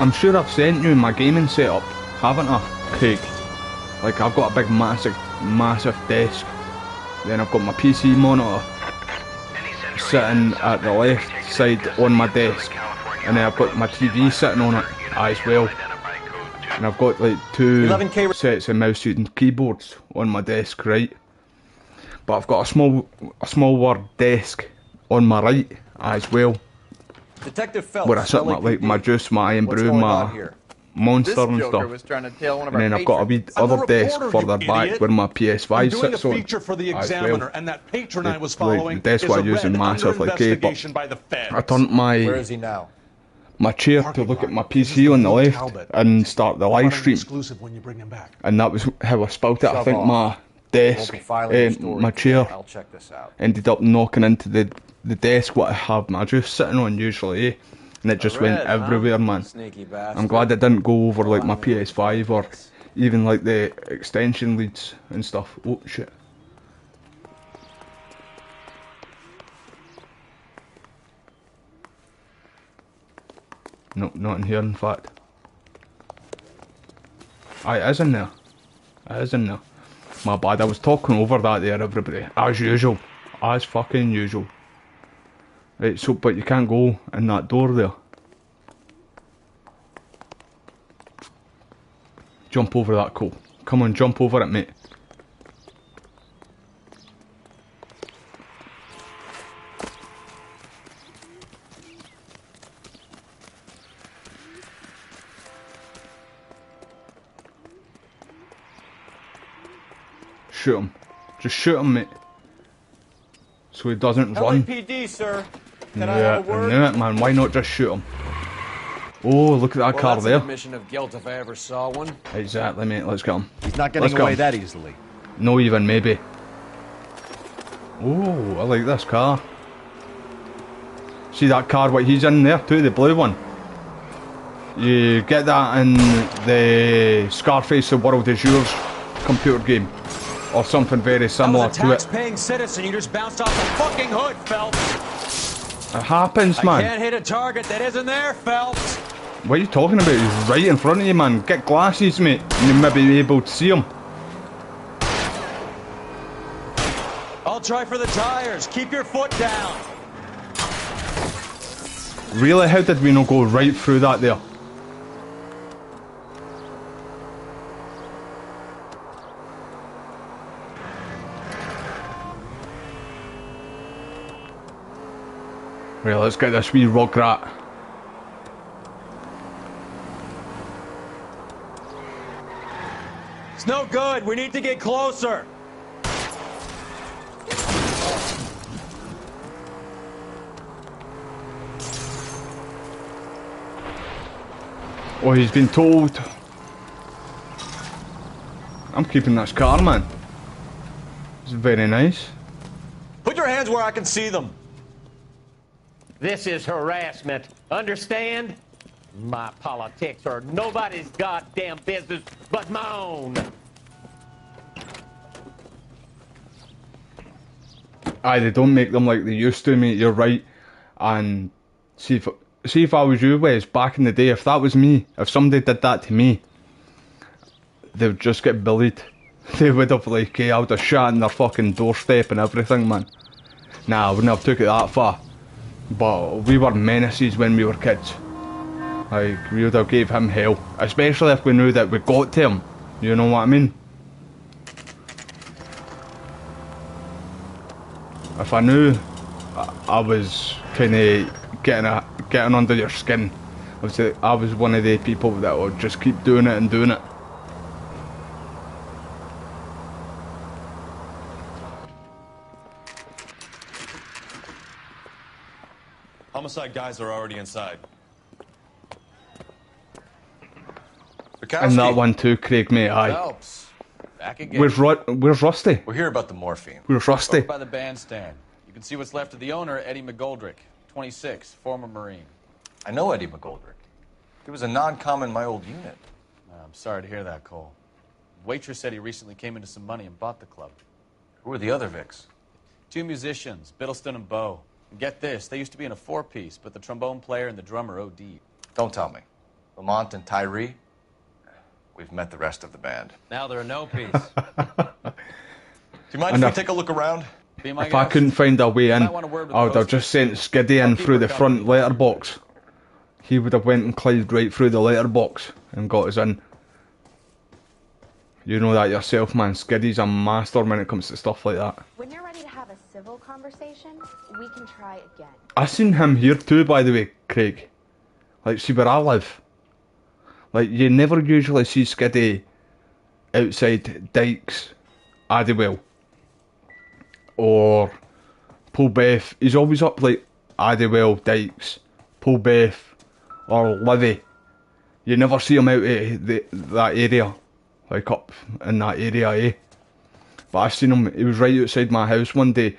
I'm sure I've sent you my gaming setup, haven't I, Craig? Like, I've got a big, massive desk. Then I've got my PC monitor sitting at the left side on my desk, and then I've got my TV sitting on it as well. And I've got like 2 sets of mouse and keyboards on my desk, right? But I've got a smaller desk on my right as well, Detective Phelps, where I sit my, like, my juice, my iron brew, my monster and stuff. was trying to tail one of And then our I've got a wee other desk further back where my PS5 doing a sits on feature for the as Examiner, well. and that patron I was Like, following the desk is what a I'm using red massively, under okay, but investigation by the feds. I turned my Where is he now? my chair to look at my PC on the left and start the live stream. Exclusive when you bring him back. And that was how I spelt it. I think my desk, my chair, I'll check this out. ended up knocking into the desk what I have my juice sitting on usually, and it just went everywhere, man. I'm glad it didn't go over like my PS5 or even like the extension leads and stuff. Oh shit. No, not in here in fact. Aye, it is in there. It is in there. My bad, I was talking over that there, everybody. As usual. As fucking usual. Right, so, but you can't go in that door there. Jump over that, Cole. Come on, jump over it, mate. Shoot him. Just shoot him, mate. So he doesn't run. LAPD, sir. Can Yeah, I have a word? I knew it, man. Why not just shoot him? Oh, look at that car that's there. an admission of guilt if I ever saw one. Exactly, mate. Let's get him. He's not getting away that easily. No, even maybe. Oh, I like this car. See that car, what he's in there too, the blue one. You get that in the Scarface, The World Is Yours computer game. Or something very similar to it. Tax-paying citizen, you just bounced off the fucking hood, Phelps. It happens, man. I can't hit a target that isn't there, Phelps. What are you talking about? He's right in front of you, man. Get glasses, mate. And you may be able to see him. I'll try for the tires. Keep your foot down. Really? How did we not go right through that there? Right, let's get this wee rugrat. It's no good. We need to get closer. Oh, he's been told. I'm keeping this car, man. It's very nice. Put your hands where I can see them. This is harassment. Understand? My politics are nobody's goddamn business but my own. Aye, they don't make them like they used to, mate. You're right. And see if I was you, Wes, back in the day, if that was me, if somebody did that to me, they would just get bullied. They would have like, I would have shot in their fucking doorstep and everything, man. Nah, I wouldn't have took it that far. But we were menaces when we were kids. Like, we would have gave him hell. Especially if we knew that we got to him. You know what I mean? If I knew I was kind of getting under your skin, I was one of the people that would just keep doing it and doing it. Homicide guys are already inside. And that one too, Craig, mate, aye. Phelps. Back again. Where's Rusty? We're here about the morphine. Where's Rusty? Over by the bandstand. You can see what's left of the owner, Eddie McGoldrick, 26, former Marine. I know Eddie McGoldrick. He was a non-com in my old unit. I'm sorry to hear that, Cole. Waitress said he recently came into some money and bought the club. Who are the other Vics? 2 musicians, Biddleston and Bowe. And get this, they used to be in a 4-piece, but the trombone player and the drummer OD'd. Don't tell me. Lamont and Tyree? We've met the rest of the band. Now they're a no-piece. Do you mind if we take a look around? If I couldn't find a way in, I would have just sent Skiddy in through the front letterbox. He would have went and climbed right through the letterbox and got us in. You know that yourself, man. Skiddy's a master when it comes to stuff like that. When you're ready to have a civil conversation, we can try again. I seen him here too, by the way, Craig. Like, see where I live. Like, you never usually see Skiddy outside Dykes, Addiewell, or Pulbeth. He's always up like Addiewell, Dykes, Pulbeth, or Livy. You never see him out of that area, like up in that area, eh? But I seen him, he was right outside my house one day,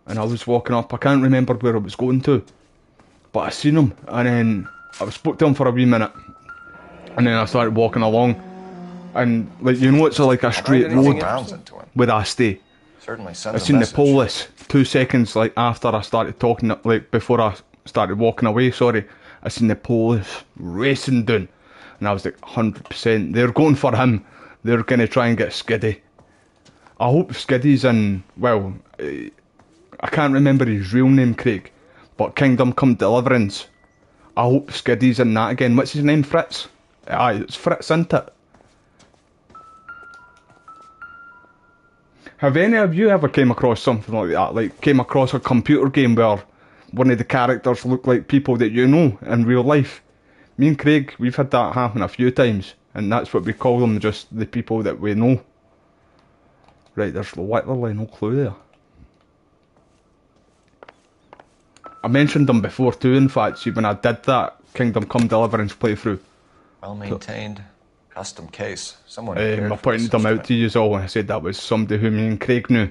and I was walking up, I can't remember where I was going to, but I seen him, and then I spoke to him for a wee minute, and then I started walking along, and like, you know, it's like a straight road where I stay. Certainly I sends a seen the message. police 2 seconds like after I started talking, like before I started walking away, sorry, I seen the police racing down, and I was like 100%, they're going for him, they're gonna try and get Skiddy. I hope Skiddy's in, well, I can't remember his real name, Craig, but Kingdom Come Deliverance. I hope Skiddy's in that again. What's his name, Fritz? Aye, it's Fritz, isn't it? Have any of you ever came across something like that? Like, came across a computer game where one of the characters look like people that you know in real life? Me and Craig, we've had that happen a few times, and that's what we call them, just the people that we know. Right, there's literally no clue there. I mentioned them before too, in fact, see, when I did that Kingdom Come Deliverance playthrough. Well maintained, custom case. Someone I cared for pointed this them out instrument. to you all, and I said that was somebody who me and Craig knew.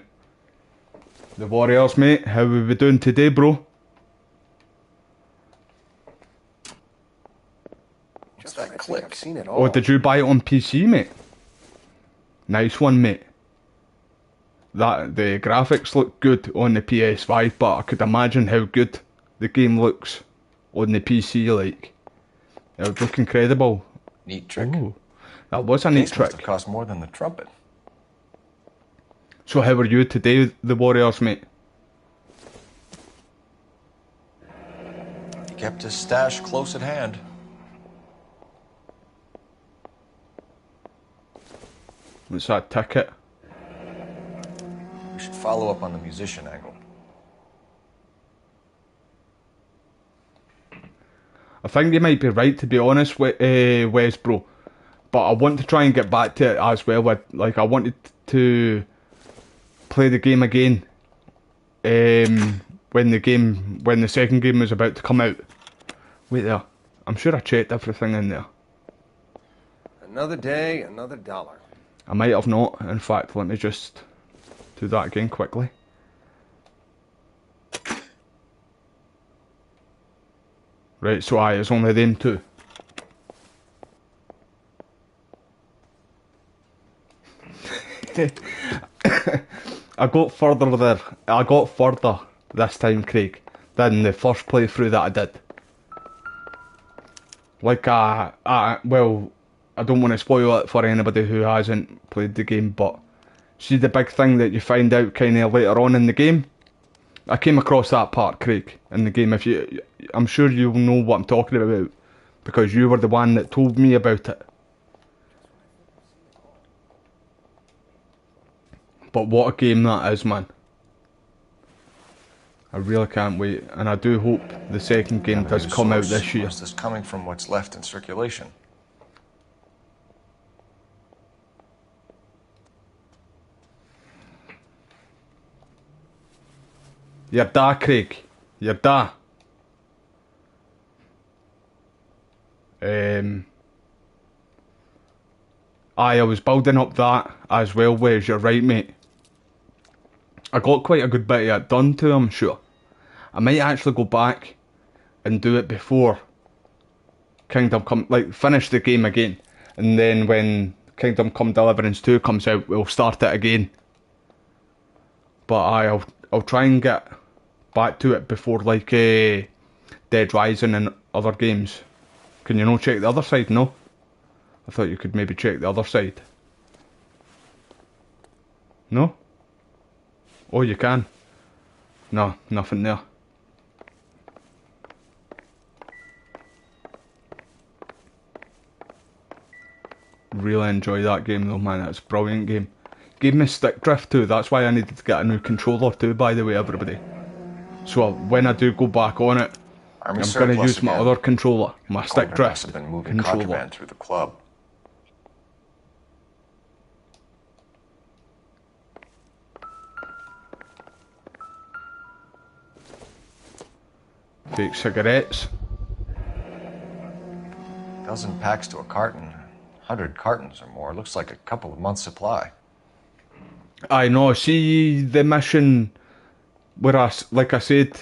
The Warriors, mate, how are we doing today, bro? Just that click. I've seen it all. Oh, did you buy it on PC, mate? Nice one, mate. The graphics look good on the PS5, but I could imagine how good the game looks on the PC, like. It would look incredible. Neat trick. Ooh, that was a neat Case must trick. have cost more than the trumpet. So how are you today, the Warriors, mate? He kept his stash close at hand. What's that ticket? We should follow up on the musician angle. I think you might be right, to be honest, with Wes, bro. But I want to try and get back to it as well. Like, I wanted to play the game again when the second game was about to come out. Wait there. I'm sure I checked everything in there. Another day, another dollar. I might have not. In fact, let me just do that again quickly. Right, so it's only them two. I got further this time, Craig, than the first playthrough that I did. Like, well, I don't want to spoil it for anybody who hasn't played the game, but see the big thing that you find out kind of later on in the game? I came across that part, Craig, in the game. I'm sure you'll know what I'm talking about, because you were the one that told me about it. But what a game that is, man. I really can't wait, and I do hope the second game does come out this year. Is this coming from what's left in circulation? You're da, Craig. You're da. I was building up that as well, Wes, you're right, mate. I got quite a good bit of it done too, I'm sure. I might actually go back and do it before Kingdom Come, like, finish the game again. And then when Kingdom Come Deliverance 2 comes out, we'll start it again. But I'll try and get back to it before, like, Dead Rising and other games. Can you not check the other side? No? I thought you could maybe check the other side. No? Oh, you can? No, nothing there. Really enjoy that game though, man. It's a brilliant game. Gave me stick drift too. That's why I needed to get a new controller too, by the way, everybody. So when I do go back on it, I'm going to use my other controller, my stick drift Have been moving controller. contraband through the club. Fake cigarettes. Dozen packs to a carton. 100 cartons or more. Looks like a couple of months' supply. I know. See the mission where like I said,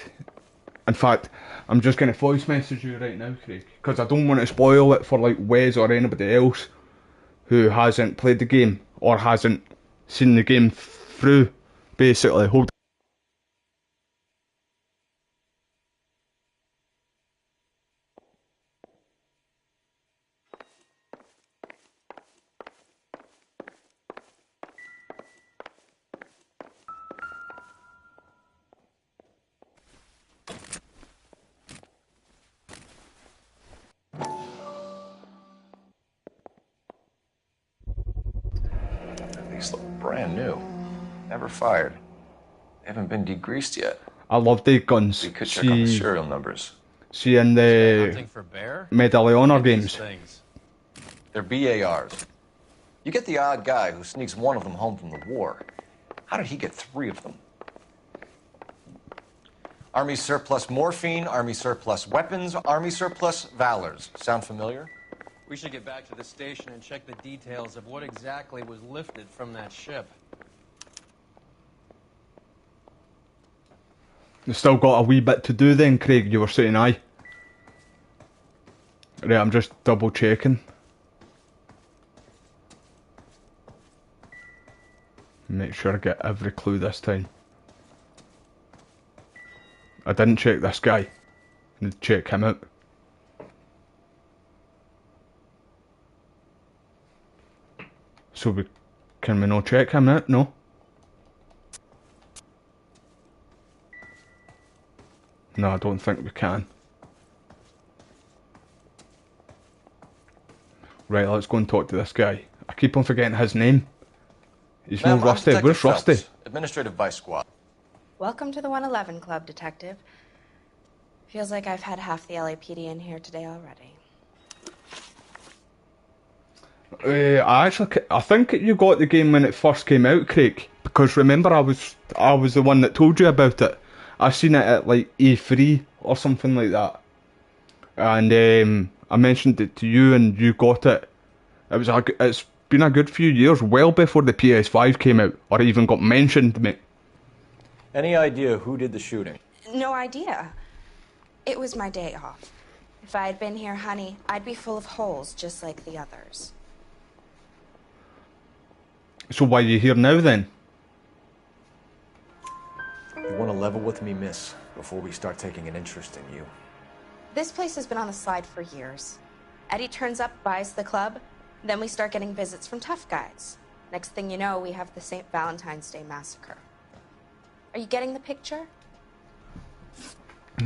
in fact, I'm just going to voice message you right now, Craig, because I don't want to spoil it for like Wes or anybody else who hasn't played the game or hasn't seen the game through, basically. Hold. These look brand new. Never fired. They haven't been degreased yet. I love the guns. We could check on the serial numbers. See in the Hunting for bear? Medal of Honor games. They're BARs. You get the odd guy who sneaks one of them home from the war. How did he get 3 of them? Army surplus morphine, Army surplus weapons, Army surplus valors. Sound familiar? We should get back to the station and check the details of what exactly was lifted from that ship. You still got a wee bit to do then, Craig, you were saying aye. Right, I'm just double checking. Make sure I get every clue this time. I didn't check this guy. I need to check him out. So can we not check him out? No. No, I don't think we can. Right, let's go and talk to this guy. I keep on forgetting his name. He's no Rusty. Where's Rusty? Administrative Vice Squad. Welcome to the 111 Club, Detective. Feels like I've had half the LAPD in here today already. I think you got the game when it first came out, Craig. Because remember, I was the one that told you about it. I seen it at like A3 or something like that, and I mentioned it to you, and you got it. It's been a good few years, well before the PS5 came out, or even got mentioned, mate. Any idea who did the shooting? No idea. It was my day off. If I had been here, honey, I'd be full of holes just like the others. So why are you here now then? You want to level with me, miss, before we start taking an interest in you. This place has been on the slide for years. Eddie turns up, buys the club, then we start getting visits from tough guys. Next thing you know, we have the St. Valentine's Day massacre. Are you getting the picture?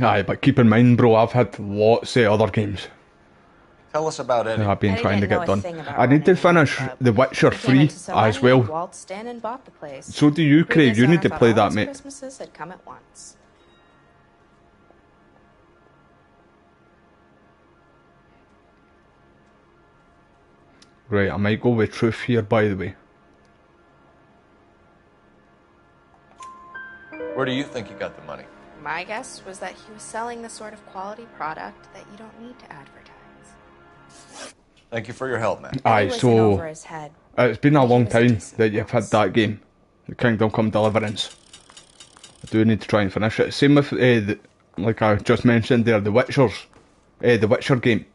Aye, but keep in mind, bro, I've had lots of other games. Tell us about Eddie. I've been trying to get done. I need to finish The Witcher 3 as well. Waltzed in and bought the place. So do you, Craig. You need to play that, mate. Christmases had come at once. Right, I might go with truth here, by the way. Where do you think you got the money? My guess was that he was selling the sort of quality product that you don't need to advertise. Thank you for your help, man. Aye, so it's been a long time that you've had that game, the Kingdom Come Deliverance. I do need to try and finish it. Same with like I just mentioned there, the Witcher game.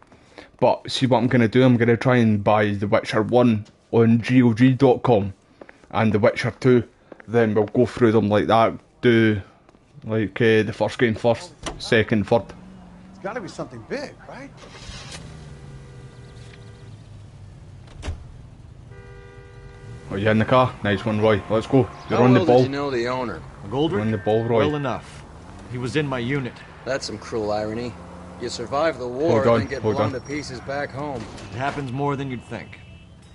But see what I'm gonna do? I'm gonna try and buy The Witcher 1 on GOG.com and The Witcher 2. Then we'll go through them like that. Do like the first game first, second, third. It's gotta be something big, right? Oh, you in the car? Nice one, Roy. Let's go. You're on the How well ball. did you know the owner? You're on the ball, Roy. Well enough. He was in my unit. That's some cruel irony. You survive the war and then get blown to pieces back home. It happens more than you'd think.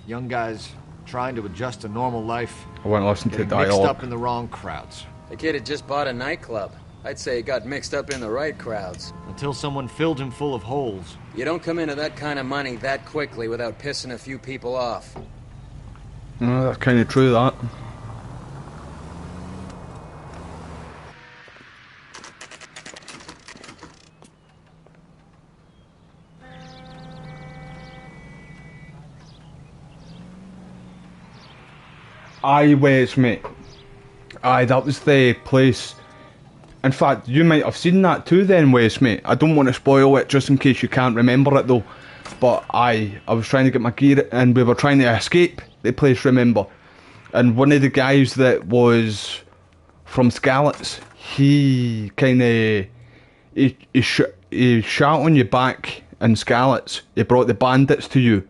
Young guys trying to adjust to normal life. I won't listen to mixed dialogue. up in the wrong crowds. The kid had just bought a nightclub. I'd say he got mixed up in the right crowds. Until someone filled him full of holes. You don't come into that kind of money that quickly without pissing a few people off. No, that's kind of true, that. Aye, Wes, mate. Aye, that was the place. In fact, you might have seen that too then, Wes, mate. I don't want to spoil it just in case you can't remember it though. But I was trying to get my gear and we were trying to escape the place, remember? And one of the guys that was from Skalitz, he kind of... He shot on your back in Skalitz. He brought the bandits to you.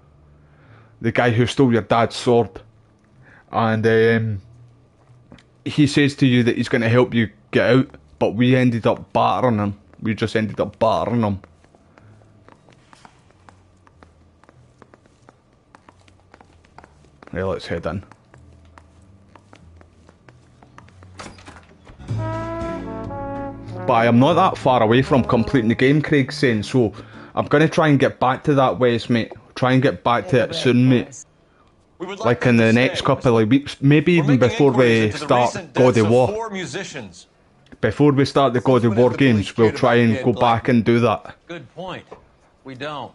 The guy who stole your dad's sword. And he says to you that he's going to help you get out. But we ended up battering him. We just ended up battering him. Yeah, let's head in. But I am not that far away from completing the game, Craig's saying, so I'm going to try and get back to that, Wes, mate. Try and get back to it soon, mate. Like in the next couple of weeks, maybe even before we start God of War. Before we start the God of War games, we'll try and go back and do that. Good point. We don't.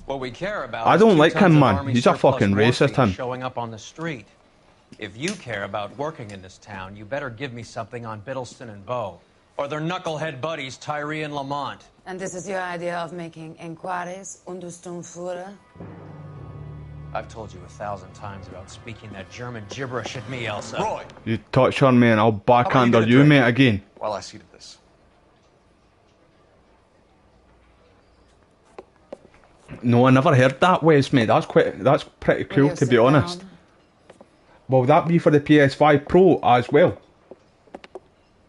What we care about I don't like him, man. He's a fucking racist, him. Showing up on the street. If you care about working in this town, you better give me something on Biddleston and Bow. Or their knucklehead buddies, Tyree and Lamont. And this is your idea of making inquiries, Untersturmführer? I've told you 1,000 times about speaking that German gibberish at me, Elsa. Roy! You touch on me and I'll backhander you, mate, again. While I see to this. No, I never heard that, Wes, mate. That's pretty cool, to be honest. Will that be for the PS5 Pro as well?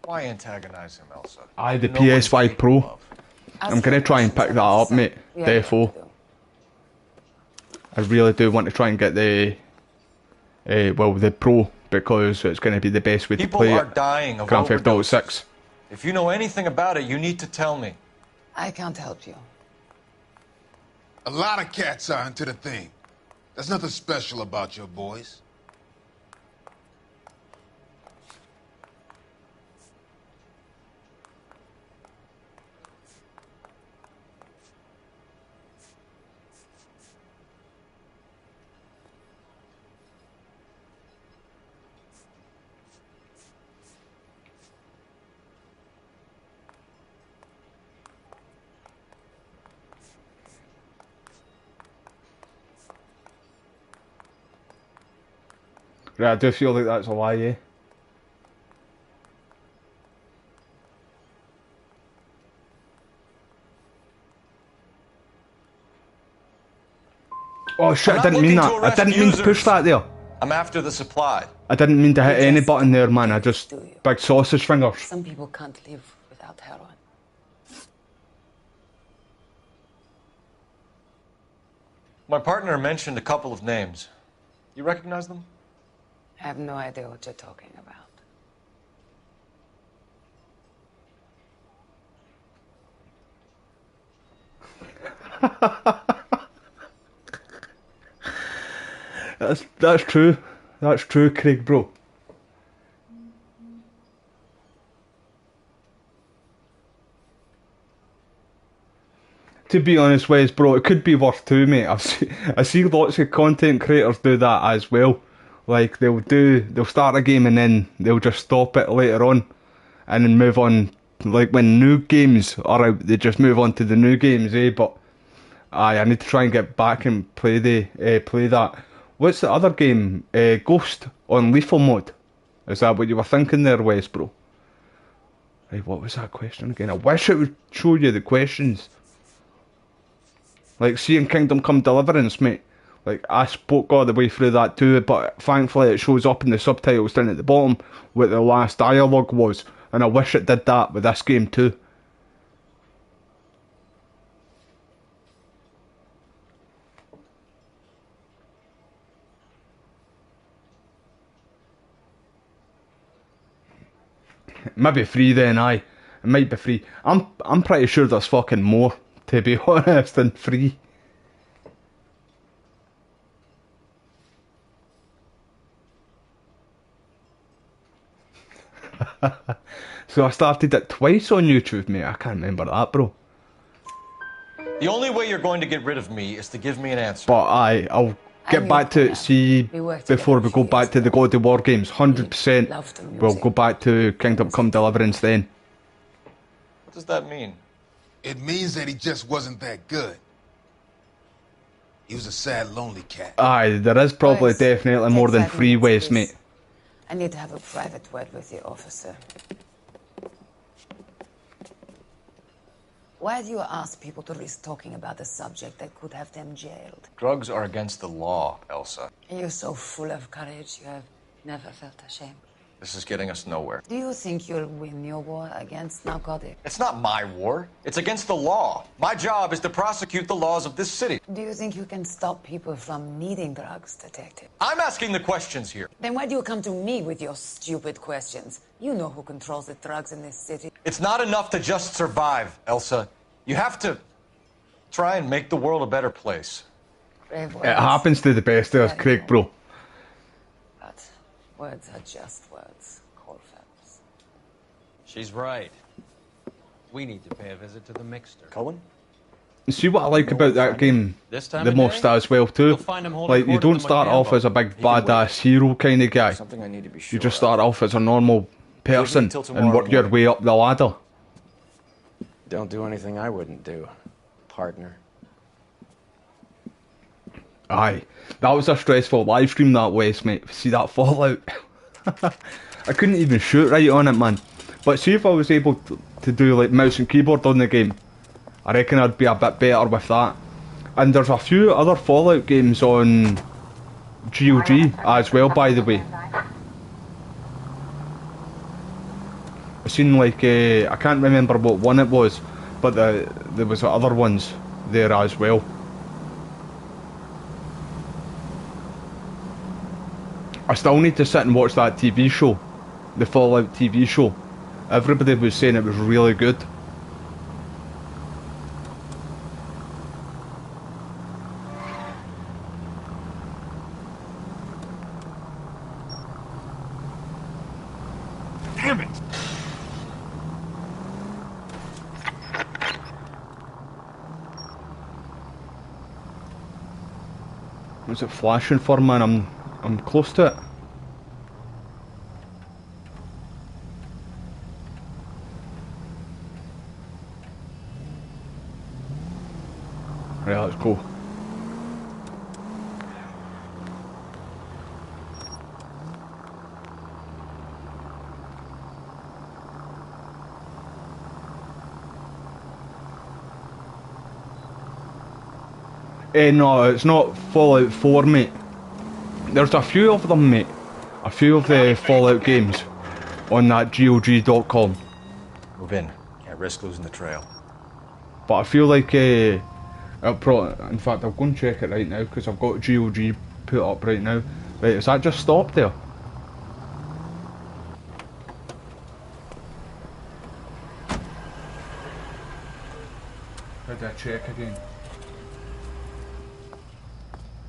Why antagonize him, Elsa? Aye, the PS5 Pro. I'm going to try and pick that up, mate. Defo. I really do want to try and get the the Pro, because it's going to be the best way to play People are dying of Grand Theft Auto overdoses. 6. If you know anything about it, you need to tell me. I can't help you. A lot of cats are into the thing. There's nothing special about your boys. Right, I do feel like that's a lie, eh? Oh shit, I didn't mean that. I didn't mean to push that there. I'm after the supply. I didn't mean to hit any button there, man. I just... Big sausage fingers. Some people can't live without heroin. My partner mentioned a couple of names. You recognize them? I have no idea what you're talking about. That's true. That's true, Craig, bro. To be honest, Wes, bro, it could be worth too, mate. I see lots of content creators do that as well. Like they'll start a game and then they'll just stop it later on, and then move on. Like when new games are out, they just move on to the new games, eh? But I need to try and get back and play that. What's the other game? Ghost on lethal mode. Is that what you were thinking there, Wes, bro? Right, what was that question again? I wish it would show you the questions. Like, seeing Kingdom Come Deliverance, mate. Like, I spoke all the way through that too, but thankfully it shows up in the subtitles down at the bottom what the last dialogue was. And I wish it did that with this game too. It might be free then, aye. It might be free. I'm pretty sure there's fucking more, to be honest, than free. So I started it twice on YouTube, mate. I can't remember that, bro. The only way you're going to get rid of me is to give me an answer. But I'll get back to see before we go back to the God of War games. 100%. We'll go back to Kingdom Come Deliverance then. What does that mean? It means that he just wasn't that good. He was a sad, lonely cat. Aye, there is probably definitely more than 3 ways, mate. I need to have a private word with you, officer. Why do you ask people to risk talking about a subject that could have them jailed? Drugs are against the law, Elsa. And you're so full of courage, you have never felt ashamed. This is getting us nowhere. Do you think you'll win your war against narcotics? It's not my war. It's against the law. My job is to prosecute the laws of this city. Do you think you can stop people from needing drugs, detective? I'm asking the questions here. Then why do you come to me with your stupid questions? You know who controls the drugs in this city. It's not enough to just survive, Elsa. You have to try and make the world a better place. Brave words. It happens to the best of us, Craig, bro. But words are just words, Cole Phelps. She's right. We need to pay a visit to the Mixter. Cullen? See what I like about that game the most as well too? Like, you don't start off as a big badass hero kind of guy. Something I need to be sure You just start off as a normal person and work your way up the ladder. Don't do anything I wouldn't do, partner. Aye, that was a stressful live stream, that West, mate. See that Fallout? I couldn't even shoot right on it, man. But see if I was able to do like mouse and keyboard on the game, I reckon I'd be a bit better with that. And there's a few other Fallout games on GOG as well, by the way. I've seen like, I can't remember what one it was, but there was other ones there as well. I still need to sit and watch that TV show, the Fallout TV show. Everybody was saying it was really good. Damn it! Was it flashing for, man? I'm close to it. Right, let's go. No, it's not Fallout 4, mate. There's a few of them, mate. A few of the Fallout games on that GOG.com. Move in. Can't risk losing the trail. But I feel like, it'll probably, in fact, I'll go and check it right now because I've got GOG put up right now. Right, has that just stopped there? How do I check again?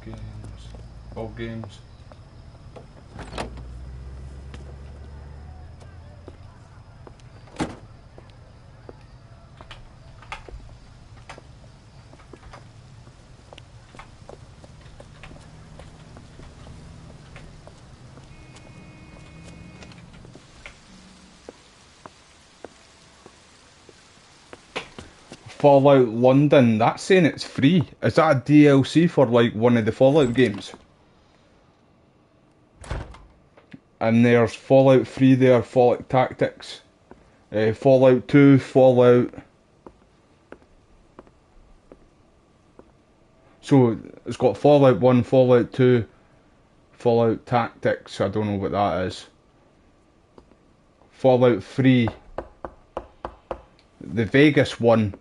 Games. All games. Fallout London, that's saying it's free. Is that a DLC for like one of the Fallout games? And there's Fallout 3 there, Fallout Tactics, Fallout 2, Fallout... So it's got Fallout 1, Fallout 2, Fallout Tactics, I don't know what that is. Fallout 3, the Vegas one,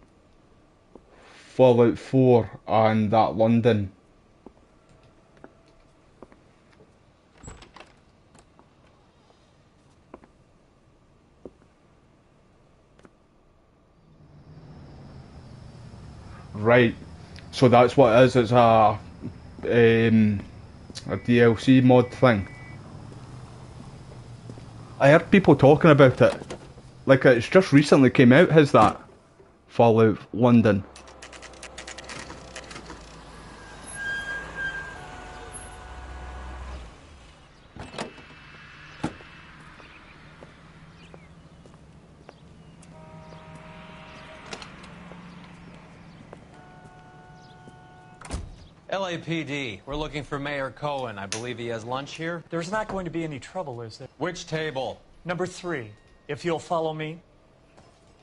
Fallout 4 and that London. Right, so that's what it is, it's a DLC mod thing. I heard people talking about it, like it's just recently came out, has that? Fallout London. LAPD, we're looking for Mayor Cohen. I believe he has lunch here. There's not going to be any trouble, is there? Which table? Number 3, if you'll follow me.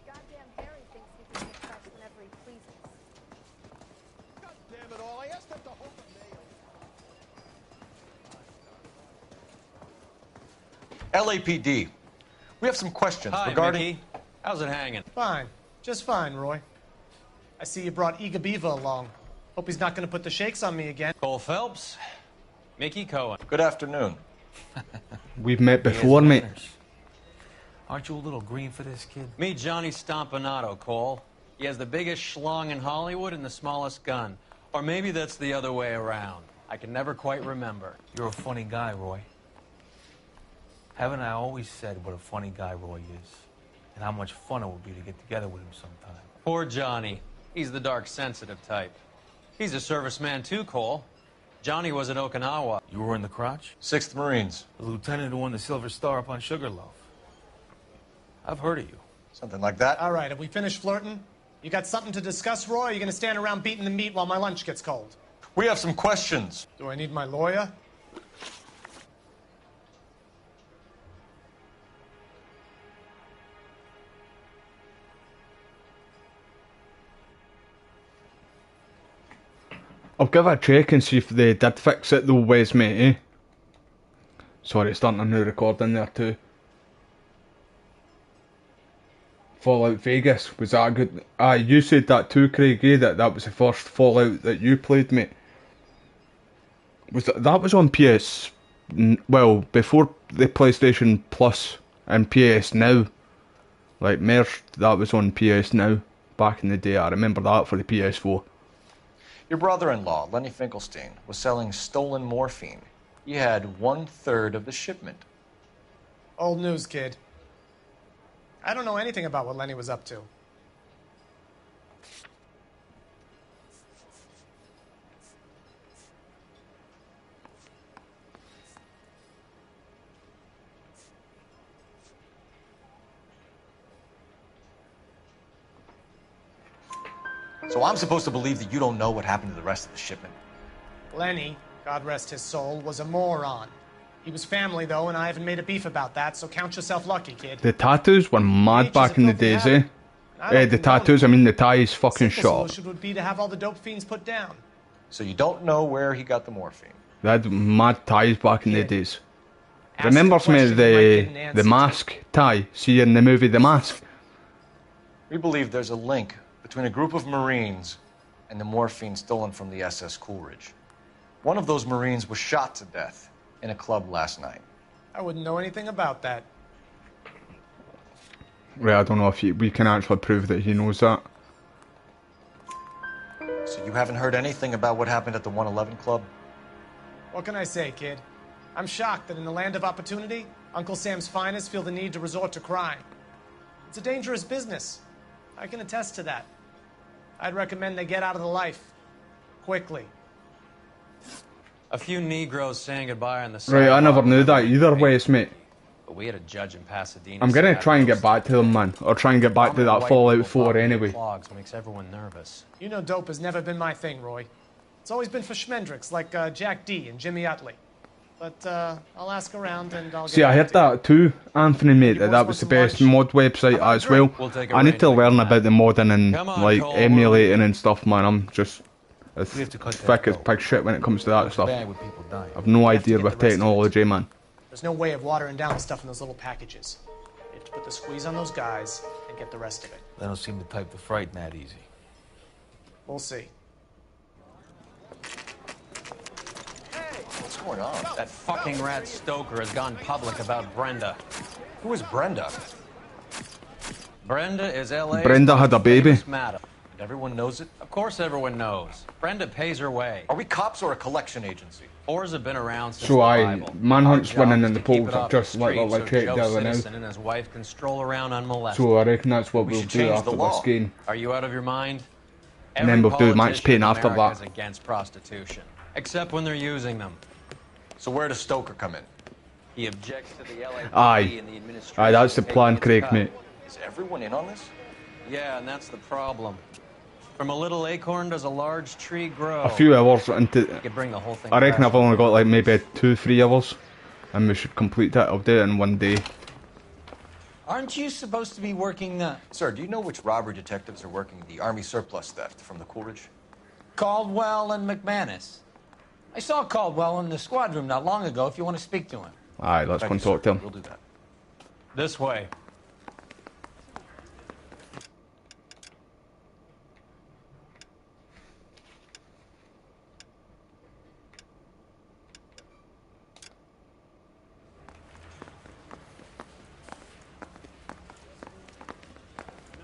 Goddamn Harry thinks he can get pressed whenever he pleases. God damn it all, I asked them to hold the mail. LAPD. We have some questions Hi, regarding... Mickey. How's it hanging? Fine. Just fine, Roy. I see you brought Iga Beaver along. Hope he's not going to put the shakes on me again. Cole Phelps, Mickey Cohen. Good afternoon. We've met before, mate. Aren't you a little green for this kid? Meet Johnny Stompanato, Cole. He has the biggest schlong in Hollywood and the smallest gun. Or maybe that's the other way around. I can never quite remember. You're a funny guy, Roy. Haven't I always said what a funny guy Roy is? And how much fun it would be to get together with him sometime. Poor Johnny. He's the dark, sensitive type. He's a serviceman too, Cole. Johnny was in Okinawa. You were in the crotch? 6th Marines. The lieutenant who won the Silver Star up on Sugarloaf. I've heard of you. Something like that. All right, have we finished flirting? You got something to discuss, Roy, or are you going to stand around beating the meat while my lunch gets cold? We have some questions. Do I need my lawyer? I'll give it a check and see if they did fix it though, Wes, mate, eh? Sorry, it's starting a new recording there too. Fallout Vegas, was that a good... you said that too, Craig, eh? That was the first Fallout that you played, mate. Was that was on PS... Well, before the PlayStation Plus and PS Now. Like, merged, that was on PS Now. Back in the day, I remember that for the PS4. Your brother-in-law, Lenny Finkelstein, was selling stolen morphine. He had 1/3 of the shipment. Old news, kid. I don't know anything about what Lenny was up to. So I'm supposed to believe that you don't know what happened to the rest of the shipment? Lenny, God rest his soul, was a moron. He was family, though, and I haven't made a beef about that, so count yourself lucky, kid. The tattoos were mad back in the days, eh? The tattoos, I mean the ties, fucking shot. The solution would be to have all the dope fiends put down. So you don't know where he got the morphine? They had mad ties back in the days. Remembers me the mask tie, see in the movie The Mask? We believe there's a link between a group of Marines and the morphine stolen from the SS Coolidge. One of those Marines was shot to death in a club last night. I wouldn't know anything about that. Right, I don't know if we can actually prove that he knows that. So you haven't heard anything about what happened at the 111 Club? What can I say, kid? I'm shocked that in the land of opportunity, Uncle Sam's finest feel the need to resort to crime. It's a dangerous business. I can attest to that. I'd recommend they get out of the life. Quickly. A few Negroes saying goodbye on the Right, I never knew that either, Wes, mate. But we had a judge in Pasadena. I'm gonna try and get back to them, man. Or try and get back to that Fallout 4 anyway. Clogs makes everyone nervous. You know dope has never been my thing, Roy. It's always been for schmendricks like Jack D and Jimmy Utley. But I'll ask around and I'll get See, I heard that too, Anthony, mate, that was the best mod website as well. I need to learn about the modding and like emulating and stuff, man. I'm just as thick as pig shit when it comes to that stuff. I've no idea with technology, man. There's no way of watering down the stuff in those little packages. You have to put the squeeze on those guys and get the rest of it. They don't seem the type to frighten that easy. We'll see. What's going on? That fucking rat Stoker has gone public about Brenda. Who is Brenda? Brenda is LA's Brenda had a baby. Madam. And everyone knows it? Of course everyone knows. Brenda pays her way. Are we cops or a collection agency? Whores have been around since So the I, Bible. Manhunt's Our job winning is in the to keep polls, it I've off the just literally streets so checked Joe the other now. Citizen and his wife can stroll around unmolested. So I reckon that's what we'll should do change after the this law. game. Are you out of your mind? And then we'll do match paint after America is that. against prostitution, except when they're using them. So where does Stoker come in? He objects to the LAPD Aye. and the administration. Aye, that's the plan, taking its Craig, cut. mate. Is everyone in on this? Yeah, and that's the problem. From a little acorn does a large tree grow. A few hours into... You could bring the whole thing I reckon back. I've only got like maybe 2-3 hours. And we should complete it. I'll do it in one day. Aren't you supposed to be working Sir, do you know which robbery detectives are working the Army surplus theft from the Coolidge? Caldwell and McManus? I saw Caldwell in the squad room not long ago if you want to speak to him. Alright, let's go and talk to him. We'll do that. This way.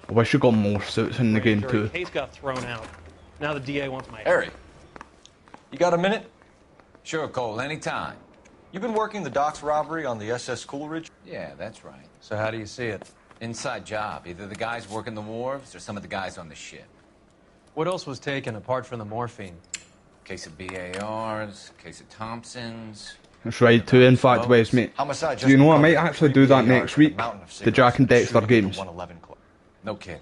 I wish you got more suits in the game too. Case got thrown out. Now the DA wants my... Harry, you got a minute? Sure, Cole, anytime. You've been working the docks robbery on the SS Coolidge? Yeah, that's right. So how do you see it? Inside job. Either the guys working the wharves or some of the guys on the ship. What else was taken apart from the morphine? Case of BARs, case of Thompsons. That's right too, in fact, Wes, mate. Do you know, I might actually do that next week. The Jack and Dexter games. No kidding.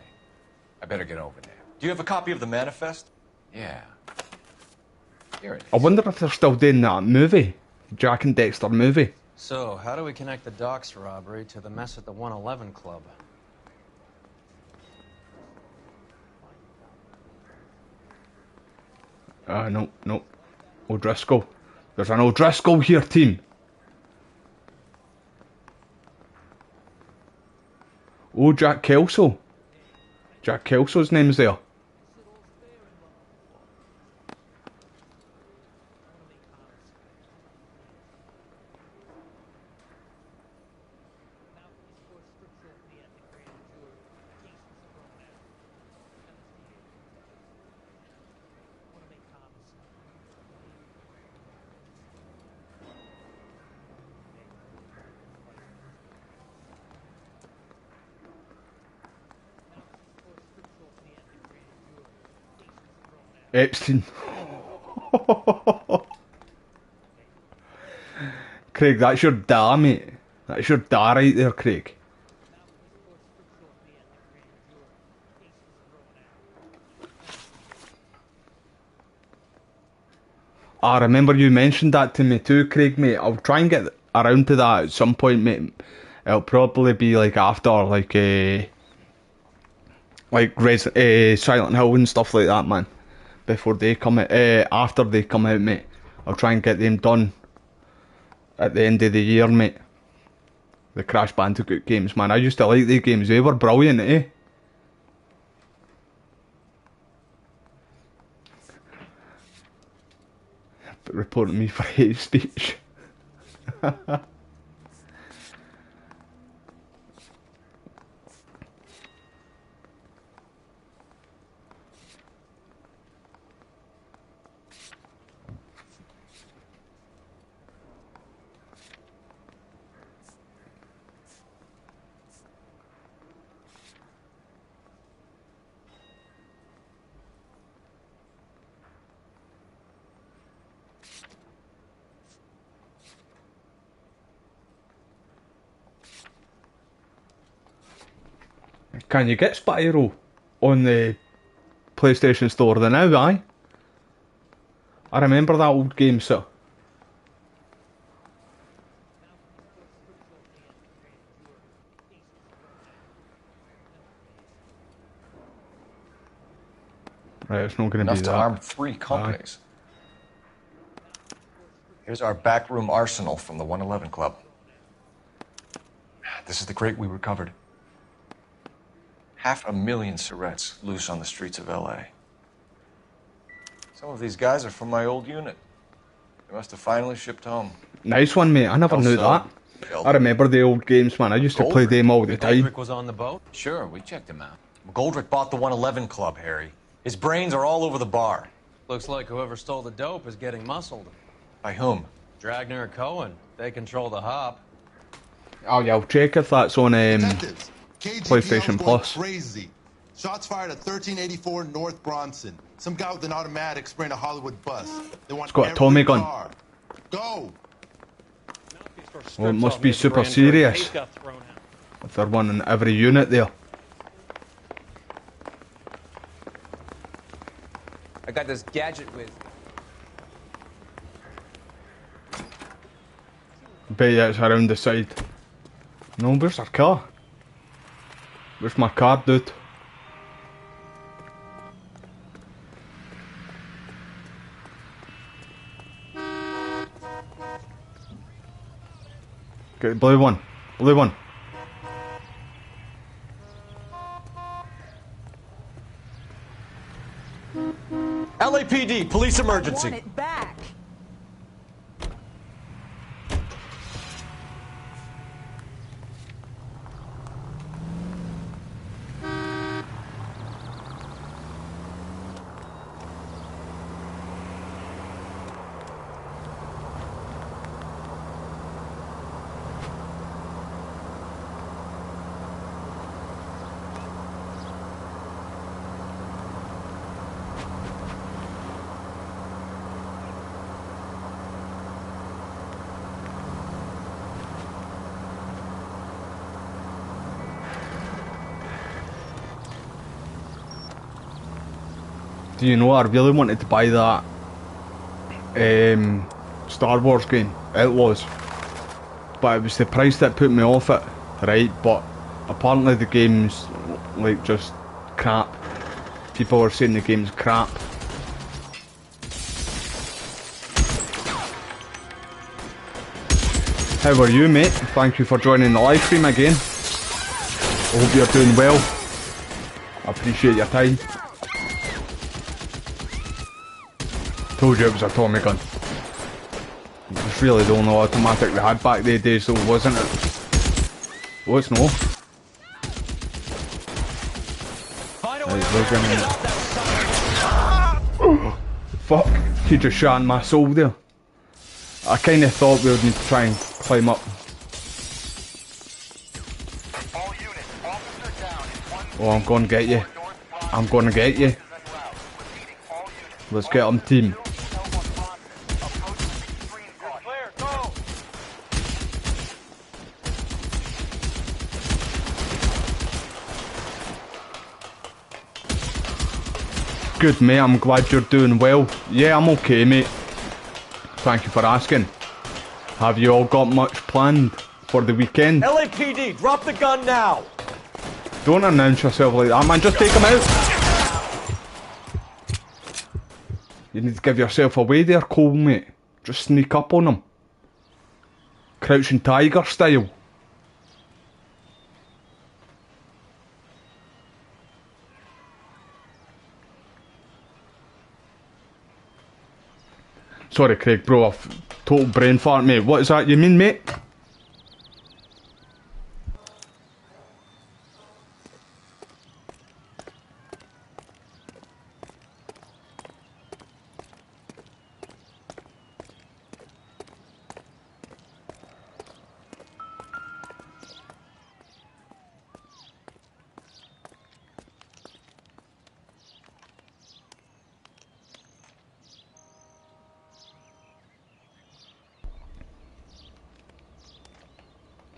I better get over there. Do you have a copy of the manifest? Yeah. Here it is. I wonder if they're still doing that movie. Jack and Dexter movie. So, how do we connect the docks robbery to the mess at the 111 Club? No. O'Driscoll. There's an O'Driscoll here, team. Oh, Jack Kelso. Jack Kelso's name's there. Epstein. Craig, that's your da, mate. That's your da right there, Craig. I remember you mentioned that to me too, Craig, mate. I'll try and get around to that at some point, mate. It'll probably be like after, like Silent Hill and stuff like that, man. Before they come out, after they come out, mate. I'll try and get them done at the end of the year, mate. The Crash Bandicoot games, man. I used to like these games. They were brilliant, eh? Reporting me for hate speech. Can you get Spyro on the PlayStation Store the now, aye? I remember that old game, sir. Right, it's not going to be that. Enough to arm 3 companies. Here's our backroom arsenal from the 111 Club. This is the crate we recovered. 500,000 cigarettes loose on the streets of L.A. Some of these guys are from my old unit. They must have finally shipped home. Nice one, mate. I never knew that. I remember the old games, man. I used to play them all the time. McGoldrick was on the boat? Sure, we checked him out. McGoldrick bought the 111 Club, Harry. His brains are all over the bar. Looks like whoever stole the dope is getting muscled. By whom? Dragner or Cohen. They control the hop. Oh yeah, I'll check if that's on PlayStation Plus. Crazy. Shots fired at 1384 North Bronson. Some guy with an automatic spraying a Hollywood bus. They want It's got a Tommy gun. car. Go. Well, it must be super serious. If they're one in every unit there. I got this gadget with... Bet you it's around the side. No, where's our car? Where's my car, dude? Get the blue one. Blue one. LAPD, police emergency. I want it back. Do you know, I really wanted to buy that Star Wars game, Outlaws, but it was the price that put me off it, right? But apparently the game's like just crap. People are saying the game's crap. How are you, mate? Thank you for joining the live stream again. I hope you're doing well. I appreciate your time. Told you it was a Tommy gun. It's really the only automatic they had back the days though, wasn't it? Oh, it's no. Right, we're gonna... Fuck, he just shattered my soul there. I kinda thought we would need to try and climb up. Oh, I'm gonna get you. I'm gonna get you. Let's get on team. Good, mate, I'm glad you're doing well. Yeah, I'm okay, mate. Thank you for asking. Have you all got much planned for the weekend? LAPD, drop the gun now! Don't announce yourself like that, man. Just take him out. You need to give yourself away there, Cole, mate. Just sneak up on him. Crouching tiger style. Sorry, Craig, bro, I've total brain fart, mate. What is that you mean, mate?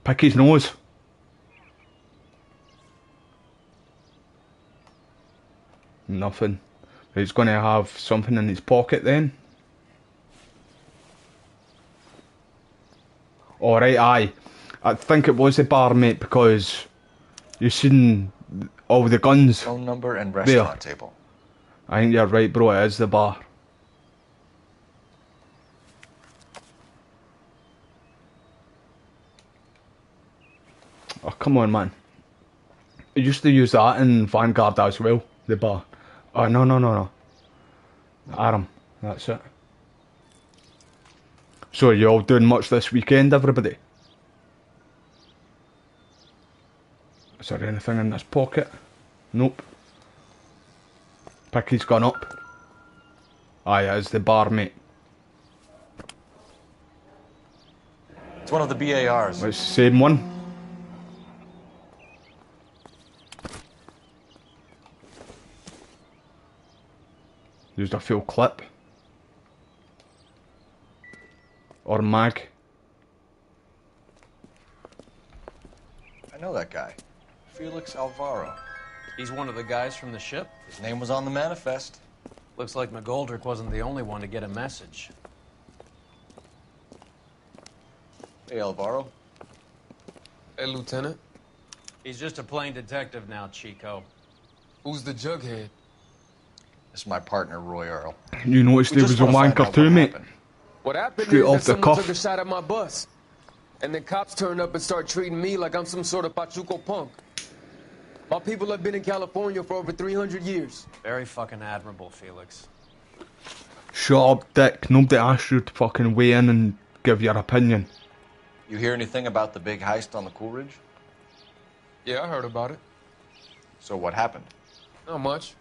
Pick his nose. Nothing. He's going to have something in his pocket then. Alright, aye. I think it was the bar, mate, because you've seen all the guns. Phone number and restaurant table. I think you're right, bro. It is the bar. Oh, come on, man. I used to use that in Vanguard as well, the bar. Oh, no. Aram, that's it. So, are you all doing much this weekend, everybody? Is there anything in this pocket? Nope. Picky's gone up. Aye, it is the bar, mate. It's one of the BARs. It's the same one. Used a full clip. Or mag. I know that guy. Felix Alvaro. He's one of the guys from the ship? His name was on the manifest. Looks like McGoldrick wasn't the only one to get a message. Hey, Alvaro. Hey, Lieutenant. He's just a plain detective now, Chico. Who's the jughead? This is my partner, Roy Earl. You noticed he was a wanker too, mate. What happened Straight is off that the someone cuff. took a shot at my bus. And then cops turned up and start treating me like I'm some sort of Pachuco punk. My people have been in California for over 300 years. Very fucking admirable, Felix. Shut up, Dick. Nobody asked you to fucking weigh in and give your opinion. You hear anything about the big heist on the Coolidge? Yeah, I heard about it. So what happened? Not much.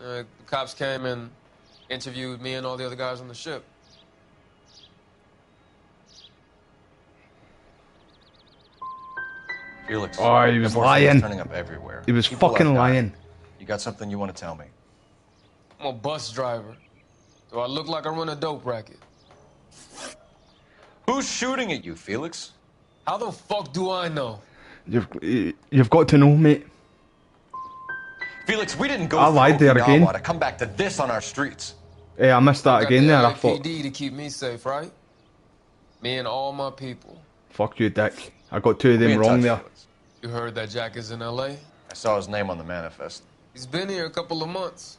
The cops came and interviewed me and all the other guys on the ship. Felix. Oh, he was enforcement lying. is turning up everywhere. He was People fucking have died. lying. You got something you want to tell me? I'm a bus driver. Do I look like I run a dope racket? Who's shooting at you, Felix? How the fuck do I know? You've got to know, mate. Felix, we didn't go I lied there through again. Okinawa to come back to this on our streets. Hey, I missed that Got again the there. I thought, LAPD to keep me safe, right? Me and all my people. fuck you, Dick. I got two of Be them in wrong touch, there. Felix. You heard that Jack is in LA? I saw his name on the manifest. He's been here a couple of months.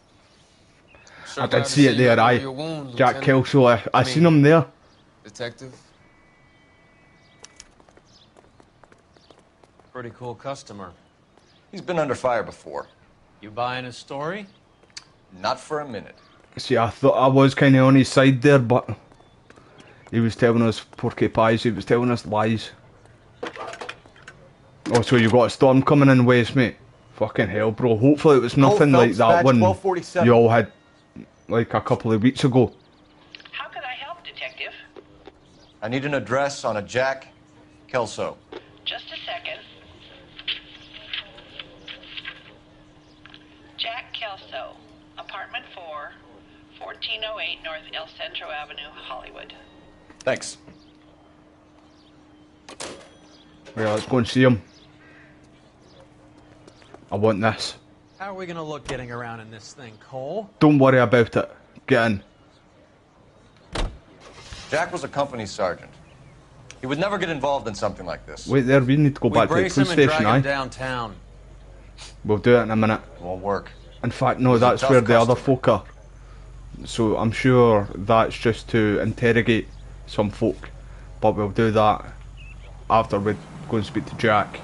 Sure I glad did to see it you there, got over aye. your wound, Jack Lieutenant. Kelso, I seen him there. Detective. Pretty cool customer. He's been under fire before. You buying his story? Not for a minute. See, I thought I was kind of on his side there, but he was telling us porky pies, he was telling us lies. Oh, so you got a storm coming in west, mate? Fucking hell, bro. Hopefully it was nothing like Phelps, that badge one 1247. you all had like a couple of weeks ago. How can I help, Detective? I need an address on a Jack Kelso. Just a second. Jack Kelso, apartment 4, 1408 North El Centro Avenue, Hollywood. Thanks. Yeah, let's go and see him. I want this. How are we gonna look getting around in this thing, Cole? Don't worry about it. Get in. Jack was a company sergeant. He would never get involved in something like this. Wait there, we need to go We back to the brace him police and drag station, him aye? downtown. We'll do it in a minute. It won't work. In fact, no, He's a that's tough where the other customer. folk are. So I'm sure that's just to interrogate some folk. But we'll do that after we go and speak to Jack.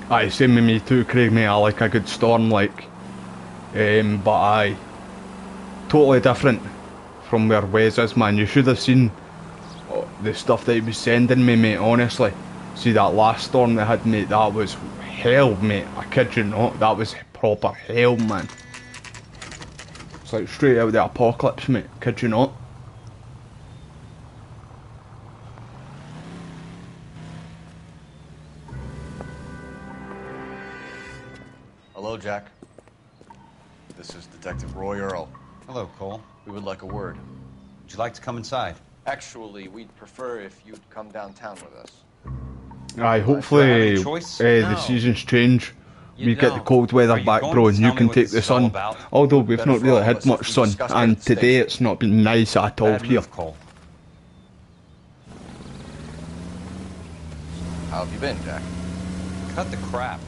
Aye, same with me too, Craig, mate. I like a good storm, like. But aye. Totally different from where Wes is, man. You should have seen the stuff that he was sending me, mate, honestly. See that last storm they had, mate, that was hell, mate. I kid you not, that was proper hell, man. It's like straight out of the apocalypse, mate. Kid you not. Hello, Jack. This is Detective Roy Earl. Hello, Cole. We would like a word. Would you like to come inside? Actually, we'd prefer if you'd come downtown with us. Aye, hopefully any choice? the No. seasons change. You We get the don't. cold weather Are you back, going bro, to and tell you me can what take this the is all sun. about? Although we've Better not for really all of had us much if we sun, discuss it and at the today station. it's not been nice at all Bad here. move, Cole. How have you been, Jack? Cut the crap.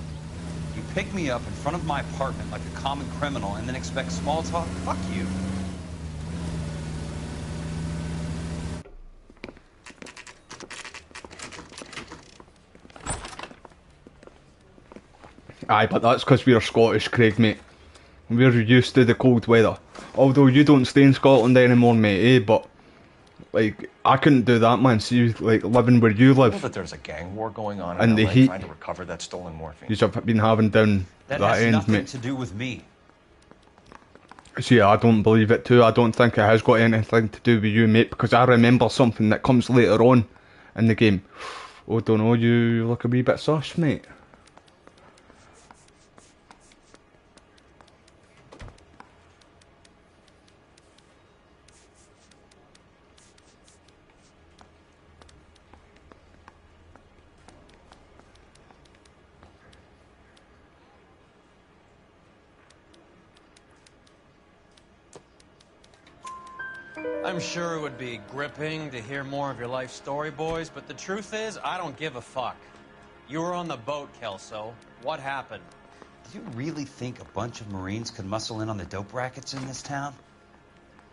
You pick me up in front of my apartment like a common criminal and then expect small talk? Fuck you. Aye, but that's because we're Scottish, Craig, mate. We're used to the cold weather. Although you don't stay in Scotland anymore, mate, but like, I couldn't do that, man. See, like, living where you You know live, that there's a gang war going on And in the LA heat. trying to recover that stolen morphine. you have been having down That that has end, nothing mate. to do with me. See, I don't believe it too. I don't think it has got anything to do with you, mate, because I remember something that comes later on in the game. Oh, don't know, you look a wee bit sus, mate. I'm sure it would be gripping to hear more of your life story, boys, but the truth is, I don't give a fuck. You were on the boat, Kelso. What happened? Do you really think a bunch of Marines could muscle in on the dope rackets in this town?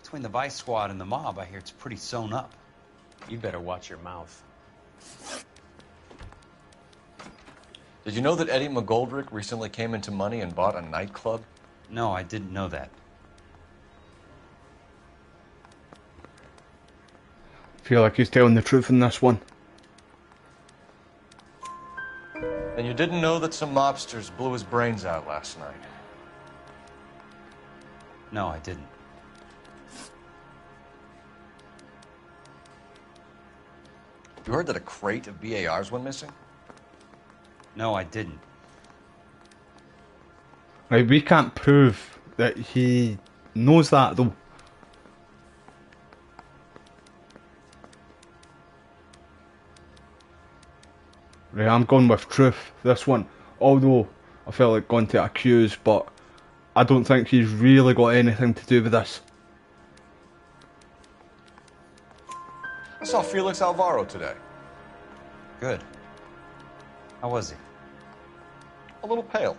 Between the Vice Squad and the mob, I hear it's pretty sewn up. You better watch your mouth. Did you know that Eddie McGoldrick recently came into money and bought a nightclub? No, I didn't know that. Feel like he's telling the truth in this one. And you didn't know that some mobsters blew his brains out last night? No, I didn't. You heard that a crate of BARs went missing? No, I didn't. Right, we can't prove that he knows that though. Right, I'm going with truth, this one. Although, I felt like going to accuse, but I don't think he's really got anything to do with this. I saw Felix Alvaro today. Good. How was he? A little pale.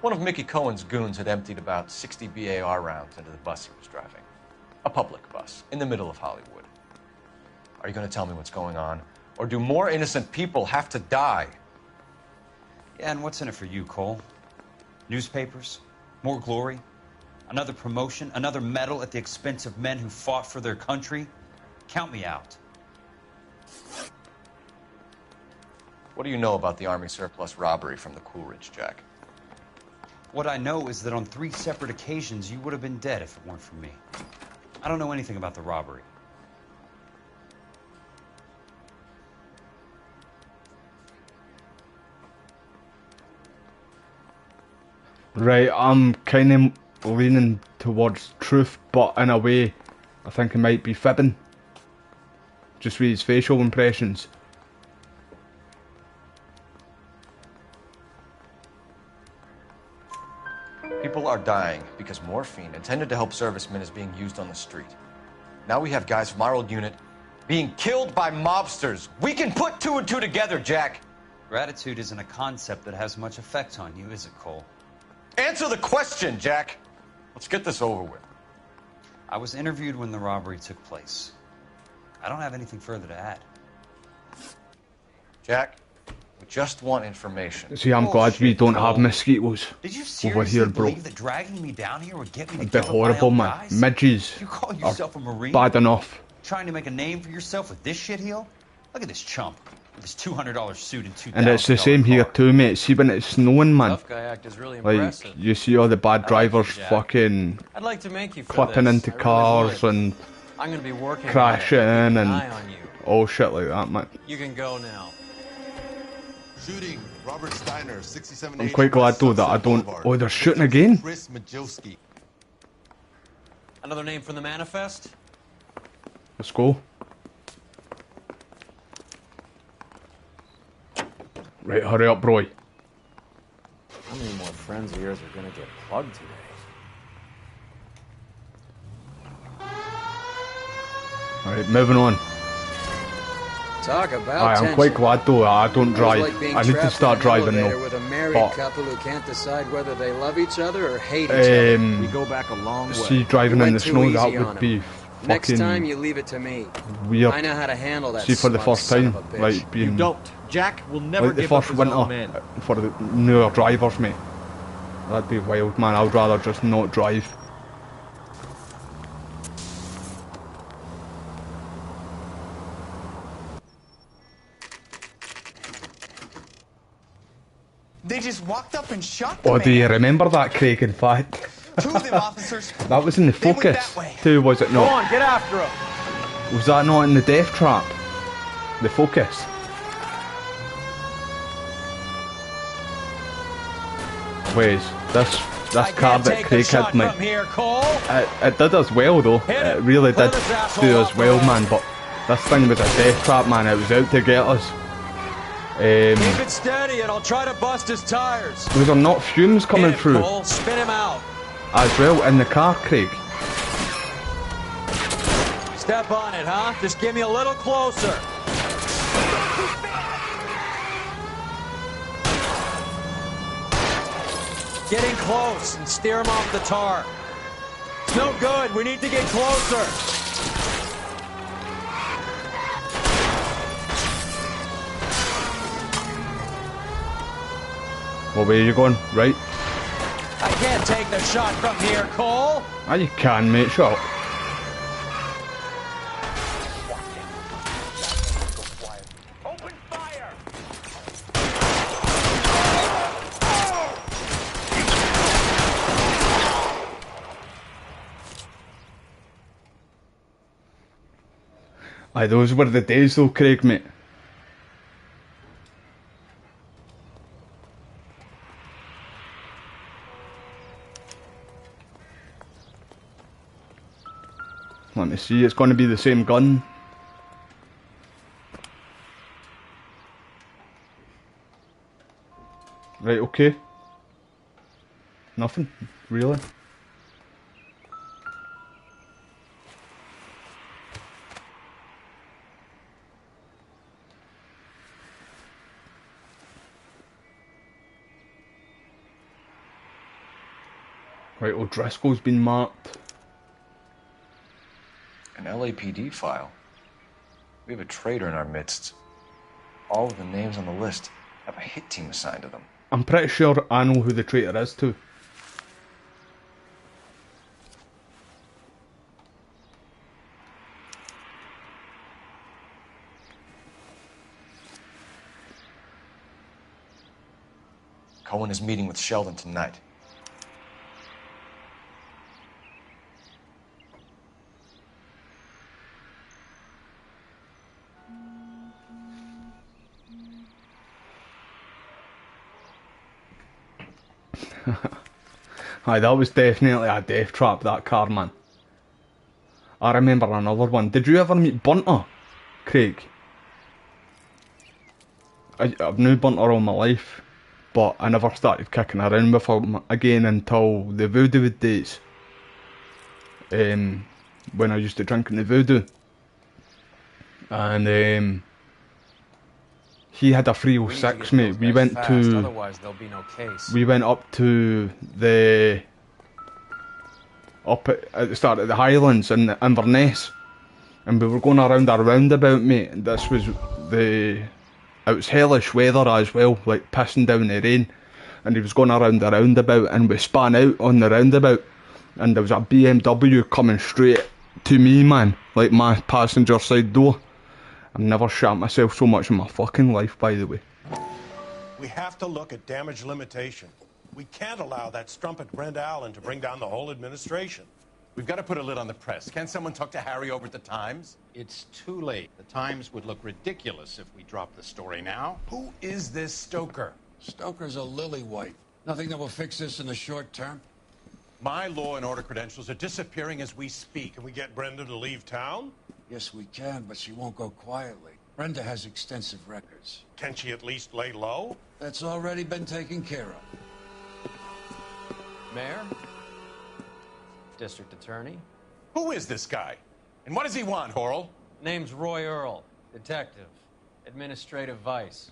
One of Mickey Cohen's goons had emptied about 60 BAR rounds into the bus he was driving. A public bus, in the middle of Hollywood. Are you going to tell me what's going on? Or do more innocent people have to die? Yeah, and what's in it for you, Cole? Newspapers? More glory? Another promotion? Another medal at the expense of men who fought for their country? Count me out. What do you know about the Army surplus robbery from the Coolidge, Jack? What I know is that on 3 separate occasions you would have been dead if it weren't for me. I don't know anything about the robbery. Right, I'm kind of leaning towards truth, but in a way, I think he might be fibbing. Just with his facial impressions. People are dying because morphine intended to help servicemen is being used on the street. Now we have guys from our old unit being killed by mobsters. We can put 2 and 2 together, Jack. Gratitude isn't a concept that has much effect on you, is it, Cole? Answer the question, Jack. Let's get this over with. I was interviewed when the robbery took place. I don't have anything further to add. Jack, we just want information. See, I'm glad we don't have mosquitoes Did you over seriously here, bro. believe that dragging me down here would get me It'd to be kill horrible, my man. own guys? Midges You call are yourself a Marine? bad enough. Trying to make a name for yourself with this shitheel? Look at this chump with his $200 suit and $2,000 And it's the same here too, mate. See, when it's snowing, man, Tough guy act is really like, impressive. you see all the bad drivers Jack. fucking I'd like to make you for clipping this. into I really cars would. and I'm gonna be working crashing on it. Keep an and eye on you. all shit like that, man. You can go now. Shooting Robert Steiner, 67. I'm quite glad though that I don't. Oh, they're shooting again. Chris Majilski. Another name from the manifest? Let's go. Right, hurry up, bro. How many more friends of yours are gonna get plugged today? Alright, moving on. Talk about I'm tension. quite glad though I don't It was drive. like being I need to trapped start in an driving elevator though. with a married But couple who can't decide whether they love each other or hate each other. We go back a long way. see, driving You in went the too snow, easy that on would him. be Next time, fucking you leave it to me. weird. I know how to handle that. See, for the smug first son time, of a bitch. like being You don't. Jack will never like the give up first his own winter men. for the newer drivers, mate. That'd be wild, man. I would rather just not drive. They just walked up and shot Oh, the do you man. remember that, Craig? In fact, Two of them officers. That was in the Focus too, was it not? Go on, get after him. Was that not in the Death Trap? The Focus. Ways. This car that Craig had, mate. It did as well though. It really did do as well, man. But this thing was a death trap, man. It was out to get us. Keep it steady, and I'll try to bust his tires. Was there not fumes coming through? Cole, spin him out. As well in the car, Craig. Step on it, huh? Just give me a little closer. Getting close and steer him off the tar. It's no good. We need to get closer. Well, where are you going? Right? I can't take the shot from here, Cole. Ah, you can, mate. Shut up. Open fire. Aye, those were the days though, Craig, mate. Let me see, it's going to be the same gun. Right, okay. Nothing, really. Right, O'Driscoll's been marked. An LAPD file. We have a traitor in our midst. All of the names on the list have a hit team assigned to them. I'm pretty sure I know who the traitor is too. Cohen is meeting with Sheldon tonight. Aye, that was definitely a death trap, that car, man. I remember another one. Did you ever meet Bunter, Craig? I've known Bunter all my life, but I never started kicking around with him again until the Voodoo days. When I used to drink in the Voodoo. And he had a 306, mate. We went to... Otherwise, there'll be no case. We went up to the... Up at the start of the Highlands in Inverness. And we were going around a roundabout, mate. And this was the... It was hellish weather as well, like pissing down the rain. And he was going around the roundabout and we span out on the roundabout. And there was a BMW coming straight to me, man. Like my passenger side door. I've never shot myself so much in my fucking life, by the way. We have to look at damage limitation. We can't allow that strumpet Brenda Allen to bring down the whole administration. We've got to put a lid on the press. Can't someone talk to Harry over at the Times? It's too late. The Times would look ridiculous if we dropped the story now. Who is this Stoker? Stoker's a lily-white. Nothing that will fix this in the short term. My law and order credentials are disappearing as we speak. Can we get Brenda to leave town? Yes, we can, but she won't go quietly. Brenda has extensive records. Can she at least lay low? That's already been taken care of. Mayor? District Attorney? Who is this guy? And what does he want, Horrell? Name's Roy Earl. Detective. Administrative vice.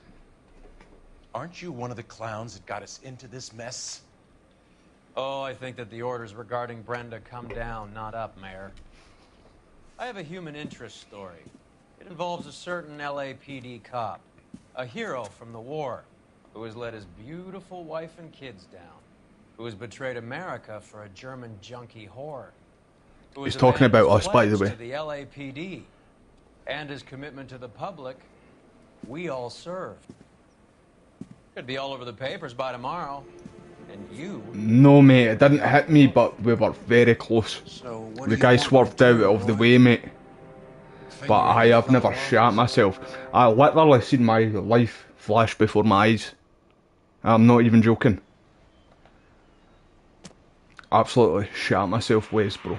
Aren't you one of the clowns that got us into this mess? Oh, I think that the orders regarding Brenda come down, not up, Mayor. I have a human interest story. It involves a certain LAPD cop, a hero from the war, who has let his beautiful wife and kids down, who has betrayed America for a German junkie whore. He's talking about us, by the way. To the LAPD and his commitment to the public, we all served. Could be all over the papers by tomorrow. And you? No, mate, it didn't hit me, but we were very close. So what The do guy you want swerved me to out do, of the Roy? way, mate. But Finger I've your never fellow shot myself. I literally seen my life flash before my eyes. I'm not even joking. Absolutely shot myself ways, bro.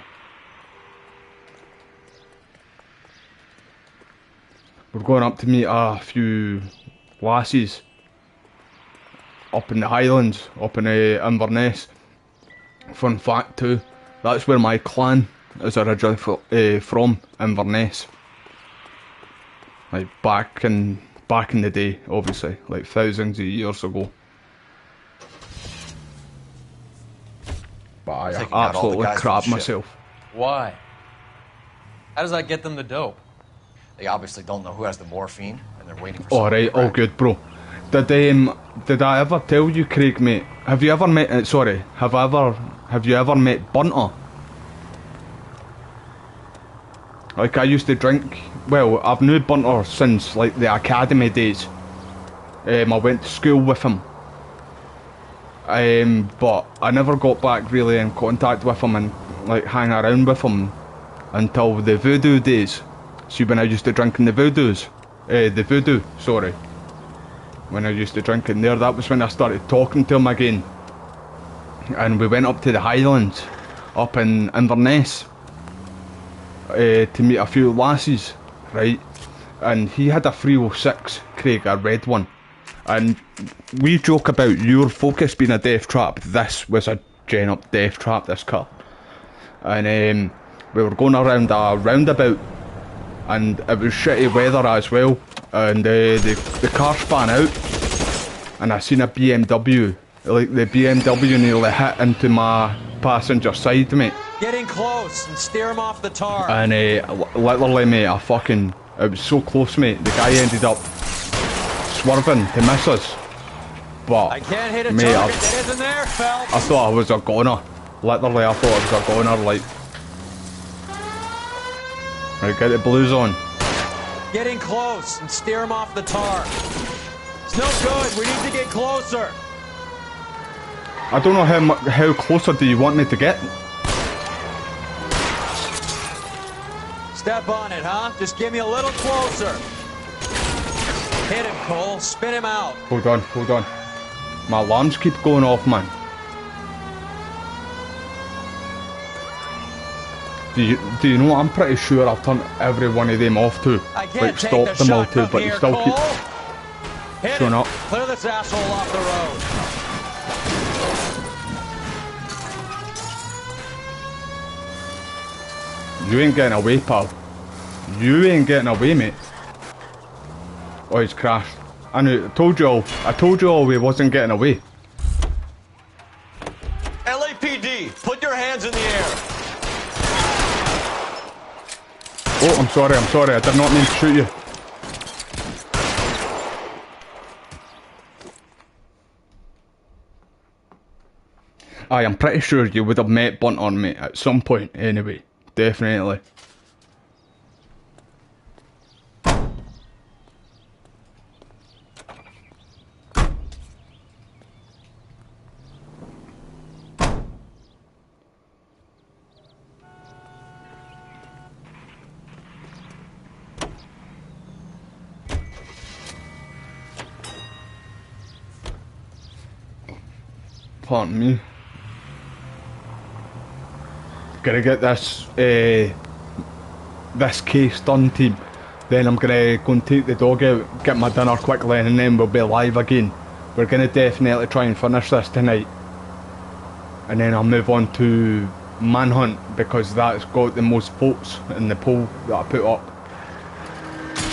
We're going up to meet a few lassies up in the Highlands, up in Inverness. Fun fact too, that's where my clan is originally from, Inverness. Like back in the day, obviously, like thousands of years ago. But I Taking out all the absolutely guys from the crapped ship. myself. Why? How does that get them the dope? They obviously don't know who has the morphine, and they're waiting for Alright, all good, bro. Did I ever tell you, Craig, mate? Have you ever met? Have you ever met Bunter? Like, I used to drink. Well, I've known Bunter since like the academy days. I went to school with him. But I never got back really in contact with him and like hang around with him until the voodoo days. See, when I used to drink in the voodoo, sorry. When I used to drink in there, that was when I started talking to him again. And we went up to the Highlands, up in Inverness, to meet a few lassies, right? And he had a 306, Craig, a red one. And we joke about your Focus being a death trap. This was a gen-up death trap, this car. And we were going around a roundabout, and it was shitty weather as well. And the car span out, and I seen a BMW. Like, the BMW nearly hit into my passenger side, mate. Get in close and steer him off the tar. And literally, mate, it was so close, mate. The guy ended up swerving to miss us. But, I can't hit a mate, target that isn't there, Phelps. I thought I was a goner. Literally, I thought I was a goner, like. Right, get the blues on. Get in close and steer him off the tar. It's no good. We need to get closer. I don't know how closer do you want me to get? Step on it, huh? Just give me a little closer. Hit him, Cole. Spin him out. Hold on. My alarms keep going off, man. Do you know, I'm pretty sure I've turned every one of them off too. Like, stopped them all too, but you still keep showing up. Clear this asshole off the road. You ain't getting away, pal. You ain't getting away, mate. Oh, he's crashed. I told you all we wasn't getting away. LAPD, put your hands in the air. Oh, I'm sorry, I did not mean to shoot you. I am pretty sure you would have met Bunter, mate, at some point anyway. Definitely. Pardon me. Gonna get this case done, team. Then I'm gonna go and take the dog out, get my dinner quickly, and then we'll be live again. We're gonna definitely try and finish this tonight. And then I'll move on to Manhunt, because that's got the most votes in the poll that I put up.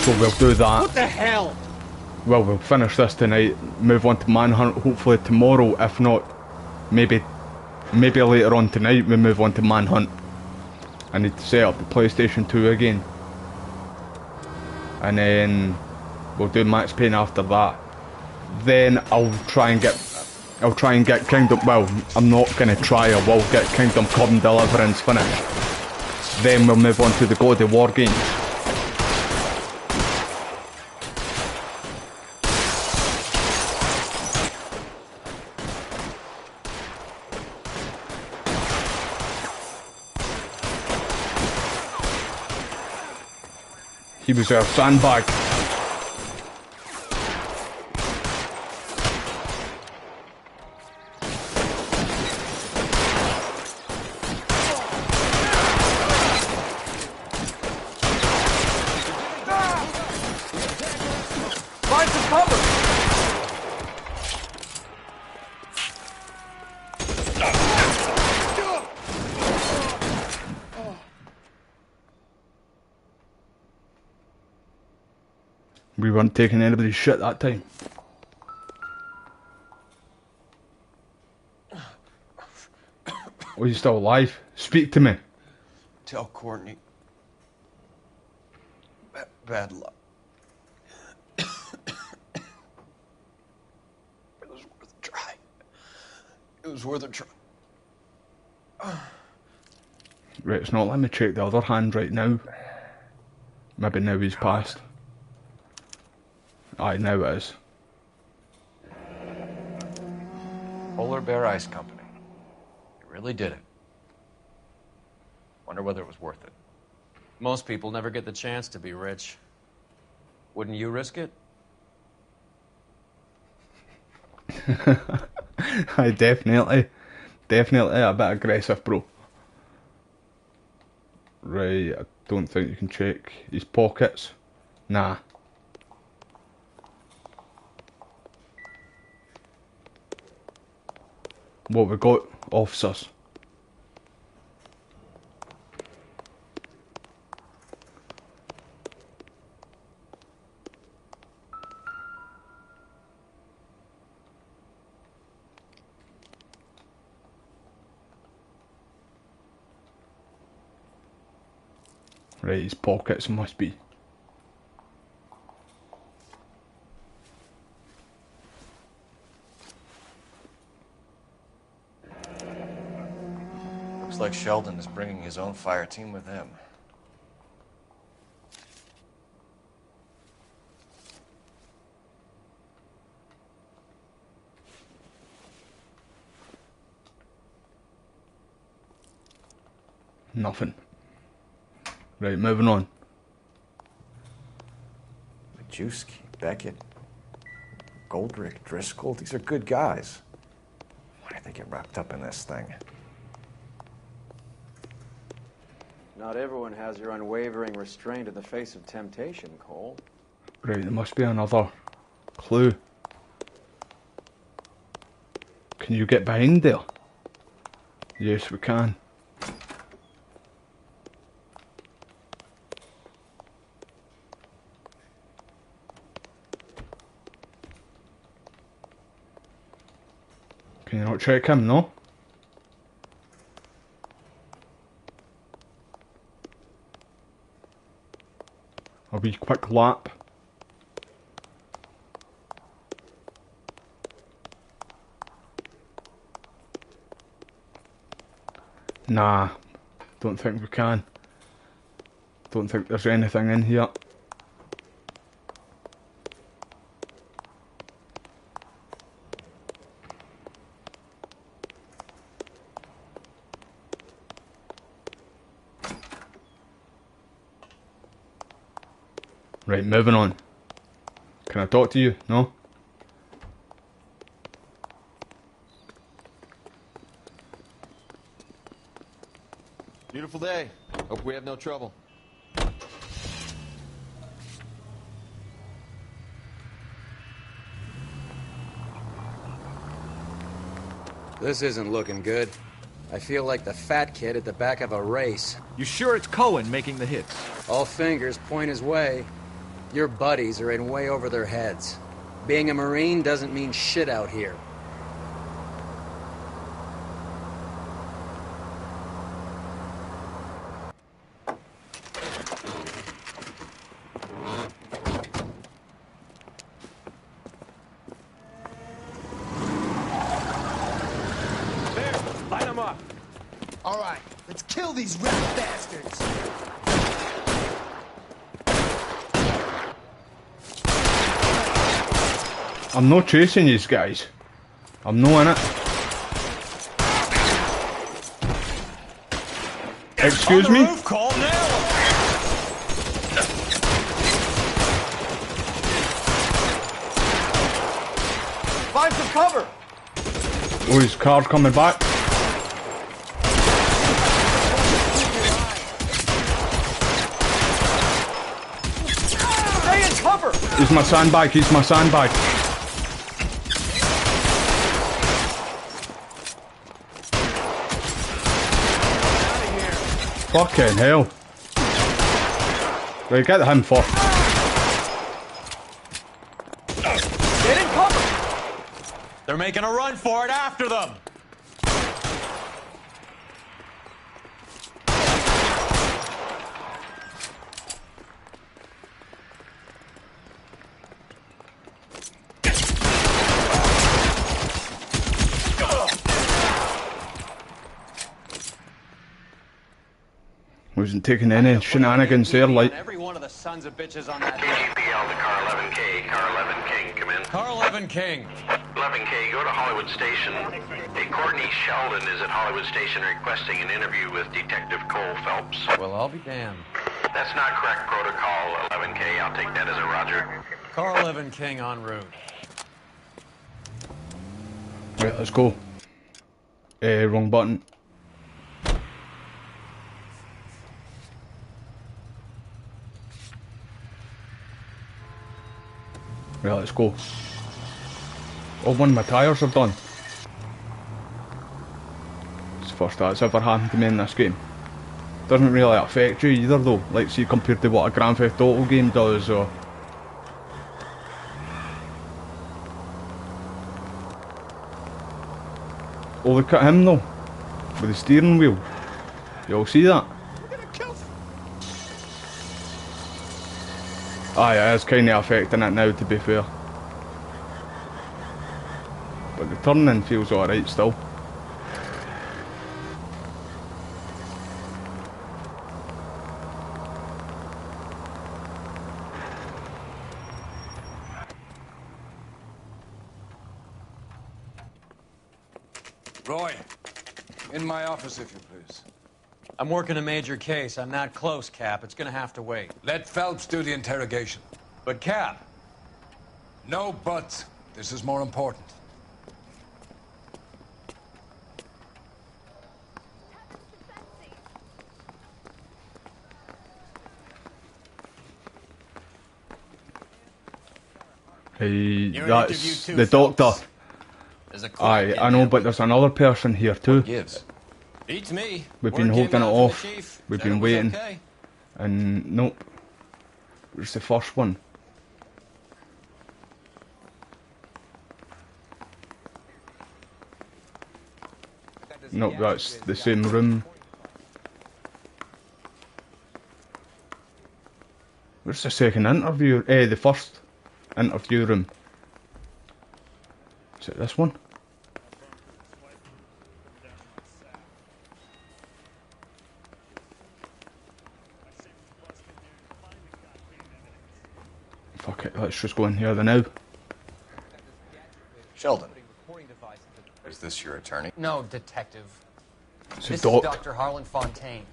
So we'll do that. What the hell? Well, we'll finish this tonight, move on to Manhunt hopefully tomorrow. If not, maybe later on tonight we move on to Manhunt. I need to set up the PlayStation 2 again. And then we'll do Max Payne after that. Then I'll try and get Kingdom, well, I'm not gonna try, I will get Kingdom Come Deliverance finished. Then we'll move on to the God of War games. He was our sandbag. Find some cover! We weren't taking anybody's shit that time. Oh, you're still alive? Speak to me. Tell Courtney. Bad luck. It was worth a try. It was worth a try. Right, it's not letting me check the other hand right now. Maybe now he's passed. Aye, now it is. Polar Bear Ice Company. You really did it. Wonder whether it was worth it. Most people never get the chance to be rich. Wouldn't you risk it? Aye, definitely. Definitely a bit aggressive, bro. Right, I don't think you can check his pockets. Nah. What we got? Officers. Right, his pockets must be. Looks like Sheldon is bringing his own fire team with him. Nothing. Right, moving on. Majewski, Beckett, Goldrick, Driscoll, these are good guys. Why did they get wrapped up in this thing? Not everyone has your unwavering restraint in the face of temptation, Cole. Right, there must be another clue. Can you get behind there? Yes, we can. Can you not check him, no? A wee quick lap. Nah, don't think we can. Don't think there's anything in here. Right, moving on. Can I talk to you? No? Beautiful day. Hope we have no trouble. This isn't looking good. I feel like the fat kid at the back of a race. You sure it's Cohen making the hits? All fingers point his way. Your buddies are in way over their heads. Being a Marine doesn't mean shit out here. Light them up. All right, let's kill these rat bastards. I'm not chasing these guys. I'm not in it. Excuse me? Find some cover! Oh, his car's coming back. Stay in cover! He's my sandbag, he's my sandbag. Fucking hell. Right, get him first. Get in cover! They're making a run for it after them. Wasn't taking any shenanigans there, like. Every one of the sons of bitches on that. KGPL to car 11K. Car 11 King, come in. Car 11 King. 11K, go to Hollywood Station. Hey, Courtney Sheldon is at Hollywood Station requesting an interview with Detective Cole Phelps. Well, I'll be damned. That's not correct protocol, 11K. I'll take that as a roger. Car 11 King en route. Right, let's go. Wrong button. Right, let's go. Oh, one of my tyres are done. It's the first that's ever happened to me in this game. Doesn't really affect you either though, like see compared to what a Grand Theft Auto game does or... Oh, look at him though, with the steering wheel. You all see that? Aye, it is kind of affecting it now, to be fair. But the turning feels alright still. Roy, in my office, if you please. I'm working a major case. I'm not close, Cap. It's gonna have to wait. Let Phelps do the interrogation. But, Cap... No buts. This is more important. Hey, that's the doctor. Aye, I know, but there's another person here too. Beats me. We've been holding it off. We've been waiting. And nope. Where's the first one? Nope, that's the same room. Where's the second interview? The first interview room. Is it this one? Fuck it, let's just go in here then now. Sheldon, is this your attorney? No, detective. It's This a is doc. Dr. Harlan Fontaine.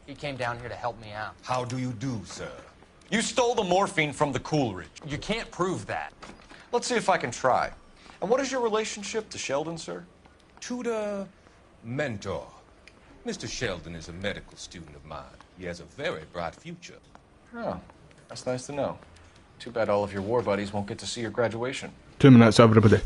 He came down here to help me out. How do you do, sir? You stole the morphine from the Coolidge. You can't prove that. Let's see if I can try. And what is your relationship to Sheldon, sir? Tutor, mentor. Mr. Sheldon is a medical student of mine. He has a very bright future. Oh, that's nice to know. Too bad all of your war buddies won't get to see your graduation. 2 minutes, everybody.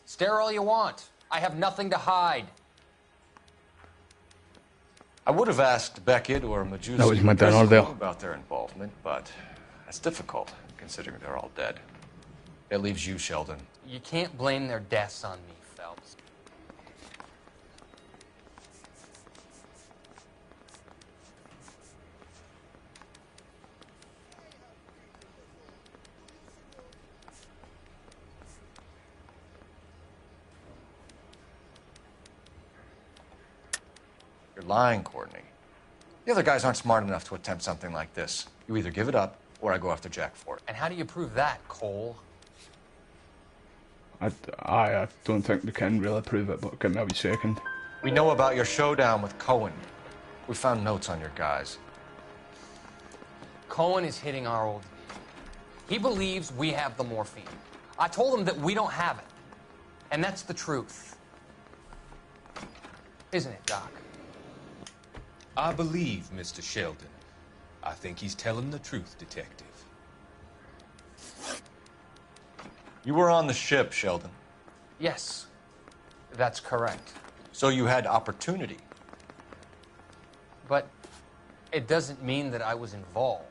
Stare all you want. I have nothing to hide. I would have asked Beckett or Majusi That was my dinner there. about their involvement, but That's difficult, considering they're all dead. It leaves you, Sheldon. You can't blame their deaths on me, Phelps. You're lying, Courtney. The other guys aren't smart enough to attempt something like this. You either give it up, or I go after Jack for it. And how do you prove that, Cole? I don't think we can really prove it, but give me a wee second. We know about your showdown with Cohen. We found notes on your guys. Cohen is hitting our old... He believes we have the morphine. I told him that we don't have it. And that's the truth. Isn't it, Doc? I believe Mr. Sheldon. I think he's telling the truth, Detective. You were on the ship, Sheldon. Yes, that's correct. So you had opportunity. But it doesn't mean that I was involved.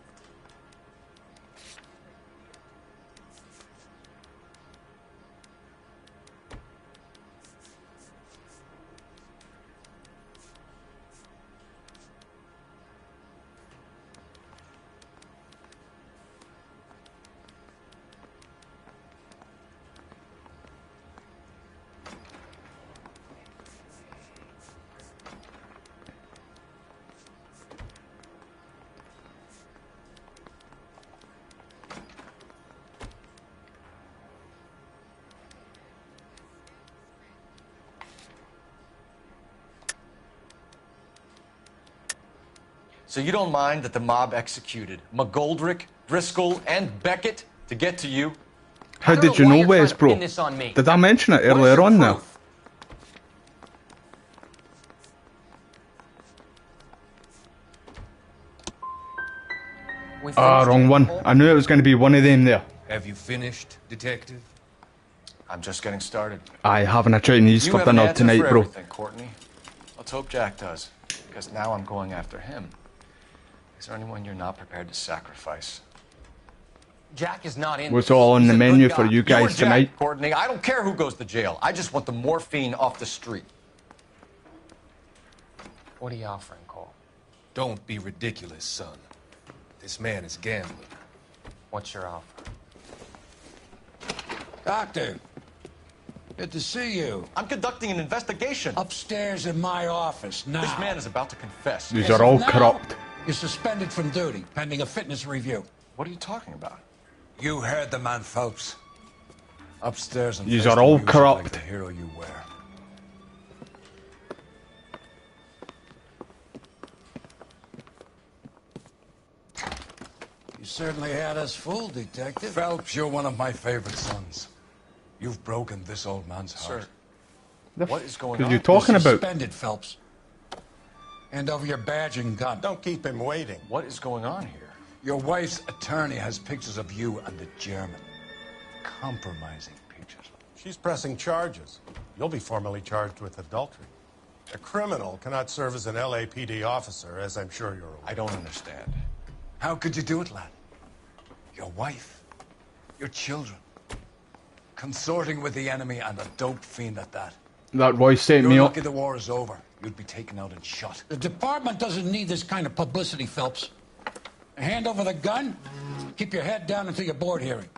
So you don't mind that the mob executed McGoldrick, Driscoll, and Beckett to get to you? How did you know Wes, bro? Did I mention it earlier on now? Ah, wrong one. I knew it was going to be one of them there. Have you finished, Detective? I'm just getting started. Aye, having a Chinese for dinner tonight, bro. Courtney. Let's hope Jack does, because now I'm going after him. Is there anyone you're not prepared to sacrifice? Jack is not in. What's all on the menu for you guys tonight? Jack, Courtney, I don't care who goes to jail. I just want the morphine off the street. What are you offering, Cole? Don't be ridiculous, son. This man is gambling. What's your offer? Doctor, good to see you. I'm conducting an investigation. Upstairs in my office, now. This man is about to confess. These are all corrupt. You're suspended from duty, pending a fitness review. What are you talking about? You heard the man, Phelps. Upstairs and These are all corrupt. like the hero you were. You certainly had us fooled, Detective. Phelps, you're one of my favorite sons. You've broken this old man's heart. Sir, what is going on? What are you talking about? Suspended, Phelps. Hand over your badge and gun. Don't keep him waiting. What is going on here? Your wife's attorney has pictures of you and the German. Compromising pictures. She's pressing charges. You'll be formally charged with adultery. A criminal cannot serve as an LAPD officer, as I'm sure you're aware. I don't understand. How could you do it, lad? Your wife, your children, consorting with the enemy and a dope fiend at that. That voice set me You're up. lucky the war is over. You'd be taken out and shot. The department doesn't need this kind of publicity, Phelps. Hand over the gun, keep your head down until your board hearing.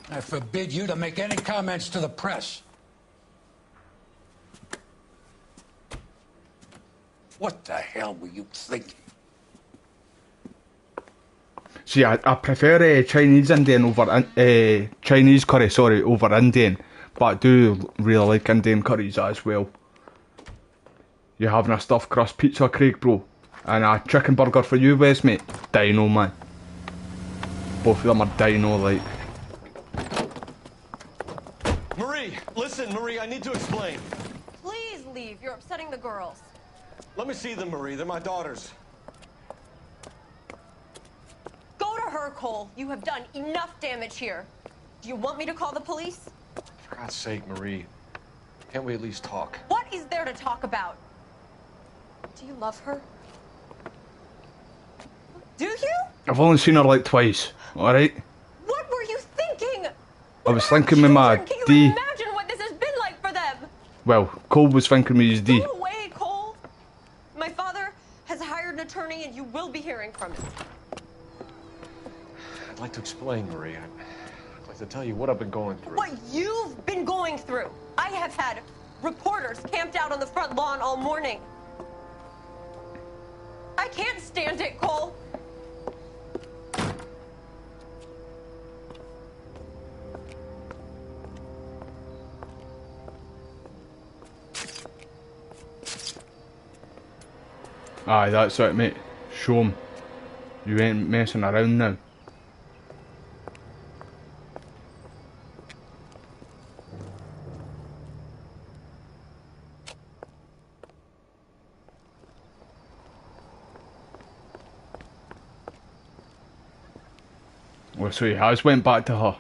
I forbid you to make any comments to the press. What the hell were you thinking? See, I prefer Chinese Indian over Chinese curry, sorry, over Indian, but I do really like Indian curries as well. You're having a stuffed crust pizza, Craig, bro, and a chicken burger for you, Wes, mate. Dino, man. Both of them are dino, like. Marie, listen, Marie, I need to explain. Please leave. You're upsetting the girls. Let me see them, Marie. They're my daughters. Go to her, Cole. You have done enough damage here. Do you want me to call the police? For God's sake, Marie. Can't we at least talk? What is there to talk about? Do you love her? Do you? I've only seen her like twice, alright? What were you thinking? I was thinking with my Can you D. imagine what this has been like for them? Well, Cole was thinking with his D. Go away, Cole. My father has hired an attorney and you will be hearing from him. I'd like to explain, Marie. I'd like to tell you what I've been going through. What you've been going through. I have had reporters camped out on the front lawn all morning. I can't stand it, Cole. Aye, that's it, mate. Show 'em. You ain't messing around now. Well, so he has went back to her.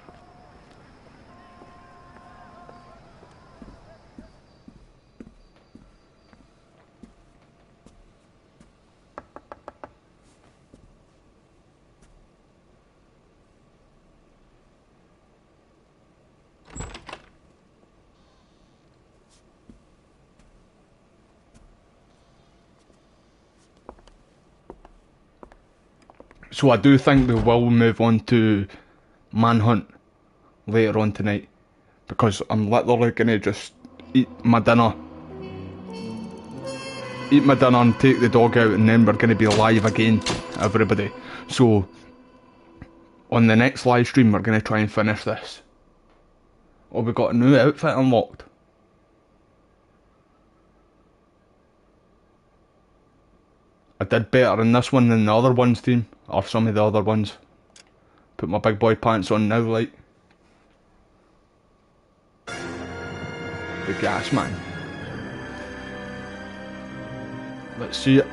So I do think we will move on to Manhunt later on tonight, because I'm literally gonna just eat my dinner and take the dog out, and then we're gonna be live again, everybody. So on the next live stream we're gonna try and finish this. Oh, we got a new outfit unlocked. I did better in this one than the other ones, team, or some of the other ones. Put my big boy pants on now, like. The gas, man. Let's see it.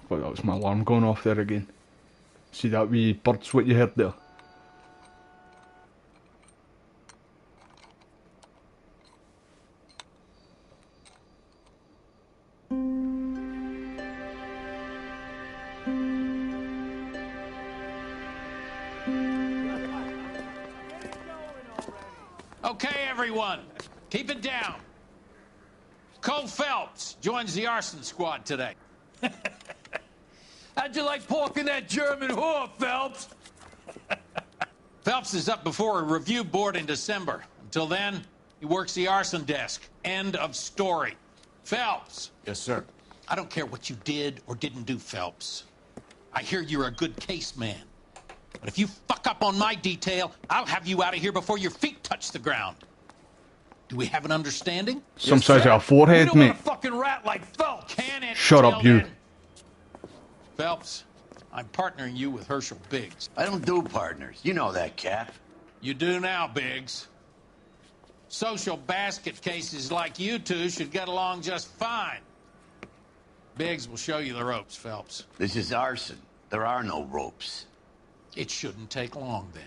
Well, that was my alarm going off there again. See that wee bird's what you heard there? Okay, everyone, keep it down. Cole Phelps joins the arson squad today. How'd you like porking that German whore, Phelps? Phelps is up before a review board in December. Until then, he works the arson desk. End of story. Phelps. Yes, sir. I don't care what you did or didn't do, Phelps. I hear you're a good case man. But if you fuck up on my detail, I'll have you out of here before your feet touch the ground. Do we have an understanding? Some size of a forehead, you don't mate. want a fucking rat like Phelps, can it? Shut up, you. Phelps, I'm partnering you with Herschel Biggs. I don't do partners. You know that, Cap. You do now, Biggs. Social basket cases like you two should get along just fine. Biggs will show you the ropes, Phelps. This is arson. There are no ropes. It shouldn't take long, then.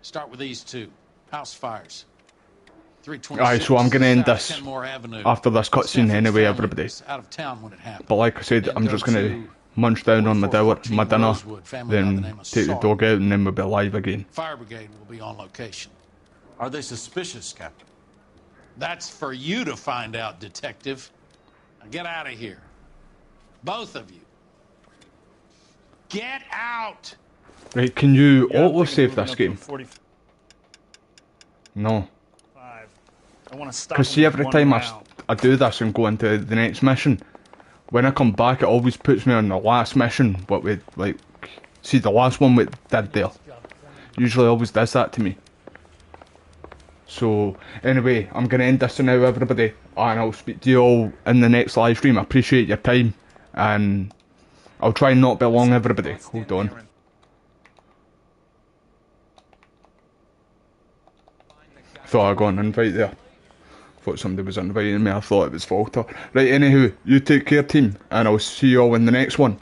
Start with these two. House fires. Aye, so I'm gonna end this after this cutscene anyway, everybody. Out of town when it happened. But like I said, I'm just gonna munch down on my dinner, then take the dog out, and then we'll be live again. Fire brigade will be on location. Are they suspicious, Captain? That's for you to find out, Detective. Now get out of here. Both of you. Get out! Right, can you auto-save this game? No. Because see, every time I do this and go into the next mission, when I come back it always puts me on the last mission, what we, like, see the last one we did there. Usually always does that to me. So, anyway, I'm going to end this now, everybody, and I'll speak to you all in the next live stream. I appreciate your time, and I'll try and not be long, everybody. Hold on. Thought I got an invite there. Thought somebody was inviting me, I thought it was Falter. Right, anywho, you take care, team, and I'll see you all in the next one.